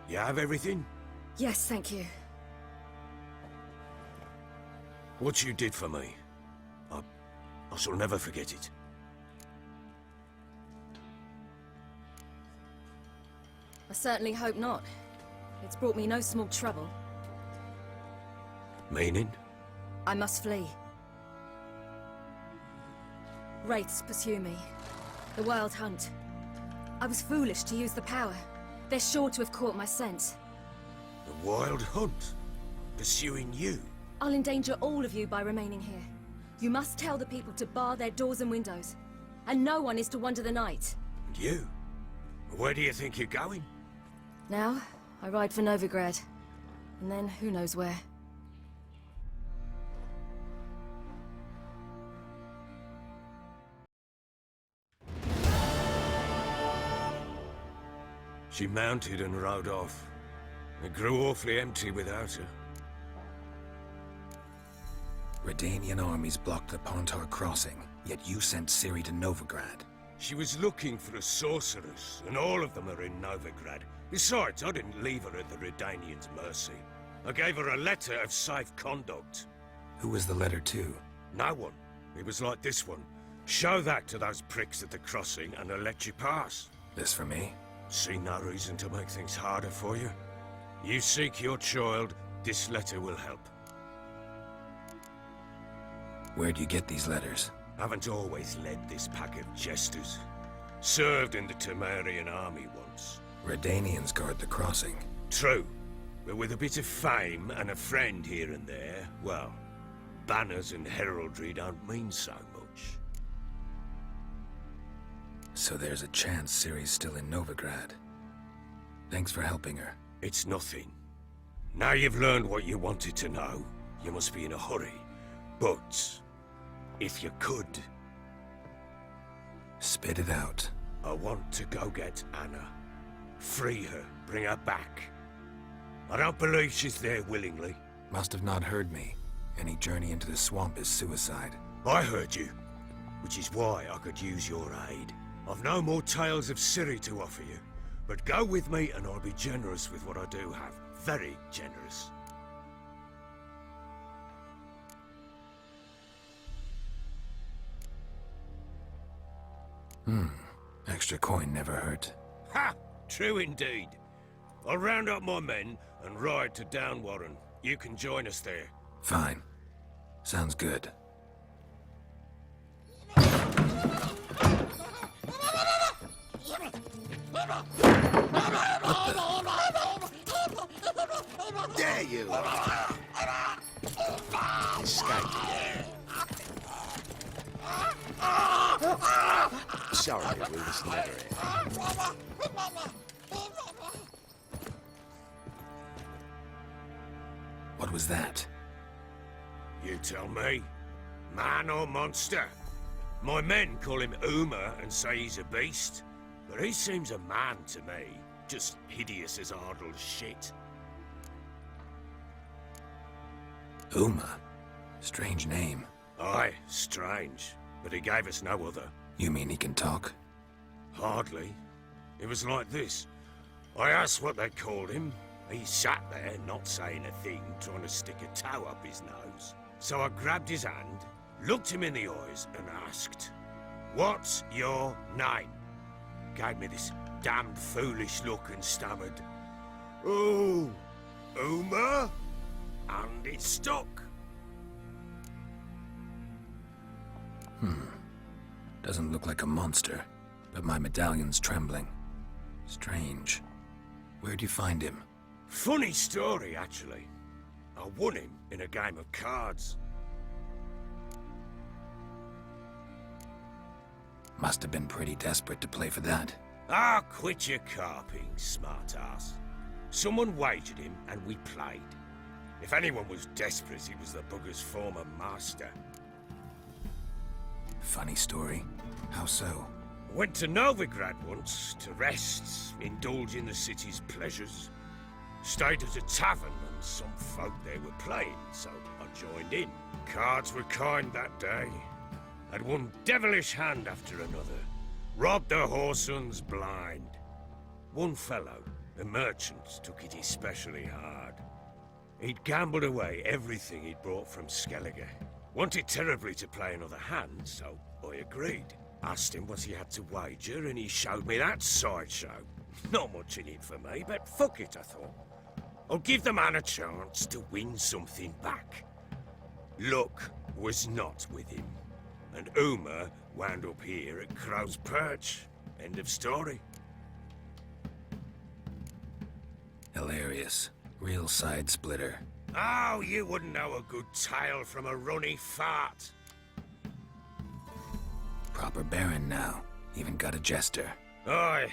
You have everything? Yes, thank you. What you did for me, I shall never forget it. I certainly hope not. It's brought me no small trouble. Meaning? I must flee. Wraiths pursue me. The Wild Hunt. I was foolish to use the power. They're sure to have caught my scent. A wild hunt? Pursuing you? I'll endanger all of you by remaining here. You must tell the people to bar their doors and windows. And no one is to wander the night. And you? Where do you think you're going? Now, I ride for Novigrad. And then, who knows where. She mounted and rode off. It grew awfully empty without her. Redanian armies blocked the Pontar crossing, yet you sent Ciri to Novigrad. She was looking for a sorceress, and all of them are in Novigrad. Besides, I didn't leave her at the Redanians' mercy. I gave her a letter of safe conduct. Who was the letter to? No one. It was like this one. Show that to those pricks at the crossing, and they'll let you pass. This for me? See no reason to make things harder for you. You seek your child, this letter will help. Where'd you get these letters? Haven't always led this pack of jesters. Served in the Temerian army once. Redanians guard the crossing. True. But with a bit of fame and a friend here and there, well, banners and heraldry don't mean so much. So there's a chance Ciri's still in Novigrad. Thanks for helping her. It's nothing. Now you've learned what you wanted to know, you must be in a hurry. But, if you could... Spit it out. I want to go get Anna. Free her, bring her back. I don't believe she's there willingly. Must have not heard me. Any journey into the swamp is suicide. I heard you, which is why I could use your aid. I've no more tales of Ciri to offer you, but go with me and I'll be generous with what I do have. Very generous. Extra coin never hurt. Ha! True indeed. I'll round up my men and ride to Downwarren. You can join us there. Fine. Sounds good. There you are. Escape. Sorry, we was never here. What was that? You tell me. Man or monster? My men call him Uma and say he's a beast, but he seems a man to me. Just hideous as Ardle's shit. Uma? Strange name. Aye, strange. But he gave us no other. You mean he can talk? Hardly. It was like this. I asked what they called him. He sat there, not saying a thing, trying to stick a toe up his nose. So I grabbed his hand, looked him in the eyes, and asked, "What's your name?" Gave me this damned foolish look and stammered, "Oh, Uma?" And it stuck. Doesn't look like a monster, but my medallion's trembling. Strange. Where'd you find him? Funny story, actually. I won him in a game of cards. Must have been pretty desperate to play for that. Ah, quit your carping, smartass. Someone wagered him, and we played. If anyone was desperate, he was the bugger's former master. Funny story. How so? Went to Novigrad once, to rest, indulge in the city's pleasures. Stayed at a tavern, and some folk there were playing, so I joined in. Cards were kind that day. Had one devilish hand after another. Robbed the whoresons blind. One fellow, a merchant, took it especially hard. He'd gambled away everything he'd brought from Skellige. Wanted terribly to play another hand, so I agreed. Asked him what he had to wager, and he showed me that sideshow. Not much in it for me, but fuck it, I thought. I'll give the man a chance to win something back. Luck was not with him, and Uma wound up here at Crow's Perch. End of story. Hilarious. Real side splitter. Oh, you wouldn't know a good tale from a runny fart. Proper Baron now. Even got a jester. Aye,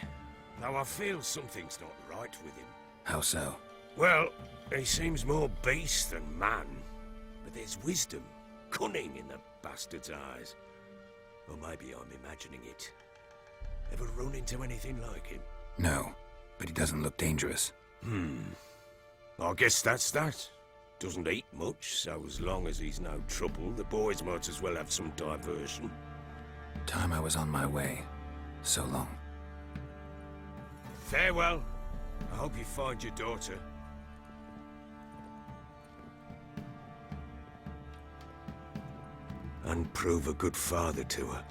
though I feel something's not right with him. How so? Well, he seems more beast than man. But there's wisdom, cunning in the bastard's eyes. Or maybe I'm imagining it. Ever run into anything like him? No, but he doesn't look dangerous. I guess that's that. Doesn't eat much, so as long as he's no trouble, the boys might as well have some diversion. Time I was on my way. So long. Farewell. I hope you find your daughter. And prove a good father to her.